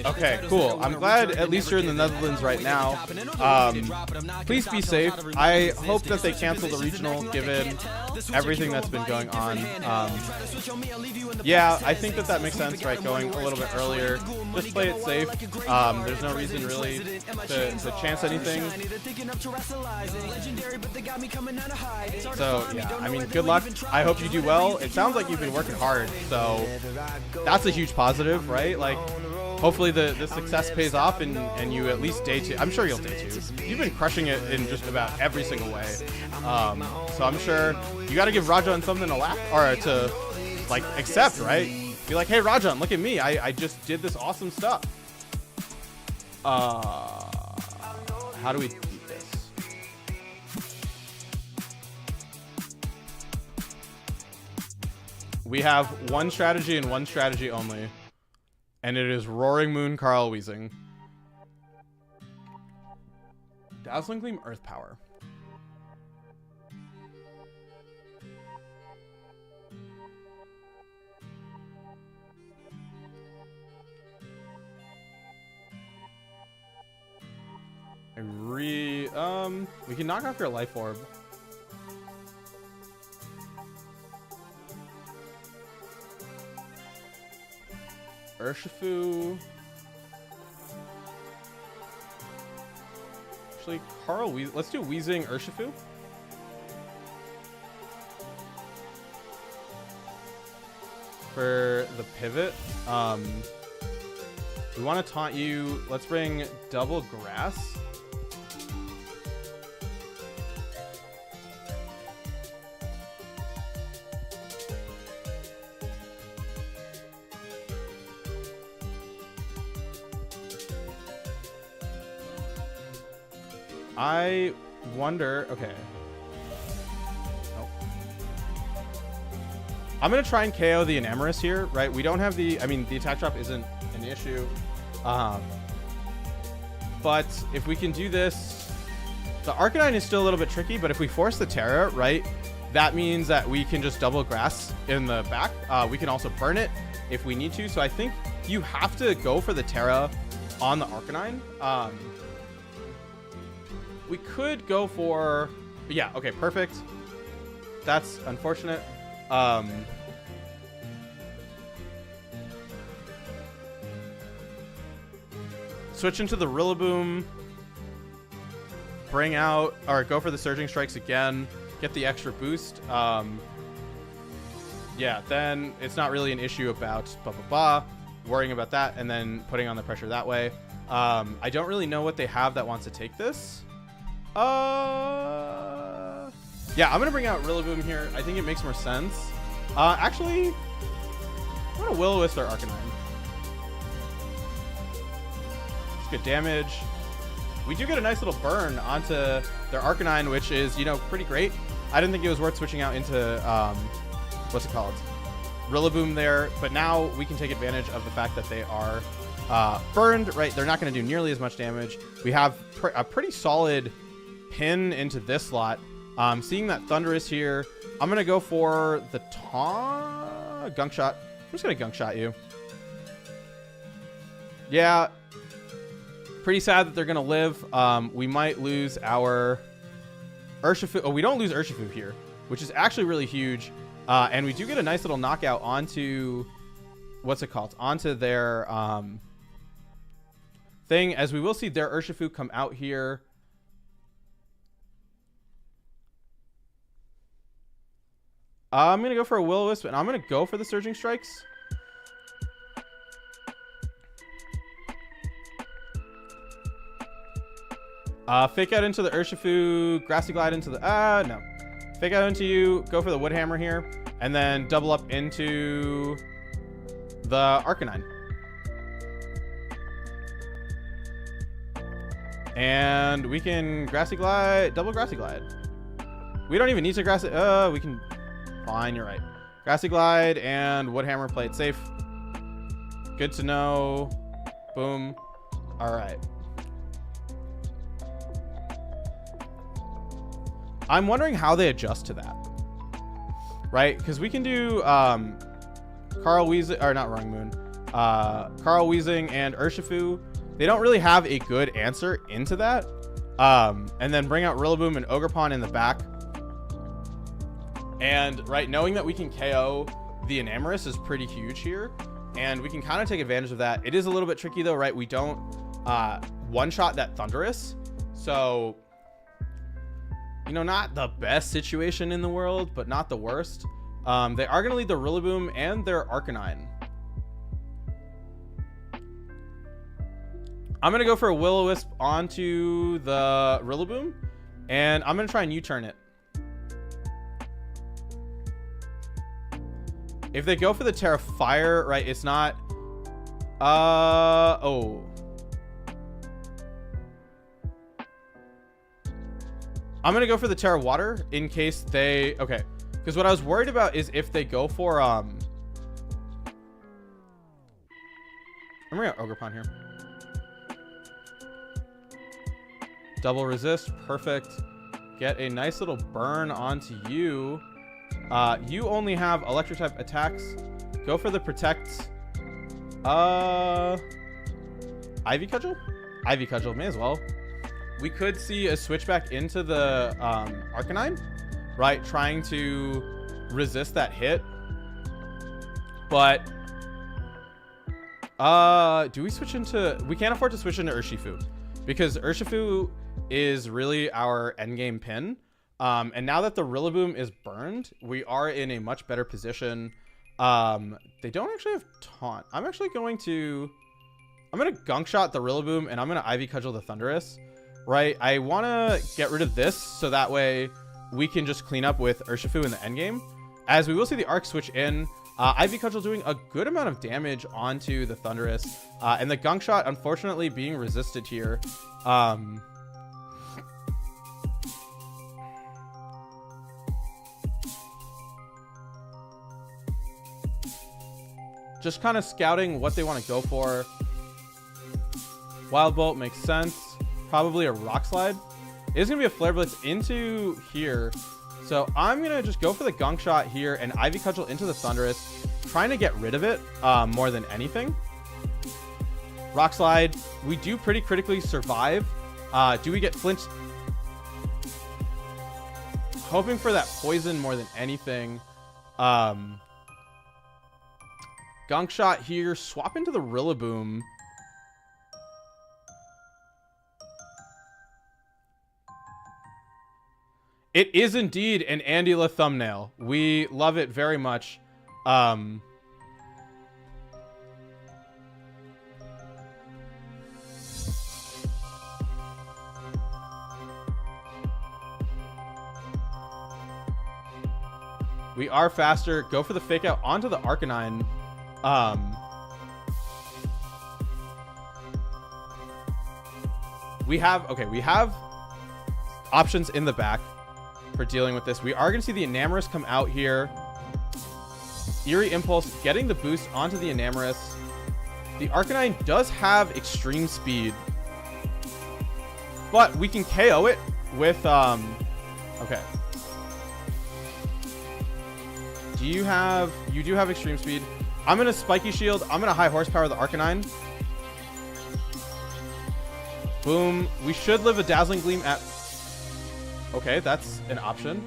Okay, cool. I'm glad at least you're in the Netherlands right now. Please be safe. I hope that they cancel the regional given everything that's been going on. Yeah, I think that makes sense, right? Going a little bit earlier. Just play it safe. There's no reason really to chance anything. So yeah, I mean, good luck. I hope you do well. It sounds like you've been working hard, so that's a huge positive, right? Like, hopefully the success pays off and you at least day 2. I'm sure you'll day 2. You've been crushing it in just about every single way. So I'm sure you got to give Rajan something to laugh or to, like, accept, right? Be like, hey Rajan, look at me. I just did this awesome stuff. How do we beat this? We have one strategy and one strategy only. And it is Roaring Moon Carl Weezing. Dazzling Gleam Earth Power. We can knock off your Life Orb. Urshifu. Actually, let's do Weezing Urshifu. for the pivot. We want to taunt you. Let's bring double grass. I wonder. Okay. Nope. I'm gonna try and KO the Enamorous here, right? We don't have the. I mean, the attack drop isn't an issue, but if we can do this, the Arcanine is still a little bit tricky. But if we force the Terra, right, that means that we can just double grass in the back. We can also burn it if we need to. So I think you have to go for the Terra on the Arcanine. We could go for, yeah, okay, perfect. That's unfortunate. Switch into the Rillaboom. Bring out, or go for the Surging Strikes again. Get the extra boost. Yeah, then it's not really an issue about worrying about that and then putting on the pressure that way. I don't really know what they have that wants to take this. Yeah, I'm gonna bring out Rillaboom here. I think it makes more sense. Actually, I'm gonna Will-O-Wisp their Arcanine. It's good damage. We do get a nice little burn onto their Arcanine, which is, you know, pretty great. I didn't think it was worth switching out into what's it called, Rillaboom there, but now we can take advantage of the fact that they are burned. Right, they're not going to do nearly as much damage. We have a pretty solid pin into this slot. Seeing that Thundurus here, I'm gonna go for the Gunk Shot. I'm just gonna Gunk Shot you. Yeah, pretty sad that they're gonna live. We might lose our Urshifu. Oh, we don't lose Urshifu here, which is actually really huge. And we do get a nice little knockout onto what's it called? Onto their thing, as we will see their Urshifu come out here. I'm going to go for a Will-O-Wisp, and I'm going to go for the Surging Strikes. Fake out into the Urshifu, Grassy Glide into the... no. Fake out into you, go for the Wood Hammer here, and then double up into the Arcanine. And we can Grassy Glide, double Grassy Glide. We don't even need to Grassy... we can... Fine, you're right. Grassy Glide and Wood Hammer, play it safe. Good to know. Boom. All right. I'm wondering how they adjust to that. Right? Because we can do Carl Weezing, or not Wrong Moon. Carl Weezing and Urshifu. They don't really have a good answer into that. And then bring out Rillaboom and Ogerpon in the back. And right, knowing that we can KO the Enamorous is pretty huge here, and we can kind of take advantage of that. It is a little bit tricky though, right? We don't one-shot that Thundurus, so you know, not the best situation in the world, but not the worst. They are going to lead the Rillaboom and their Arcanine. I'm going to go for a Will-O-Wisp onto the Rillaboom, and I'm going to try and U-turn it. If they go for the Terra Fire, right, it's not... oh. I'm going to go for the Terra Water in case they... Okay. Because what I was worried about is if they go for... I'm bringing out Ogerpon here. Double resist. Perfect. Get a nice little burn onto you. You only have electric type attacks. Go for the protect. Ivy Cudgel? Ivy Cudgel, may as well. We could see a switch back into the Arcanine, right? Trying to resist that hit. But do we switch into... We can't afford to switch into Urshifu, because Urshifu is really our endgame pin. And now that the Rillaboom is burned, we are in a much better position They don't actually have taunt. I'm gonna gunk shot the Rillaboom, and I'm gonna Ivy Cudgel the Thundurus. Right, I want to get rid of this so that way we can just clean up with Urshifu in the endgame. As we will see the Arc switch in, Ivy Cudgel doing a good amount of damage onto the Thundurus, and the Gunk Shot unfortunately being resisted here. Just kind of scouting what they want to go for. Wild Bolt makes sense. Probably a Rock Slide. It is going to be a Flare Blitz into here. So I'm going to just go for the Gunk Shot here and Ivy Cudgel into the Thundurus, trying to get rid of it more than anything. Rock Slide. We do pretty critically survive. Do we get flinched? Hoping for that poison more than anything. Gunk Shot here. Swap into the Rillaboom. It is indeed an Andula thumbnail. We love it very much. We are faster. Go for the fake out onto the Arcanine. We have options in the back for dealing with this. We are going to see the Enamorus come out here. Eerie Impulse getting the boost onto the Enamorus. The Arcanine does have extreme speed, but we can KO it with okay. You do have extreme speed. I'm gonna Spiky Shield. I'm gonna high horsepower the Arcanine. Boom. We should live a Dazzling Gleam at... Okay, that's an option.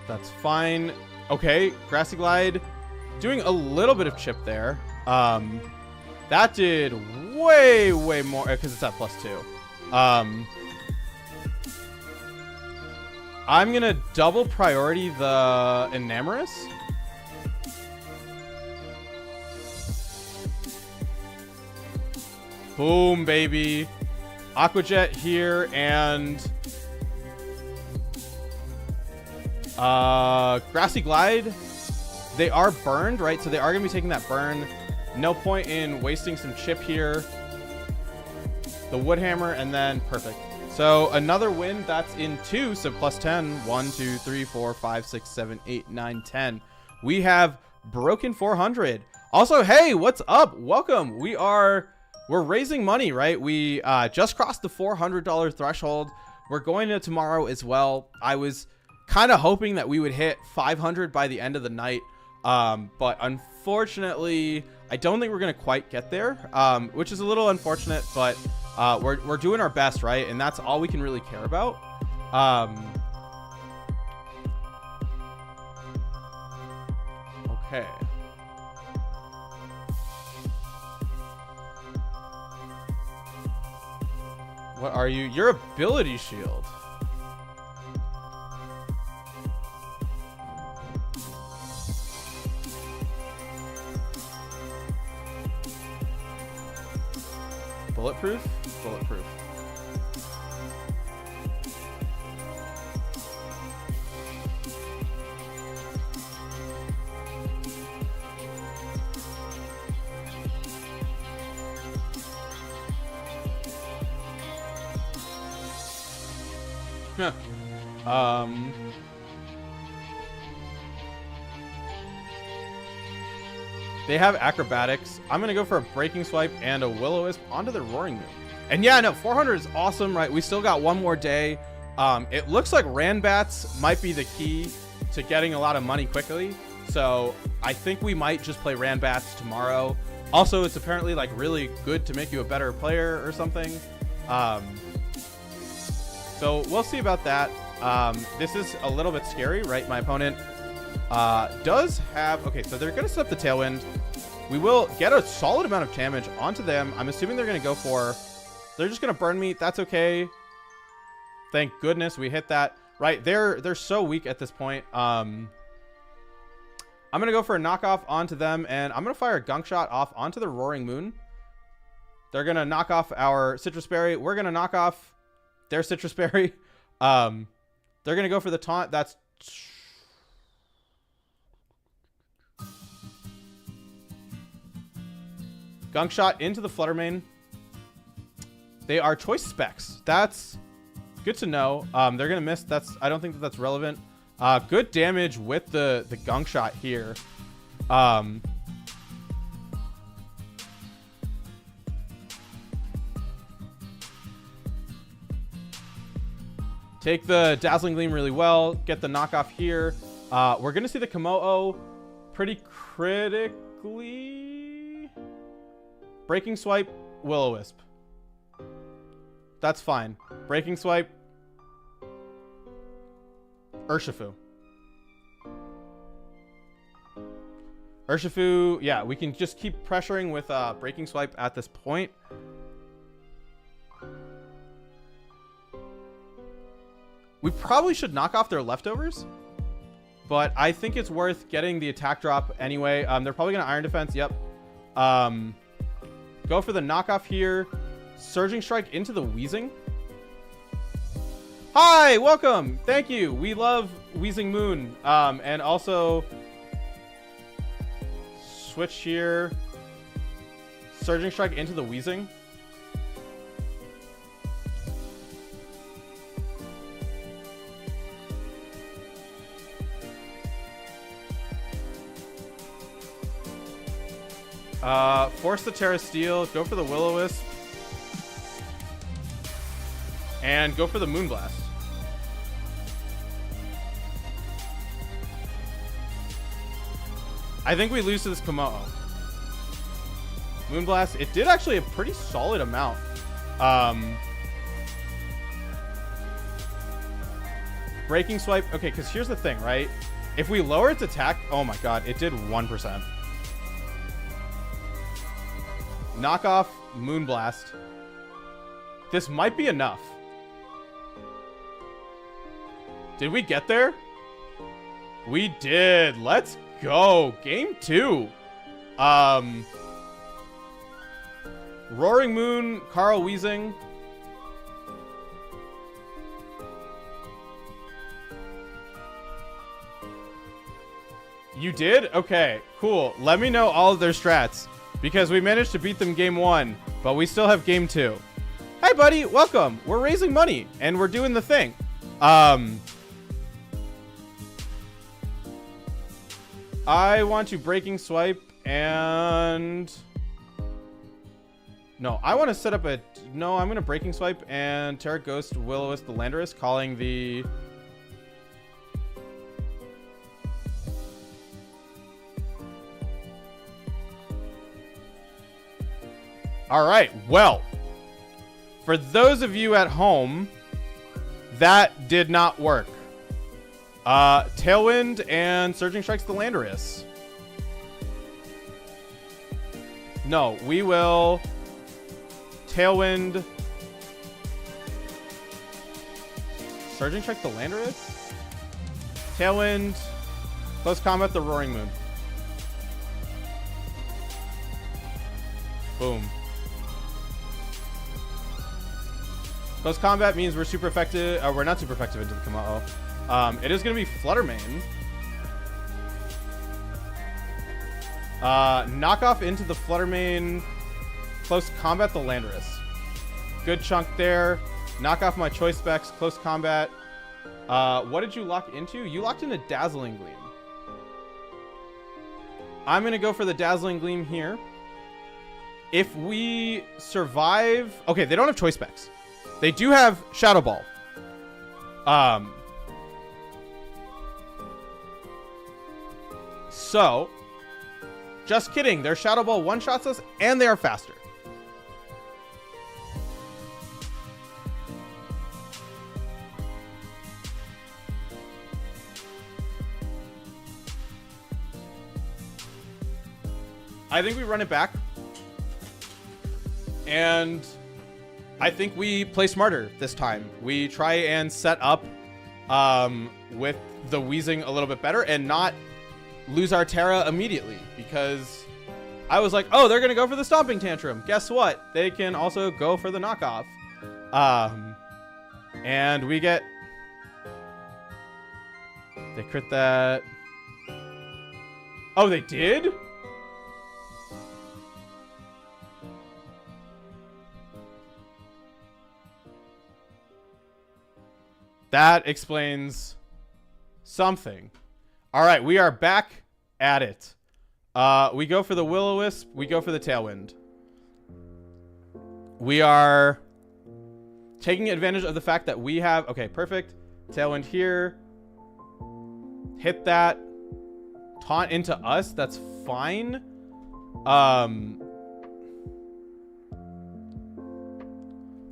That's fine. Okay, Grassy Glide doing a little bit of chip there. That did way more because it's at +2. I'm gonna double priority the Enamorus. Boom, baby. Aqua Jet here and Grassy Glide. They are burned, right? So they are gonna be taking that burn. No point in wasting some chip here. The Wood Hammer, and then perfect. So another win. That's in 2. So +10. 1, 2, 3, 4, 5, 6, 7, 8, 9, 10. We have broken 400. Also, hey, what's up? Welcome. We're raising money, right? We just crossed the $400 threshold. We're going to tomorrow as well. I was kind of hoping that we would hit 500 by the end of the night. But unfortunately, I don't think we're going to quite get there, which is a little unfortunate, but we're doing our best, right? And that's all we can really care about. Okay. What are you? Your Ability Shield. Bulletproof? Bulletproof. Huh. They have Acrobatics. I'm going to go for a Breaking Swipe and a Will-O-Wisp onto the Roaring Moon. And yeah, no, 400 is awesome, right? We still got one more day. It looks like Ranbats might be the key to getting a lot of money quickly. So I think we might just play Ranbats tomorrow. Also, it's apparently like really good to make you a better player or something. So we'll see about that. This is a little bit scary, right? My opponent does have... Okay, so they're going to set up the Tailwind. We will get a solid amount of damage onto them. I'm assuming they're going to go for... They're just going to burn me. That's okay. Thank goodness we hit that. Right, they're so weak at this point. I'm going to go for a knockoff onto them, and I'm going to fire a gunk shot off onto the Roaring Moon. They're going to knock off our Citrus Berry. We're going to knock off their Citrus Berry. They're going to go for the taunt. That's... Gunk shot into the Fluttermane. They are choice specs. That's good to know. They're going to miss. I don't think that's relevant. Good damage with the gunk shot here. Take the Dazzling Gleam really well. Get the knockoff here. We're going to see the Komodo pretty critically. Breaking Swipe, Will-O-Wisp. That's fine. Breaking Swipe. Urshifu. Urshifu, yeah, we can just keep pressuring with Breaking Swipe at this point. We probably should knock off their leftovers, but I think it's worth getting the attack drop anyway. They're probably going to Iron Defense. Yep. Go for the knockoff here. Surging Strike into the Wheezing. Hi, welcome. Thank you. We love Wheezing Moon. And also switch here. Surging Strike into the Wheezing. Force the Terra Steel. Go for the Will-O-Wisp. And go for the Moonblast. I think we lose to this Komodo. Moonblast. It did actually a pretty solid amount. Breaking Swipe. Okay, because here's the thing, right? If we lower its attack... Oh my god, it did 1%. Knock off Moonblast. This might be enough. Did we get there? We did. Let's go. Game 2. Roaring Moon, Carl Wheezing. You did? Okay, cool. Let me know all of their strats, because we managed to beat them game 1, but we still have game 2. Hi, buddy. Welcome. We're raising money, and we're doing the thing. I want to Breaking Swipe, and... No, I want to set up a... No, I'm going to Breaking Swipe and Terra Ghost, Will-O-Wisp, the Landorus, calling the... All right, well, for those of you at home, that did not work. Tailwind and Surging Strikes the Landorus. No, we will Tailwind. Surging Strike the Landorus? Tailwind. Close Combat the Roaring Moon. Boom. Close Combat means we're super effective. We're not super effective into the Komodo. It is going to be Fluttermane. Knockoff into the Fluttermane. Close Combat the Landorus. Good chunk there. Knock off my choice specs. Close Combat. What did you lock into? You locked into Dazzling Gleam. I'm going to go for the Dazzling Gleam here. If we survive... Okay, they don't have choice specs. They do have Shadow Ball. So, just kidding. Their Shadow Ball one-shots us, and they are faster. I think we run it back. And I think we play smarter this time. We try and set up with the wheezing a little bit better and not lose our Terra immediately, because I was like, oh, they're going to go for the stomping tantrum. Guess what? They can also go for the knockoff. And we get... They crit that. Oh, they did? That explains something. All right, we are back at it. We go for the Will-O-Wisp. We go for the Tailwind. We are taking advantage of the fact that we have... Okay, perfect. Tailwind here. Hit that. Taunt into us. That's fine. I'm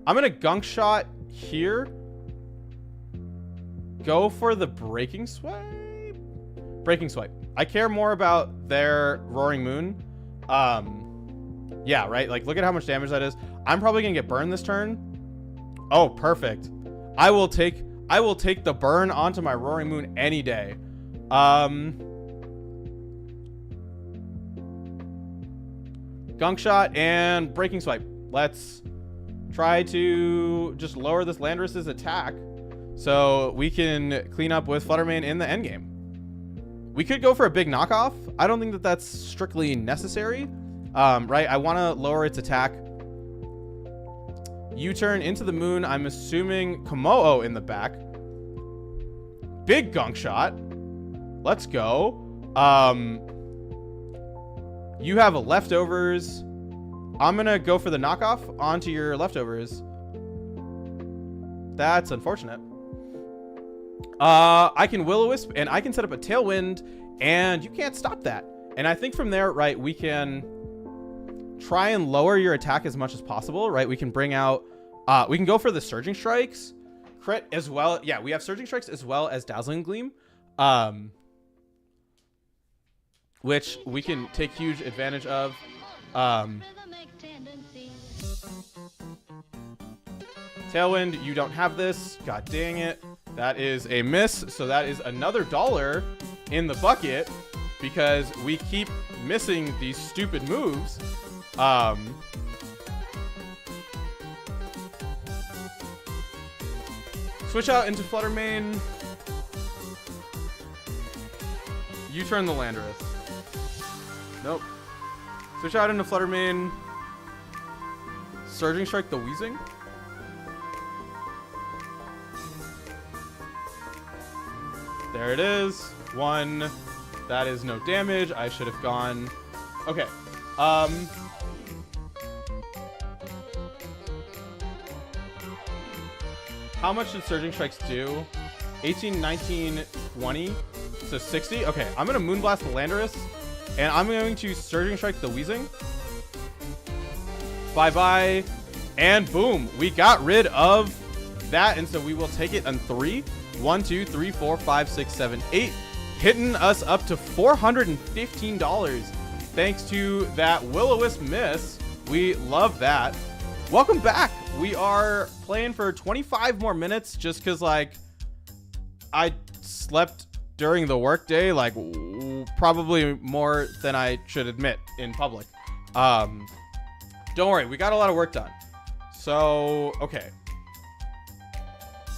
going to Gunk Shot here. Go for the Breaking Swipe. Breaking Swipe. I care more about their Roaring Moon. Yeah, right? Like, look at how much damage that is. I'm probably going to get burned this turn. Oh, perfect. I will take the burn onto my Roaring Moon any day. Gunk Shot and Breaking Swipe. Let's try to just lower this Landorus's attack so we can clean up with Fluttermane in the endgame. We could go for a big knockoff. I don't think that that's strictly necessary. Right? I want to lower its attack. U-turn into the moon. I'm assuming Komodo in the back. Big Gunk Shot. Let's go. You have leftovers. I'm going to go for the knockoff onto your leftovers. That's unfortunate. I can Will-O-Wisp and I can set up a Tailwind and you can't stop that. And I think from there, right, we can try and lower your attack as much as possible, right? We can bring out, we can go for the Surging Strikes, crit as well. Yeah, we have Surging Strikes as well as Dazzling Gleam, which we can take huge advantage of. Tailwind, you don't have this. God dang it. That is a miss. So that is another $1 in the bucket because we keep missing these stupid moves. Switch out into Fluttermane. You turn the Landorus. Nope. Switch out into Fluttermane. Surging Strike the Wheezing. There it is. 1. That is no damage. I should have gone. Okay. How much did Surging Strikes do? 18, 19, 20. So 60. Okay, I'm going to Moonblast the Landorus. And I'm going to Surging Strike the Wheezing. Bye-bye. And boom. We got rid of that. And so we will take it on 3. 1, 2, 3, 4, 5, 6, 7, 8. Hitting us up to $415. Thanks to that Will-O-Wisp miss. We love that. Welcome back. We are playing for 25 more minutes just because, like, I slept during the workday, like, probably more than I should admit in public. Don't worry. We got a lot of work done. So, okay.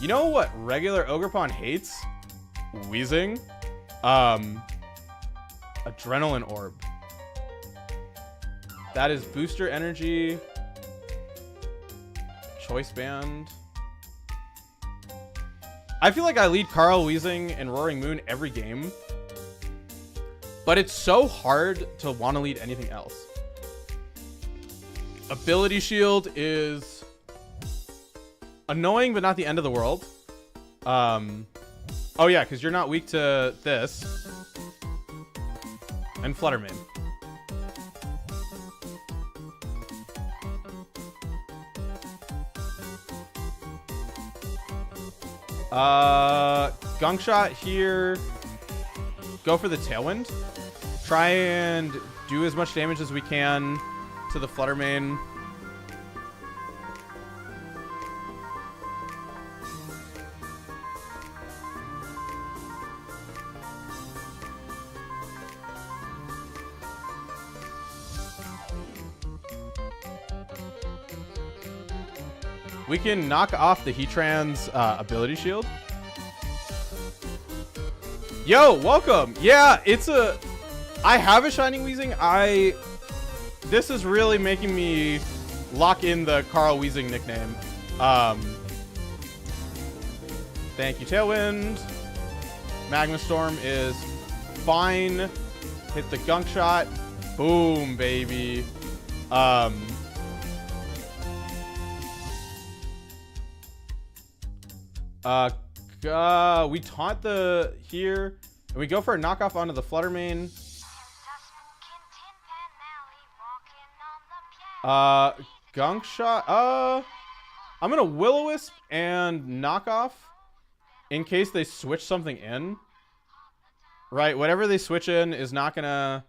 You know what regular Ogerpon hates? Wheezing. Adrenaline Orb. That is booster energy. Choice Band. I feel like I lead Carl, Wheezing, and Roaring Moon every game. But it's so hard to want to lead anything else. Ability Shield is annoying, but not the end of the world. Oh yeah, because you're not weak to this. And Fluttermane. Gunk Shot here. Go for the Tailwind. try and do as much damage as we can to the Flutter Mane. We can knock off the Heatran's ability shield. Yo, welcome. Yeah, I have a Shining Weezing. This is really making me lock in the Carl Weezing nickname. Thank you, Tailwind. Magma Storm is fine. Hit the Gunk Shot. Boom, baby. We taunt the here, and we go for a knockoff onto the Flutter Mane. Gunk Shot. I'm gonna Will-O-Wisp and knockoff in case they switch something in. Right, whatever they switch in is not gonna.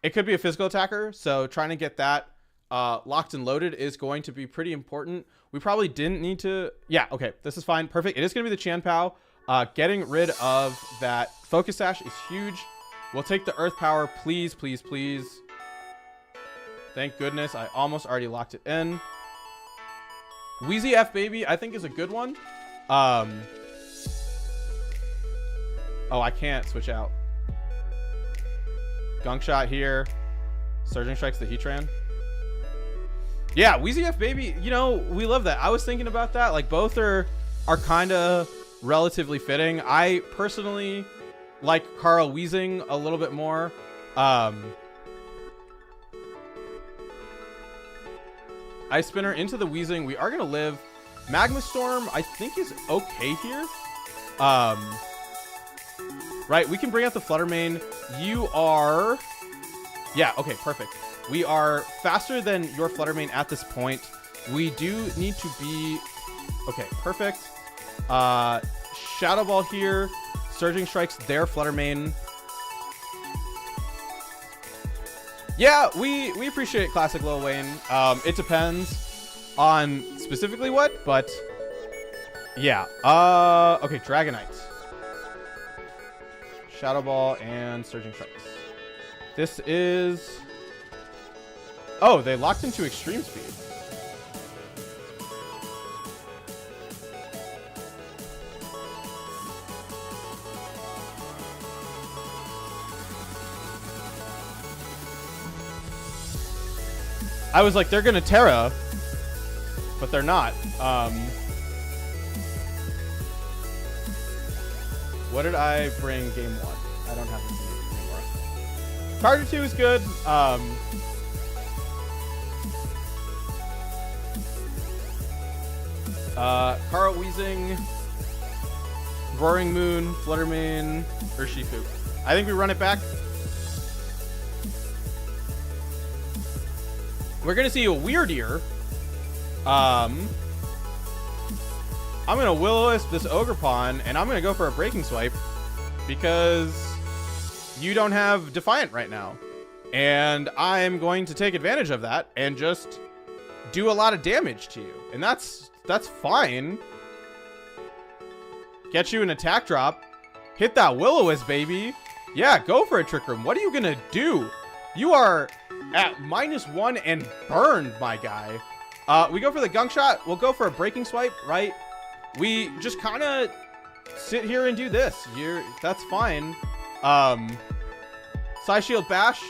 It could be a physical attacker, so trying to get that locked and loaded is going to be pretty important. We probably didn't need to. Yeah, okay, this is fine. Perfect. It is going to be the Chien-Pao. Getting rid of that Focus Sash is huge. We'll take the Earth Power, please, please, please. Thank goodness. I almost already locked it in. Wheezy F Baby, I think, is a good one. Oh, I can't switch out. Gunk Shot here. Surging Strikes the Heatran. Yeah, Wheezy F Baby, you know, we love that. I was thinking about that. Like, both are kind of relatively fitting. I personally like Carl Weezing a little bit more. Ice Spinner into the Weezing. We are going to live. Magma Storm, I think, is okay here. Right, we can bring out the Flutter Mane. You are... Yeah, okay, perfect. We are faster than your Flutter Mane at this point. We do need to be... Okay, perfect. Shadow Ball here. Surging Strikes their Flutter Mane. Yeah, we appreciate classic Lil Wayne. It depends on specifically what, but... Yeah. Okay, Dragonite. Shadow Ball and Surging Strikes. This is... Oh, they locked into Extreme Speed. I was like, they're going to Terra, but they're not. What did I bring game 1? I don't have this anymore. Charger 2 is good. Carl Weezing, Roaring Moon, Flutter Mane, Urshifu. I think we run it back. We're gonna see a Weirdier. I'm gonna Will-O-Wisp this Ogerpon, and I'm gonna go for a Breaking Swipe because you don't have Defiant right now, and I'm going to take advantage of that and just do a lot of damage to you, and that's fine. Get you an attack drop. Hit that Will-O-Wisp, baby. Yeah, go for a Trick Room. What are you gonna do? You are at -1 and burned, my guy. We go for the Gunk Shot. We'll go for a Breaking Swipe, right? We just kind of sit here and do this. That's fine. Side Shield Bash,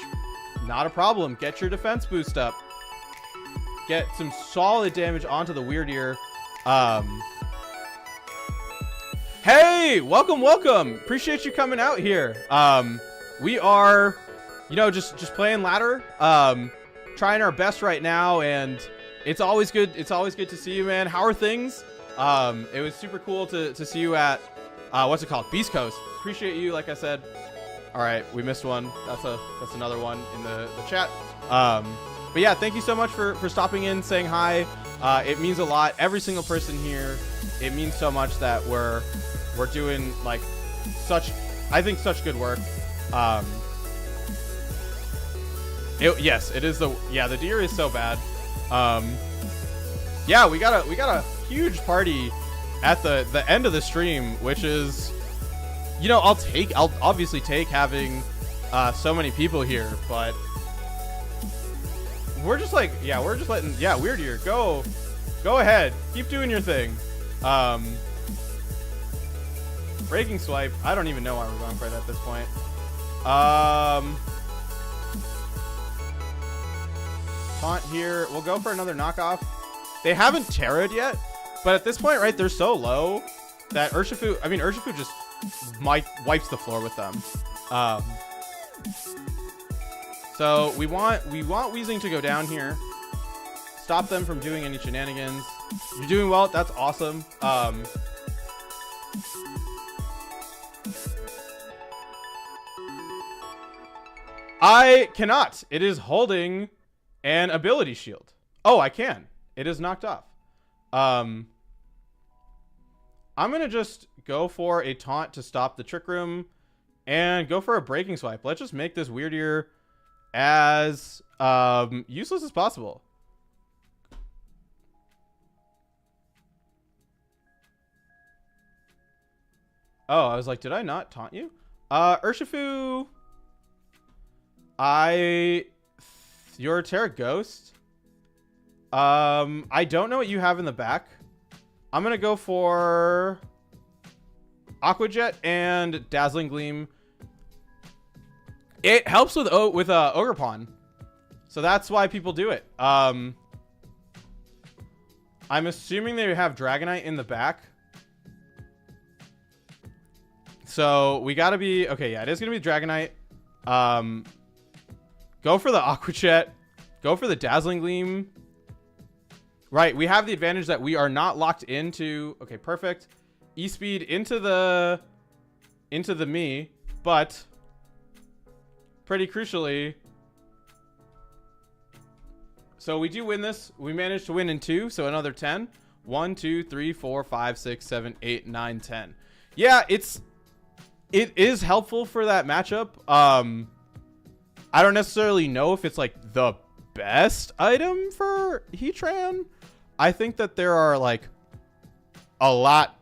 not a problem. Get your defense boost up. Get some solid damage onto the Weirdier. Hey, welcome. Appreciate you coming out here. We are, you know, just playing ladder. Trying our best right now, and it's always good. It's always good to see you, man. How are things? It was super cool to see you at what's it called? Beast Coast. Appreciate you, like I said. All right, we missed one. That's another one in the chat. But yeah, thank you so much for stopping in, saying hi. It means a lot. Every single person here, it means so much that we're doing like such good work. Yes, it is the deer is so bad. Yeah, we got a huge party at the end of the stream, which is, you know, I'll obviously take having so many people here, but we're just like, we're just letting, Weird Ear, go ahead, keep doing your thing. Breaking swipe, I don't even know why we're going for it at this point. Taunt here, we'll go for another knockoff. They haven't terrored yet, but at this point, right, they're so low that Urshifu just wipes the floor with them. So we want Weezing to go down here, stop them from doing any shenanigans. You're doing well, that's awesome. I cannot. It is holding an ability shield. Oh, I can. It is knocked off. I'm gonna just go for a taunt to stop the Trick Room and go for a breaking swipe. Let's just make this Weird Ear as useless as possible. Oh, I was like, did I not taunt you? Urshifu, you're a Terra Ghost. I don't know what you have in the back. I'm gonna go for Aqua Jet and Dazzling Gleam. It helps with Ogerpon, so that's why people do it. I'm assuming they have Dragonite in the back, so we gotta be okay. Yeah, it is gonna be Dragonite. Go for the Aqua Jet. Go for the Dazzling Gleam. Right, we have the advantage that we are not locked into. Okay, perfect. E-speed into the me, but pretty crucially, so we do win this. We managed to win in 2, so another 10. 1, 2, 3, 4, 5, 6, 7, 8, 9, 10. Yeah, it is helpful for that matchup. I don't necessarily know if it's like the best item for Heatran. I think that there are like a lot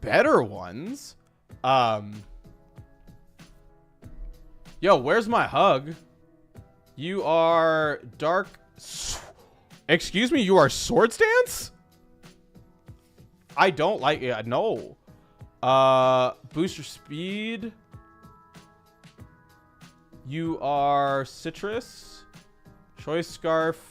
better ones. Yo, where's my hug? You are dark. Excuse me, you are Swords Dance? I don't like it. No. Booster speed. You are Citrus. Choice Scarf.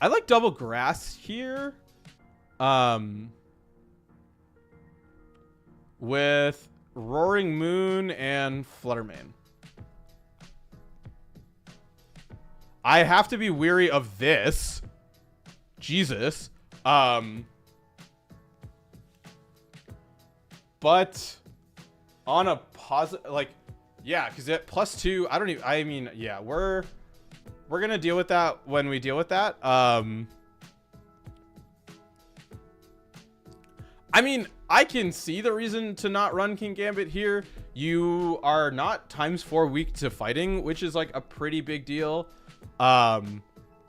I like double grass here. With Roaring Moon and Fluttermane. I have to be weary of this. Jesus. But on a positive, like, yeah, because at +2, we're gonna deal with that when we deal with that. I mean, I can see the reason to not run King Gambit here. You are not ×4 weak to fighting, which is like a pretty big deal.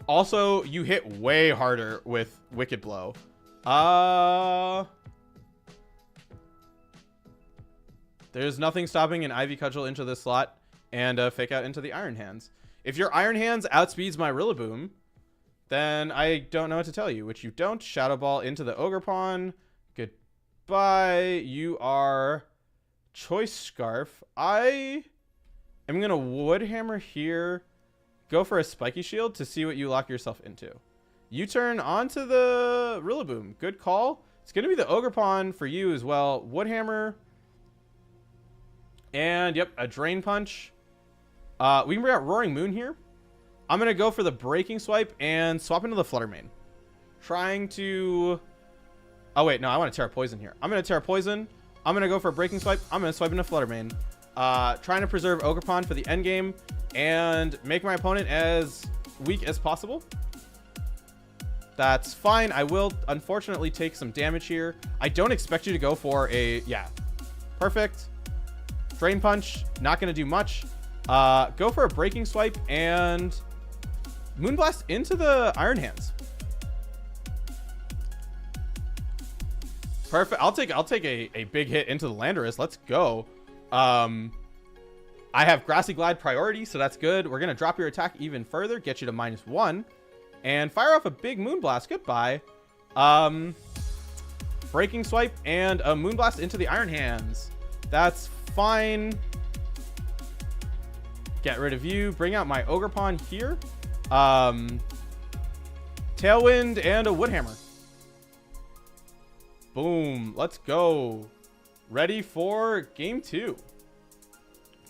Also, you hit way harder with Wicked Blow. There's nothing stopping an Ivy Cudgel into this slot and Fake Out into the Iron Hands. If your Iron Hands outspeeds my Rillaboom, then I don't know what to tell you, which you don't. Shadow Ball into the Ogerpon. Goodbye. You are Choice Scarf. I am going to Wood Hammer here. Go for a Spiky Shield to see what you lock yourself into. U-turn onto the Rillaboom. Good call. It's going to be the Ogerpon for you as well. Wood Hammer. And, yep, a Drain Punch. We can bring out Roaring Moon here. I'm going to go for the Breaking Swipe and swap into the Fluttermane. Trying to... Oh, wait. No, I want to Terra Poison here. I'm going to Terra Poison. I'm going to go for a Breaking Swipe. I'm going to swipe into Fluttermane. Trying to preserve Ogerpon for the end game and make my opponent as weak as possible. That's fine. I will unfortunately take some damage here. I don't expect you to go for a... Yeah. Perfect. Drain Punch. Not going to do much. Go for a Breaking Swipe and Moonblast into the Iron Hands. Perfect. I'll take a big hit into the Landorus. Let's go. I have Grassy Glide priority, so that's good. We're going to drop your attack even further, get you to -1. And fire off a big Moonblast. Goodbye. Breaking Swipe and a Moonblast into the Iron Hands. That's fine. Get rid of you. Bring out my Ogerpon here. Tailwind and a Woodhammer. Boom. Let's go. Ready for game 2.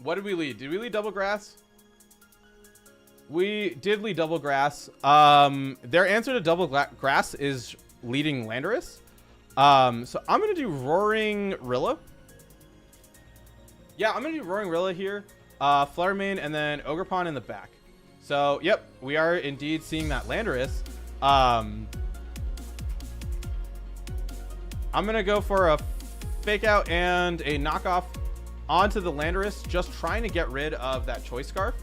What did we lead? Did we lead Double Grass? We did lead Double Grass. Their answer to Double Grass is leading Landorus. So I'm going to do Roaring Rilla. Yeah, I'm going to do Roaring Rilla here. Fluttermane and then Ogerpon in the back. So, yep, we are indeed seeing that Landorus. I'm going to go for a Fake Out and a Knockoff onto the Landorus, just trying to get rid of that Choice Scarf.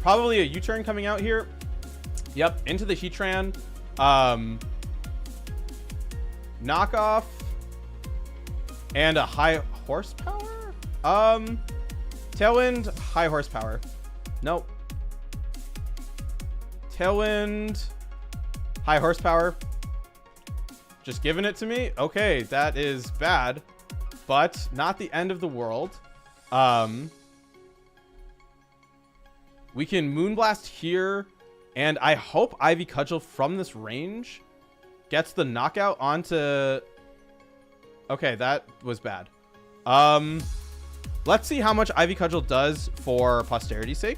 Probably a U-turn coming out here. Yep, into the Heatran. Knockoff. And a High Horsepower? Tailwind, High Horsepower. Nope. Tailwind, High Horsepower. Just giving it to me? Okay, that is bad. But not the end of the world. We can Moonblast here, and I hope Ivy Cudgel from this range gets the knockout onto... Okay, that was bad. Let's see how much Ivy Cudgel does for posterity's sake.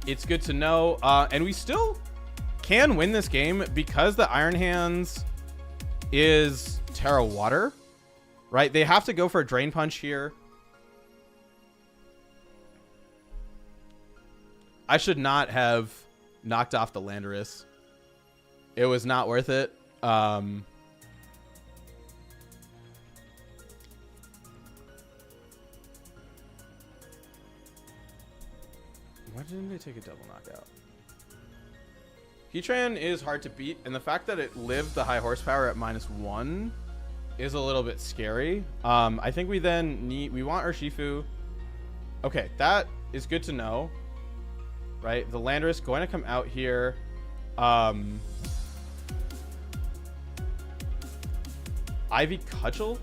It's good to know. And we still can win this game because the Iron Hands is Terra Water, right? They have to go for a Drain Punch here. I should not have knocked off the Landorus. It was not worth it. Why didn't they take a double knockout? Heatran is hard to beat, and the fact that it lived the High Horsepower at -1 is a little bit scary. I think we then we want Urshifu. Okay, that is good to know. Right, the Landorus going to come out here. Ivy Cudgel.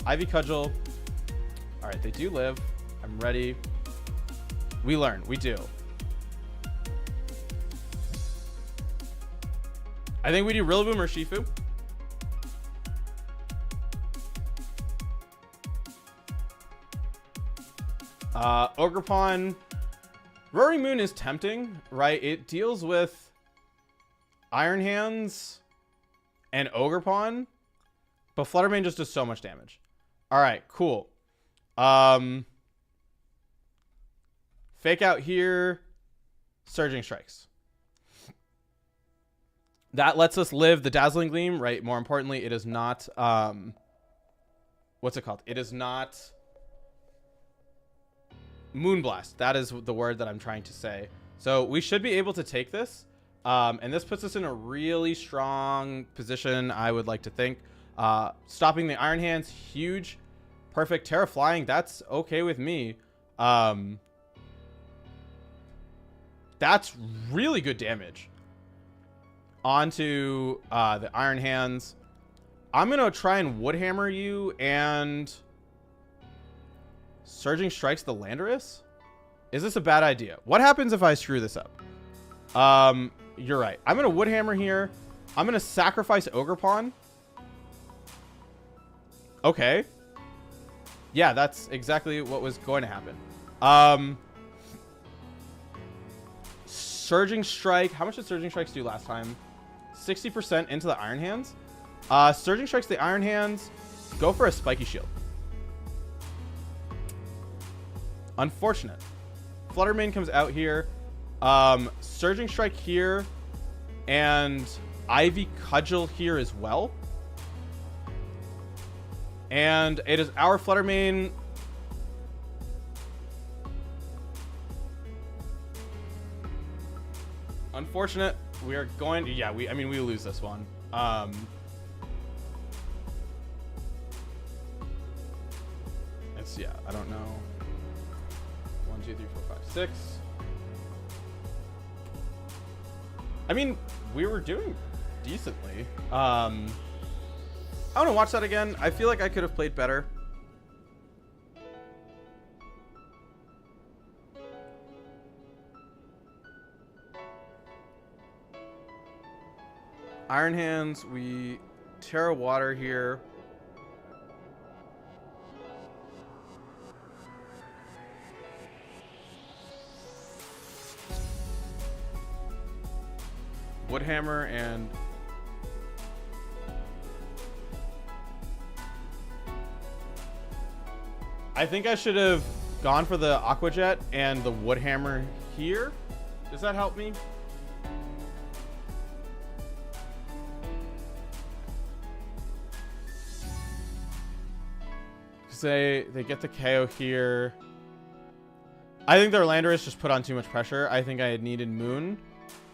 Ivy Cudgel. All right, they do live. I'm ready. We learn. We do. I think we do Rillaboom or Shifu. Ogerpon. Roaring Moon is tempting, right? It deals with Iron Hands and Ogerpon, but Fluttermane just does so much damage. All right, cool. Fake Out here. Surging Strikes. That lets us live the Dazzling Gleam, right? More importantly, it is not... what's it called? It is not... Moonblast. That is the word that I'm trying to say. So we should be able to take this. And this puts us in a really strong position, I would like to think. Stopping the Iron Hands, huge. Perfect. Terra Flying, that's okay with me. That's really good damage. Onto the Iron Hands. I'm going to try and Woodhammer you and... Surging Strikes the Landorus? Is this a bad idea? What happens if I screw this up? You're right. I'm going to Woodhammer here. I'm going to sacrifice Ogerpon. Okay. Yeah, that's exactly what was going to happen. Surging Strike. How much did Surging Strikes do last time? 60% into the Iron Hands. Surging Strikes the Iron Hands. Go for a Spiky Shield. Unfortunate. Fluttermane comes out here. Surging Strike here, and Ivy Cudgel here as well. And it is our Flutter Mane. Unfortunate. We are going to, yeah, I mean, we lose this one. It's, yeah, I don't know. 1, 2, 3, 4, 5, 6. I mean, we were doing decently. I want to watch that again. I feel like I could have played better. Iron Hands, we Terra Water here. Woodhammer and I think I should have gone for the Aqua Jet and the Woodhammer here. Does that help me? Say they get the KO here. I think their Landorus just put on too much pressure. I think I had needed Moon.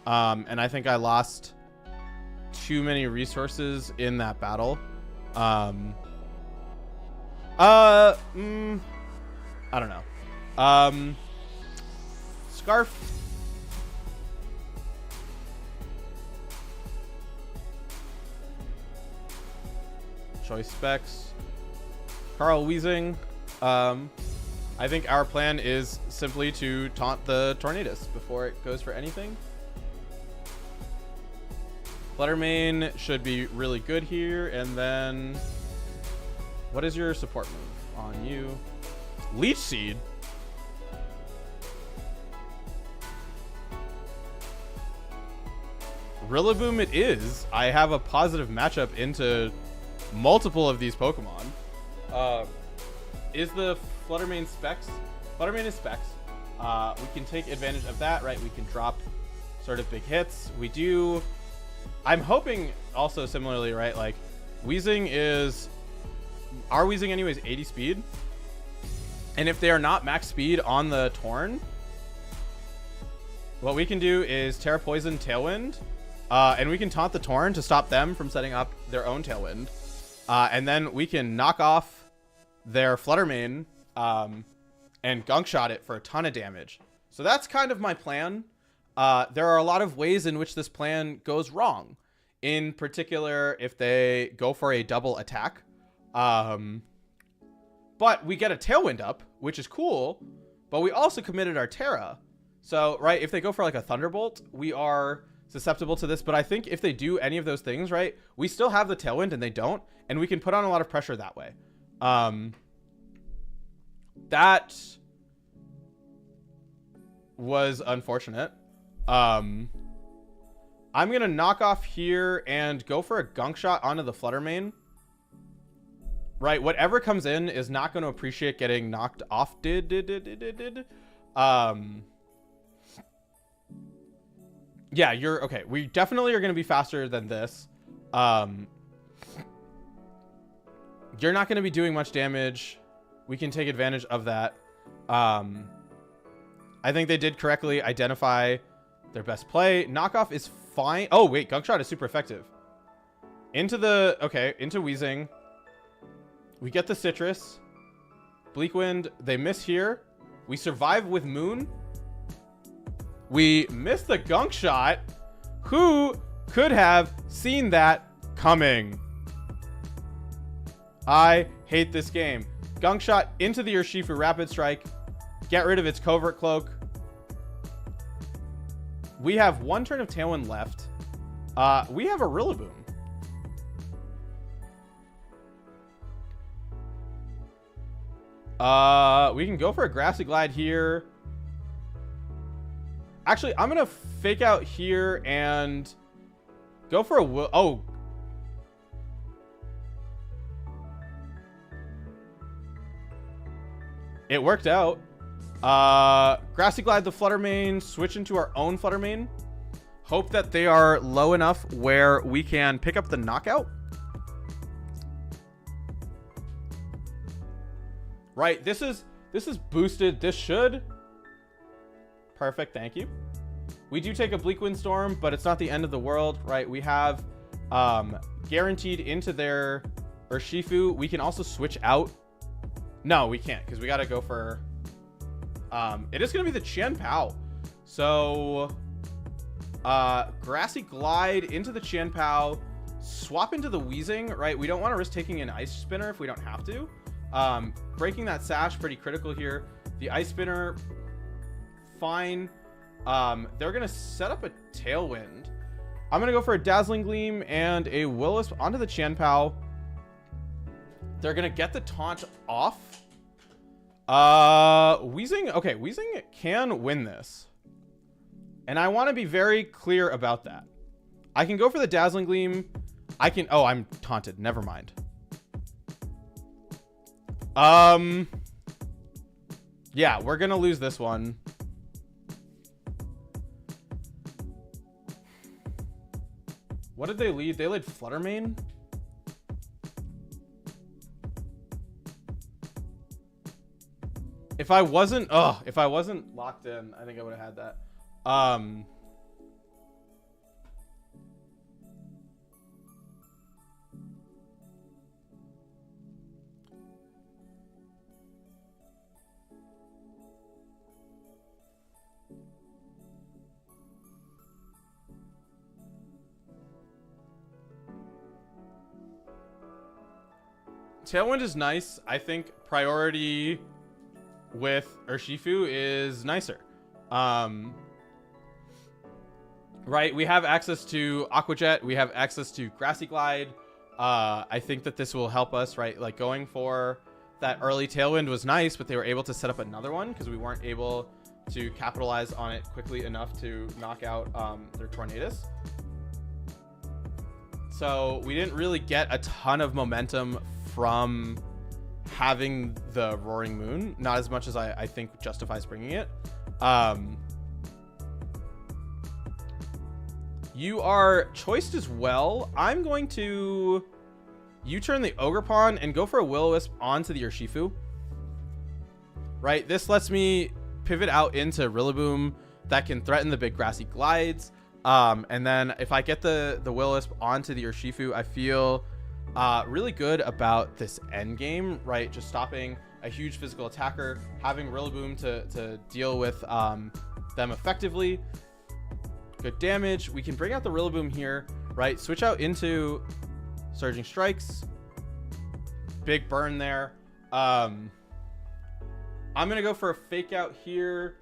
And I think I lost too many resources in that battle. I don't know. Scarf. Choice specs. Carl Weezing. I think our plan is simply to taunt the Tornadus before it goes for anything. Flutter Mane should be really good here. And then what is your support move on you? Leech Seed. Rillaboom it is. I have a positive matchup into multiple of these Pokemon. Is the Flutter Mane specs? Flutter Mane is specs. We can take advantage of that, right? We can drop sort of big hits. We do. I'm hoping also similarly, right? Like Weezing is, our Weezing anyways 80 speed. And if they are not max speed on the Torn, what we can do is Terra Poison Tailwind. And we can taunt the Torn to stop them from setting up their own Tailwind. And then we can knock off their Flutter Mane and Gunk Shot it for a ton of damage. So that's kind of my plan. There are a lot of ways in which this plan goes wrong. In particular, if they go for a double attack. But we get a Tailwind up, which is cool. But we also committed our Terra. So, right, if they go for like a Thunderbolt, we are susceptible to this. But I think if they do any of those things, right, we still have the Tailwind and they don't. And we can put on a lot of pressure that way. That was unfortunate. I'm going to knock off here and go for a Gunk Shot onto the Flutter Mane. Right, whatever comes in is not going to appreciate getting knocked off. Yeah, you're okay. We definitely are going to be faster than this. You're not going to be doing much damage. We can take advantage of that. I think they did correctly identify their best play. Knockoff is fine. Oh, wait. Gunk Shot is super effective. Into the... Okay, into Weezing. We get the Citrus. Bleak Wind. They miss here. We survive with Moon. We miss the Gunk Shot. Who could have seen that coming? I hate this game. Gunk Shot into the Urshifu Rapid Strike. Get rid of its Covert Cloak. We have one turn of Tailwind left. We have a Rillaboom. We can go for a Grassy Glide here. Actually, I'm going to fake out here and go for a... Oh. It worked out. Grassy Glide the Flutter Mane, switch into our own Flutter Mane. Hope that they are low enough where we can pick up the knockout. Right, this is boosted. This should. Perfect, thank you. We do take a Bleak Windstorm, but it's not the end of the world, right? We have guaranteed into their Urshifu. We can also switch out. No, we can't, because we got to go for... it is going to be the Qian Pao. So, Grassy Glide into the Qian Pao. Swap into the Weezing, right? We don't want to risk taking an Ice Spinner if we don't have to. Breaking that Sash, pretty critical here. The Ice Spinner, fine. They're going to set up a Tailwind. I'm going to go for a Dazzling Gleam and a Will-O-Wisp onto the Qian Pao. They're going to get the taunt off. Weezing, okay, Weezing can win this. And I want to be very clear about that. I can go for the Dazzling Gleam. I can, oh, I'm taunted. Never mind. Yeah, we're going to lose this one. What did they lead? They led Flutter Mane? If I wasn't locked in, I think I would have had that. Tailwind is nice. I think priority with Urshifu is nicer. Right, we have access to Aqua Jet. We have access to Grassy Glide. I think that this will help us, right? Like going for that early Tailwind was nice, but they were able to set up another one because we weren't able to capitalize on it quickly enough to knock out their Tornadus. So we didn't really get a ton of momentum from having the Roaring Moon, not as much as I think justifies bringing it. You are choiced as well. I'm going to U-turn the Ogerpon and go for a Will-O-Wisp onto the Urshifu. Right, this lets me pivot out into Rillaboom that can threaten the big Grassy Glides. And then if I get the Will-O-Wisp onto the Urshifu, I feel really good about this end game, right? Just stopping a huge physical attacker, having Rillaboom to deal with them effectively. Good damage. We can bring out the Rillaboom here, right? Switch out into Surging Strikes. Big burn there. I'm going to go for a Fake Out here.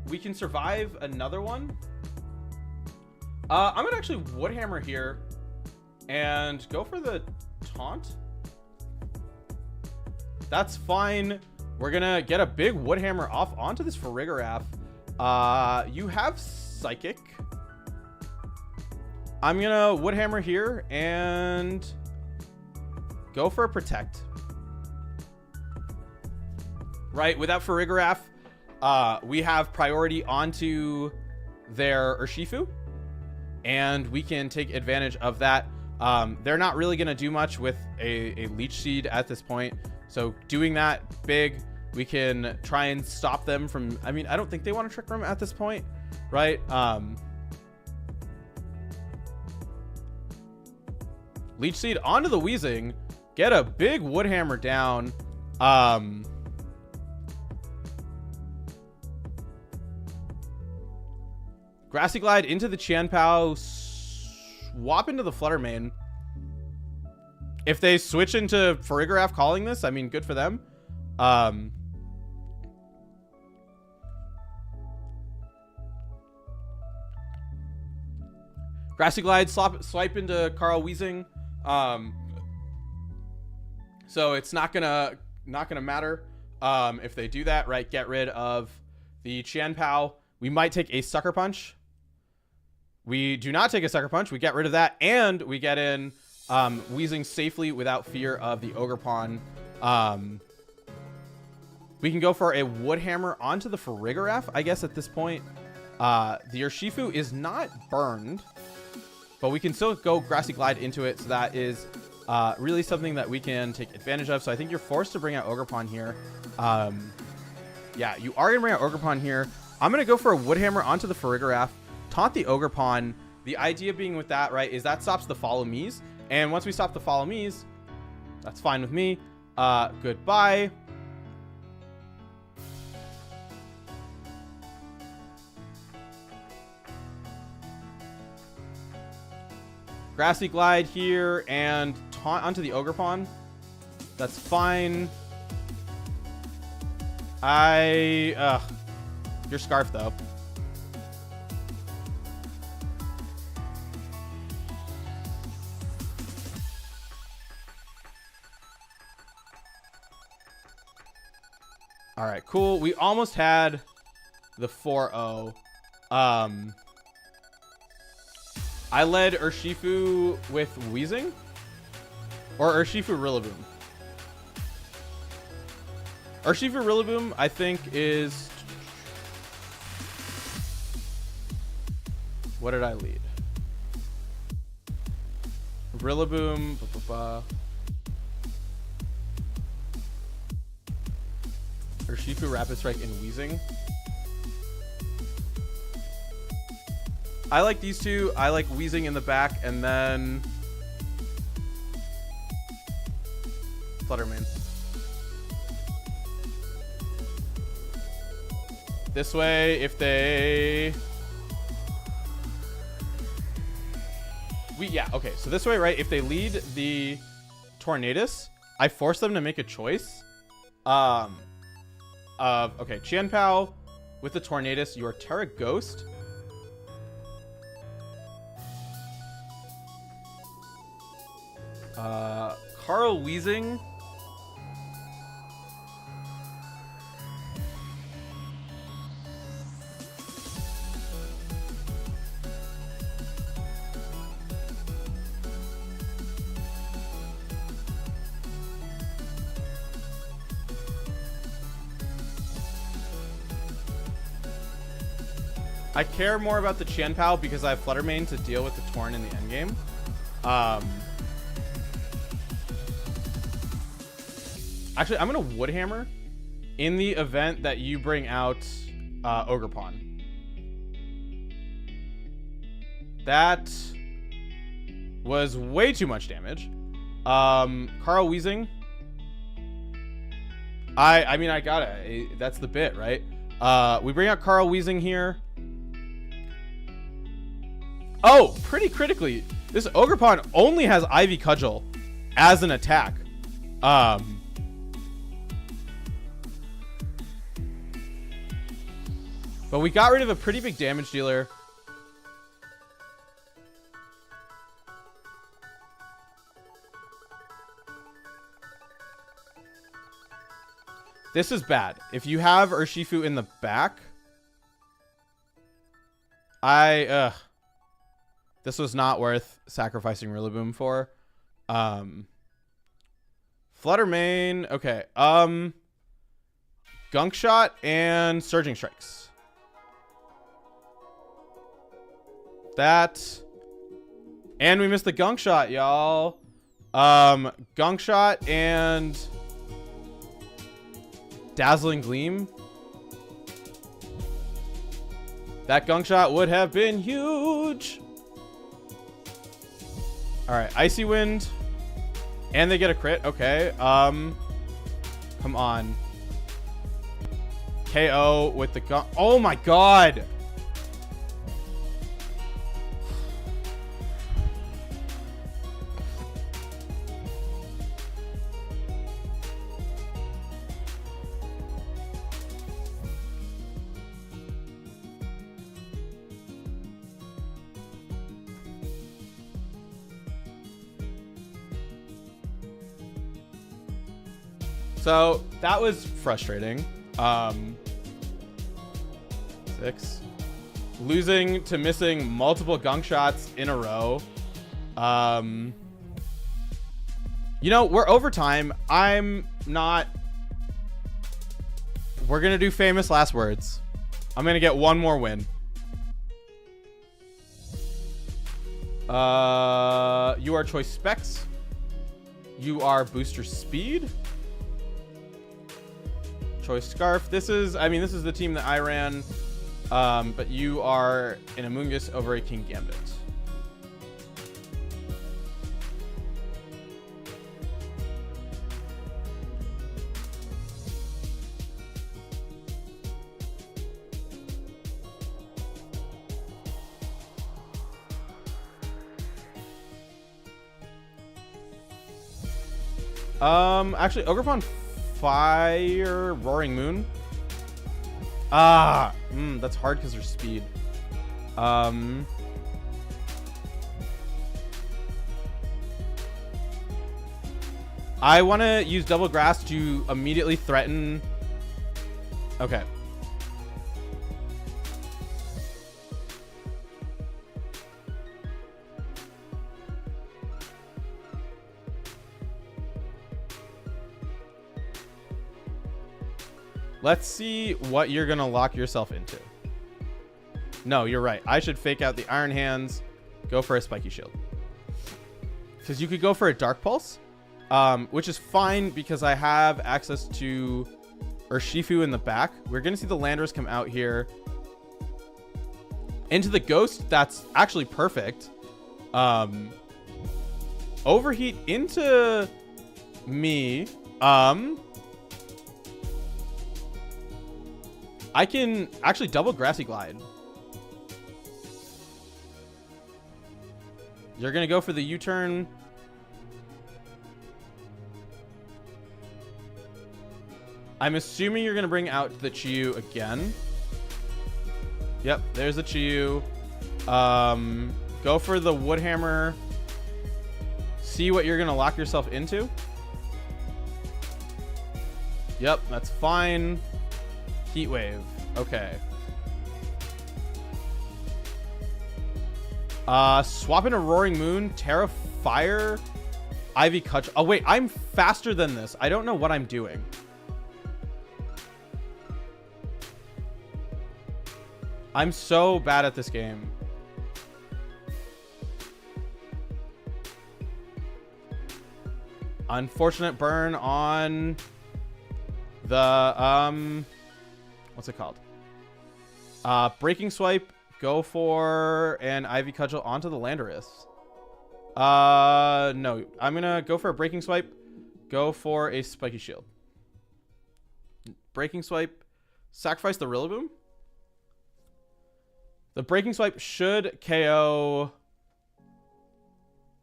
We can survive another one. I'm going to actually Wood Hammer here and go for the Taunt. That's fine. We're going to get a big Wood Hammer off onto this Farigiraf. You have Psychic. I'm going to Wood Hammer here and go for a Protect. Right, without Farigiraf, we have priority onto their Urshifu, and we can take advantage of that. They're not really going to do much with a Leech Seed at this point, so doing that big, we can try and stop them from... I mean, I don't think they want to Trick Room at this point, right? Leech Seed onto the Weezing, get a big Wood Hammer down. Grassy Glide into the Qianpao, swap into the Flutter Mane. If they switch into Farigiraf calling this, I mean, good for them. Grassy Glide, swipe into Carl Weezing. So it's not gonna matter if they do that, right? Get rid of the Qianpao. We might take a Sucker Punch. We do not take a Sucker Punch. We get rid of that, and we get in Weezing safely without fear of the Ogerpon. We can go for a wood hammer onto the Farigiraf, I guess, at this point. The Urshifu is not burned, but we can still go Grassy Glide into it. So that is really something that we can take advantage of. So I think you're forced to bring out Ogerpon here. Yeah, you are going to bring out Ogerpon here. I'm going to go for a wood hammer onto the Farigiraf, taunt the Ogerpon. The idea being with that, right, is that stops the follow me's. And once we stop the follow me's, that's fine with me. Goodbye. Grassy Glide here and taunt onto the Ogerpon. That's fine. Your Scarf though. All right, cool. We almost had the 4-0. I led Urshifu with Wheezing or Urshifu Rillaboom. Urshifu Rillaboom, I think, is... What did I lead? Rillaboom. Urshifu, Rapid Strike, and Wheezing. I like these two. I like Wheezing in the back, and then Fluttermane. This way, if they... Yeah, okay. So this way, right, if they lead the Tornadus, I force them to make a choice. Okay, Qianpao with the Tornadus, you are Terra Ghost. Carl Wheezing. I care more about the Qianpao because I have Fluttermane to deal with the Torn in the endgame. Actually, I'm going to Wood Hammer in the event that you bring out Ogerpon. That was way too much damage. Carl Wheezing. I mean, I gotta. That's the bit, right? We bring out Carl Wheezing here. Oh, pretty critically. This Ogerpon only has Ivy Cudgel as an attack. But we got rid of a pretty big damage dealer. This is bad. If you have Urshifu in the back, this was not worth sacrificing Rillaboom for. Fluttermane. Okay. Gunk Shot and Surging Strikes. That. And we missed the Gunk Shot, y'all. Gunk Shot and Dazzling Gleam. That Gunk Shot would have been huge. All right, Icy Wind. And they get a crit. Okay. Come on. KO with the gun. Oh my god. So that was frustrating. 6. Losing to missing multiple Gunk Shots in a row. You know, we're overtime. I'm not We're going to do famous last words. I'm going to get one more win. You are choice specs. You are booster speed. Choice scarf. This is the team that I ran. But you are an Amoonguss over a King Gambit. Actually, Ogerpon Fire Roaring Moon. That's hard because there's speed. I want to use Double Grass to immediately threaten. Okay. Let's see what you're going to lock yourself into. No, you're right. I should fake out the Iron Hands, go for a Spiky Shield. Because you could go for a Dark Pulse, which is fine because I have access to Urshifu in the back. We're going to see the Landers come out here. Into the Ghost, that's actually perfect. Overheat into me. I can actually double Grassy Glide. You're going to go for the U-turn. I'm assuming you're going to bring out the Chiyu again. Yep, there's the Chiyu. Go for the Woodhammer. See what you're going to lock yourself into. Yep, that's fine. Heat Wave. Okay. Swap in a Roaring Moon, Terra Fire, Ivy Cudgel. Oh, wait. I'm faster than this. I don't know what I'm doing. I'm so bad at this game. Unfortunate burn on the, what's it called? Breaking Swipe. Go for an Ivy Cudgel onto the Landorus. No. I'm going to go for a Breaking Swipe. Go for a Spiky Shield. Breaking Swipe. Sacrifice the Rillaboom. The Breaking Swipe should KO.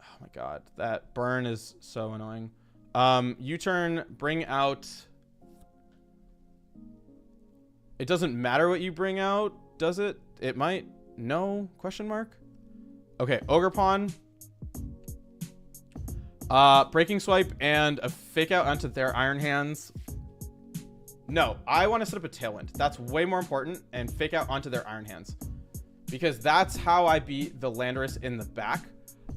Oh my god. That burn is so annoying. U-turn. Bring out. It doesn't matter what you bring out, does it? It might. No? Question mark? Okay, Ogerpon. Breaking Swipe and a Fake Out onto their Iron Hands. No, I want to set up a Tailwind. That's way more important. And Fake Out onto their Iron Hands. Because that's how I beat the Landorus in the back.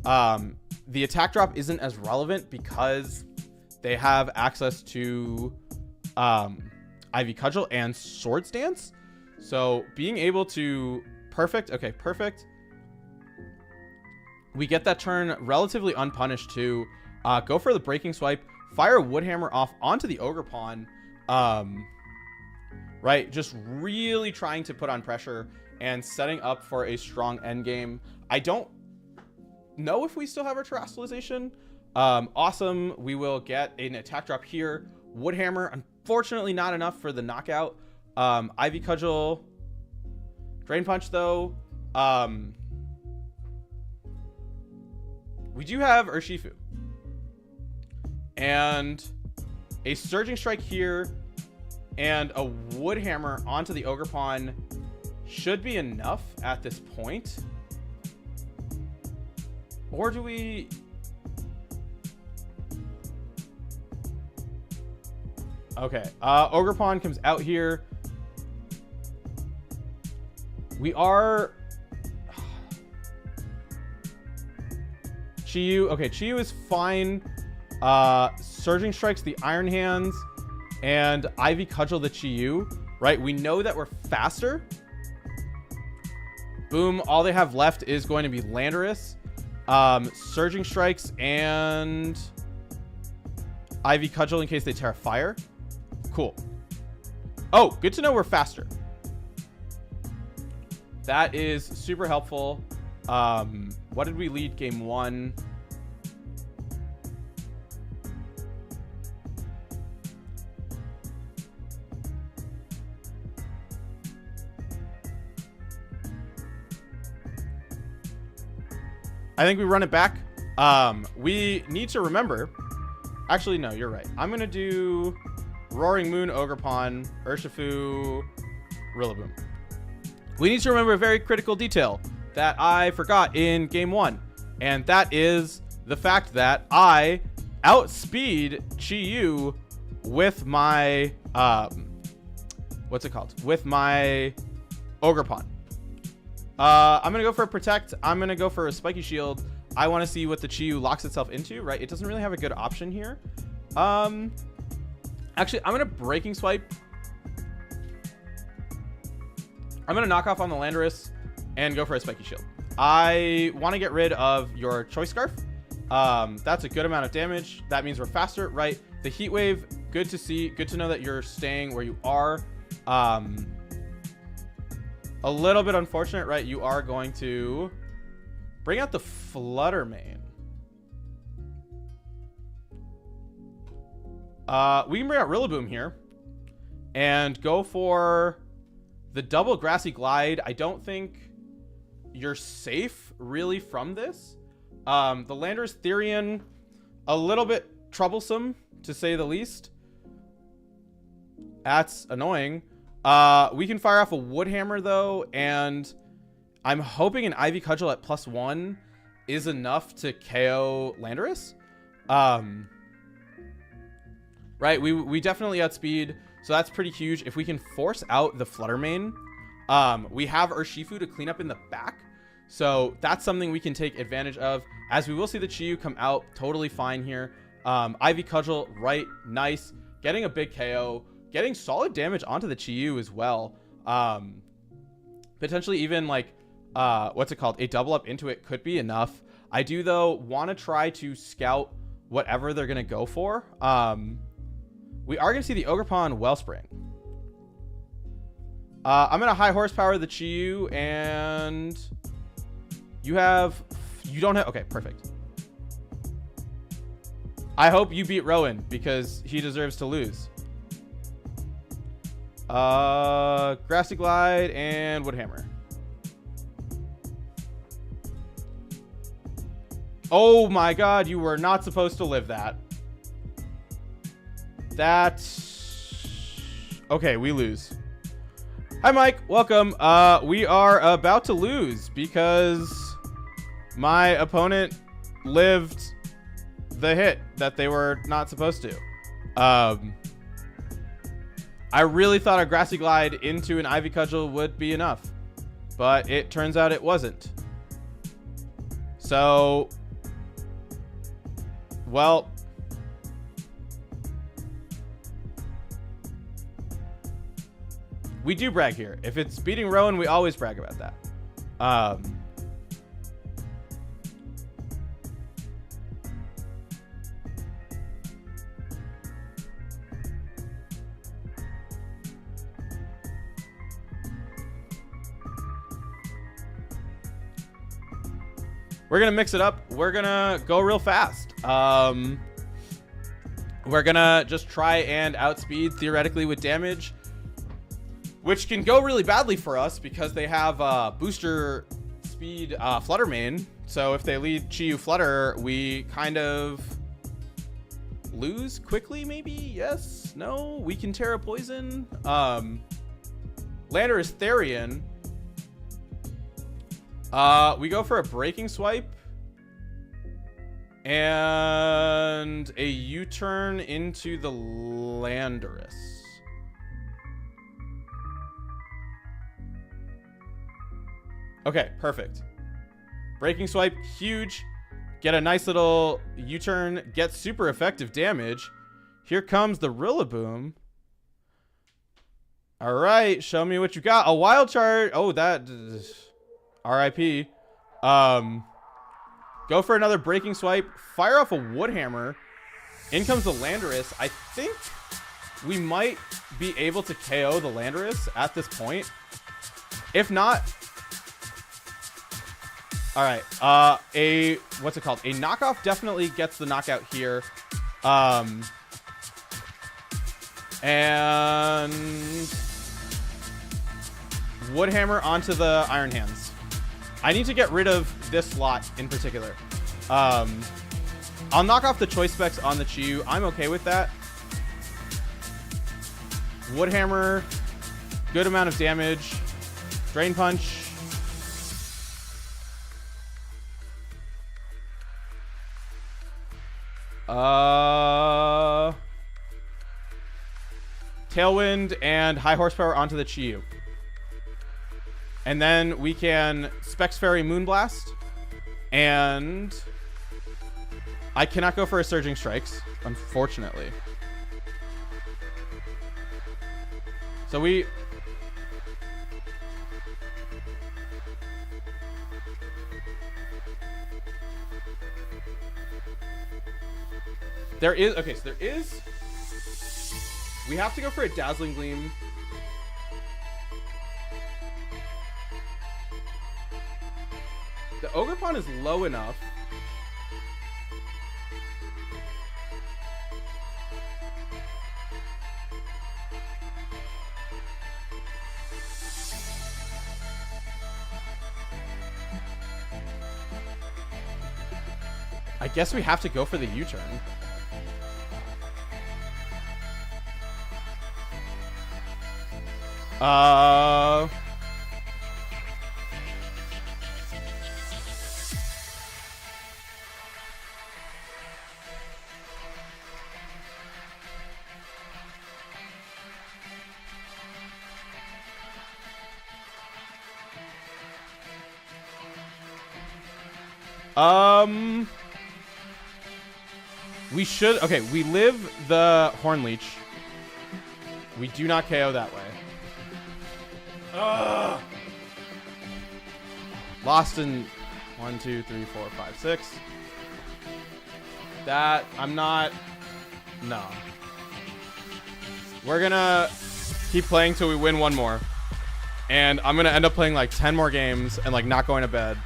The attack drop isn't as relevant because they have access to Ivy Cudgel and Swords Dance. So being able to perfect. Okay, perfect. We get that turn relatively unpunished too. Go for the Breaking Swipe. Fire Woodhammer off onto the Ogerpon. Right, just really trying to put on pressure and setting up for a strong endgame. I don't know if we still have our Terrestrialization. Awesome. We will get an attack drop here. Woodhammer, unfortunately not enough for the knockout. Ivy Cudgel. Drain Punch though. We do have Urshifu. And a Surging Strike here and a Woodhammer onto the Ogerpon should be enough at this point. Or do we... Okay, Ogerpon comes out here. We are... Chiyu. Okay, Chiyu is fine. Surging Strikes the Iron Hands and Ivy Cudgel the Chiyu. right? We know that we're faster. Boom. All they have left is going to be Landorus, Surging Strikes, and Ivy Cudgel in case they Terra Fire. Cool. Oh, good to know we're faster. That is super helpful. What did we lead game 1? I think we run it back. We need to remember. Actually, no, you're right. I'm going to do Roaring Moon, Ogerpon, Urshifu, Rillaboom. We need to remember a very critical detail that I forgot in game 1. And that is the fact that I outspeed Chi-Yu with my, what's it called? With my Ogerpon. I'm going to go for a Protect. I'm going to go for a Spiky Shield. I want to see what the Chi-Yu locks itself into, right? It doesn't really have a good option here. Actually, I'm going to Breaking Swipe. I'm going to knock off on the Landorus and go for a Spiky Shield. I want to get rid of your Choice Scarf. That's a good amount of damage. That means we're faster, right? The Heat Wave, good to see. Good to know that you're staying where you are. A little bit unfortunate, right? You are going to bring out the Flutter Mane. We can bring out Rillaboom here and go for the double Grassy Glide. I don't think you're safe really from this. The Landorus Therian, a little bit troublesome to say the least. That's annoying. We can fire off a Wood Hammer though, and I'm hoping an Ivy Cudgel at +1 is enough to KO Landorus. Right, we definitely outspeed, so that's pretty huge. If we can force out the Flutter Mane, we have Urshifu to clean up in the back, so that's something we can take advantage of, as we will see the Chi-Yu come out totally fine here. Ivy Cudgel, right, nice, getting a big KO, getting solid damage onto the Chi-Yu as well. Potentially even like, what's it called? A double up into it could be enough. I do though want to try to scout whatever they're going to go for. We are going to see the Ogerpon Wellspring. I'm going to high horsepower the Chi-Yu, and you don't have, okay, perfect. I hope you beat Rowan because he deserves to lose. Grassy Glide and Wood Hammer. Oh my god, you were not supposed to live that. Okay, we lose. Hi Mike, welcome. We are about to lose because my opponent lived the hit that they were not supposed to. I really thought a Grassy Glide into an Ivy Cudgel would be enough, but it turns out it wasn't. So, well, we do brag here. If it's beating Rowan, we always brag about that. We're going to mix it up. We're going to go real fast. We're going to just try and outspeed theoretically with damage, which can go really badly for us because they have booster speed Flutter Mane. So if they lead Chi-Yu Flutter, we kind of lose quickly, maybe? Yes? No? We can Terra Poison. Landorus Therian. We go for a Breaking Swipe and a U-turn into the Landorus. Okay, perfect. Breaking Swipe, huge. Get a nice little U-turn, get super effective damage. Here comes the Rillaboom. All right, show me what you got. A wild charge. Oh, that RIP. Go for another breaking swipe. Fire off a Woodhammer. In comes the Landorus. I think we might be able to KO the Landorus at this point. If not, all right. What's it called? A knockoff definitely gets the knockout here. And Woodhammer onto the Iron Hands. I need to get rid of this slot in particular. I'll knock off the choice specs on the Chiyu. I'm okay with that. Woodhammer, good amount of damage. Drain Punch. Tailwind and high horsepower onto the Chiyu. And then we can Specs Fairy Moonblast. And I cannot go for a Surging Strikes, unfortunately. So we... There is... Okay, so there is... We have to go for a Dazzling Gleam. The Ogerpon is low enough. I guess we have to go for the U-turn. We should... Okay, we live the Horn Leech. We do not KO that way. Lost in 1, 2, 3, 4, 5, 6. That... I'm not... No. We're gonna keep playing till we win one more. And I'm gonna end up playing like 10 more games and like not going to bed.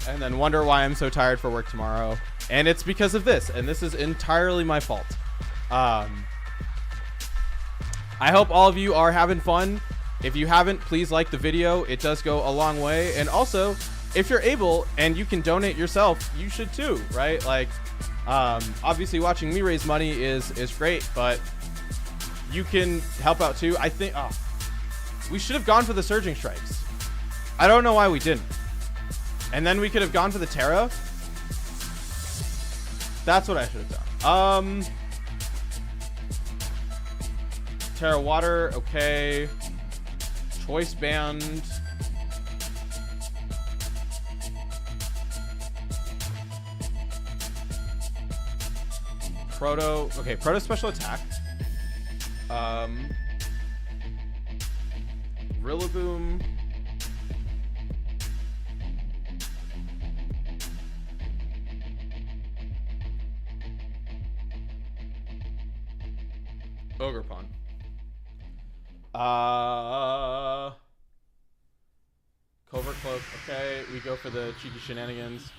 And then wonder why I'm so tired for work tomorrow. And it's because of this. And this is entirely my fault. I hope all of you are having fun. If you haven't, please like the video. It does go a long way. And also, if you're able and you can donate yourself, you should too, right? Like, obviously watching me raise money is great, but you can help out too. I think, we should have gone for the Surging Strikes. I don't know why we didn't. And then we could have gone for the Terra. That's what I should have done. Terra Water, okay. Choice Band. Proto, okay, Proto Special Attack. Rillaboom. Ogerpon. Covert Cloak. Okay, we go for the cheeky shenanigans.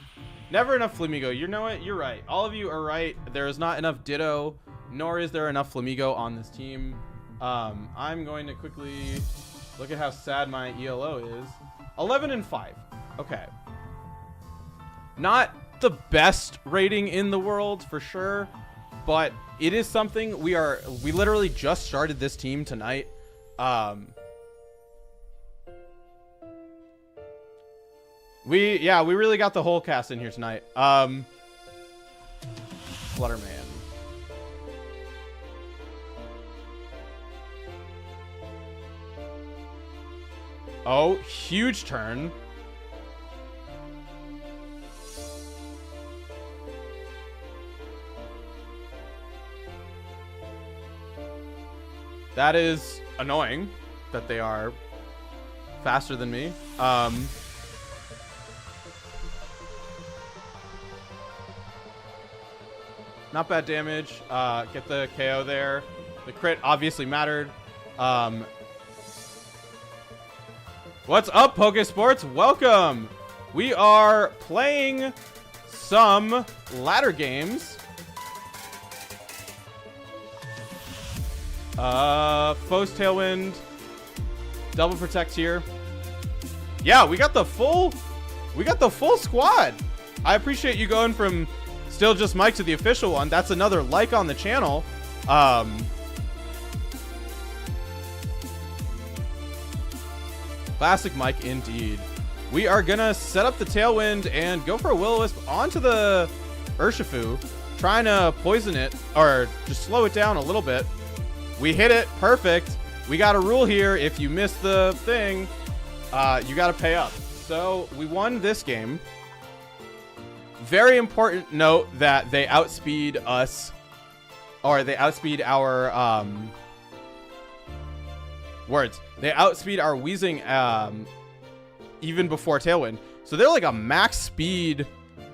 Never enough Flamigo. You know what? You're right. All of you are right. There is not enough Ditto, nor is there enough Flamigo on this team. I'm going to quickly look at how sad my ELO is. 11 and 5. Okay. Not the best rating in the world for sure, but it is something. We literally just started this team tonight. We really got the whole cast in here tonight. Flutterman. Oh, huge turn. That is annoying. that they are faster than me. Not bad damage. Get the KO there. The crit obviously mattered. What's up, Pokesports? Welcome. We are playing some ladder games. Foe's Tailwind. Double protect here. Yeah, we got the full squad. I appreciate you going from Still Just Mike to the official one. That's another like on the channel. Classic Mike indeed. We are gonna set up the Tailwind and go for a Will-O-Wisp onto the Urshifu, trying to poison it or just slow it down a little bit. We hit it, perfect. We got a rule here: if you miss the thing, you got to pay up. So we won this game. Very important note that they outspeed us, or they outspeed our They outspeed our Weezing even before Tailwind. So they're like a max speed.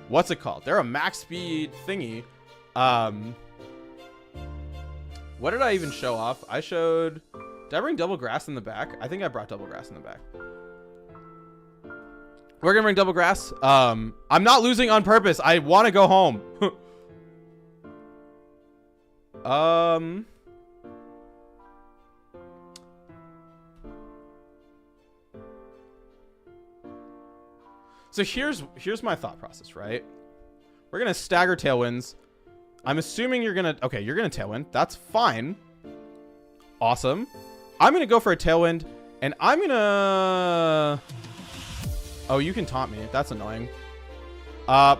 What's it called? They're a max speed thingy. What did I even show off? I showed. Did I bring double grass in the back? I think I brought double grass in the back. We're gonna bring double grass. I'm not losing on purpose. I want to go home. So here's my thought process, right? We're gonna stagger Tailwinds. I'm assuming you're gonna Tailwind. That's fine. Awesome. I'm gonna go for a Tailwind, and I'm gonna. Oh, you can taunt me. That's annoying.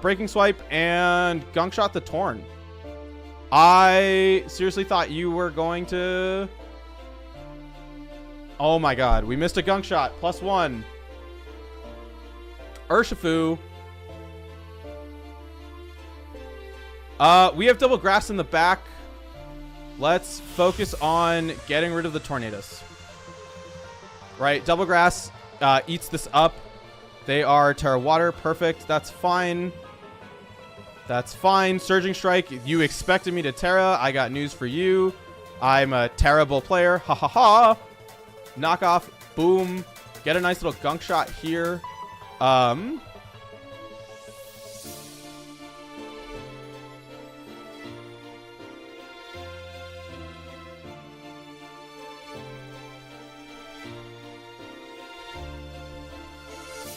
Breaking Swipe and Gunk Shot the Torn. I seriously thought you were going to. Oh my god, we missed a Gunk Shot. +1. Urshifu. We have double grass in the back. Let's focus on getting rid of the tornadoes. Right, double grass eats this up. They are Terra Water. Perfect. That's fine. That's fine. Surging Strike. You expected me to Terra. I got news for you. I'm a terrible player. Ha ha ha. Knockoff. Boom. Get a nice little Gunk Shot here.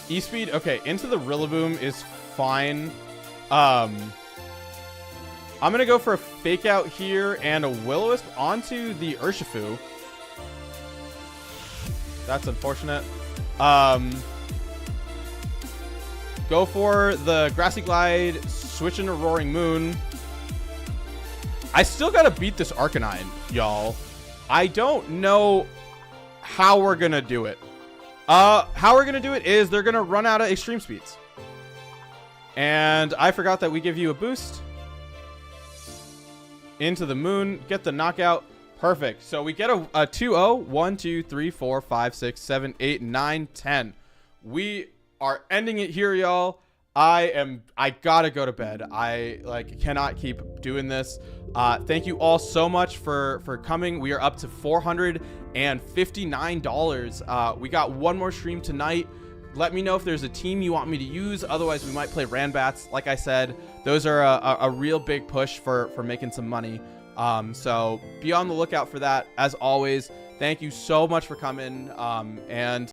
E-Speed, okay, into the Rillaboom is fine. I'm gonna go for a Fake Out here and a Will-O-Wisp onto the Urshifu. That's unfortunate. Go for the Grassy Glide, switch into Roaring Moon. I still gotta beat this Arcanine, y'all. I don't know how we're gonna do it. How we're gonna do it is they're gonna run out of extreme speeds. And I forgot that we give you a boost. Into the moon, get the knockout. Perfect. So we get a 2-0. 1, 2, 3, 4, 5, 6, 7, 8, 9, 10. We are ending it here, y'all. I gotta go to bed. I cannot keep doing this. Thank you all so much for coming. We are up to $459. We got one more stream tonight. Let me know if there's a team you want me to use. Otherwise, we might play Ranbats. Like I said, those are a real big push for making some money. So be on the lookout for that. As always, thank you so much for coming. And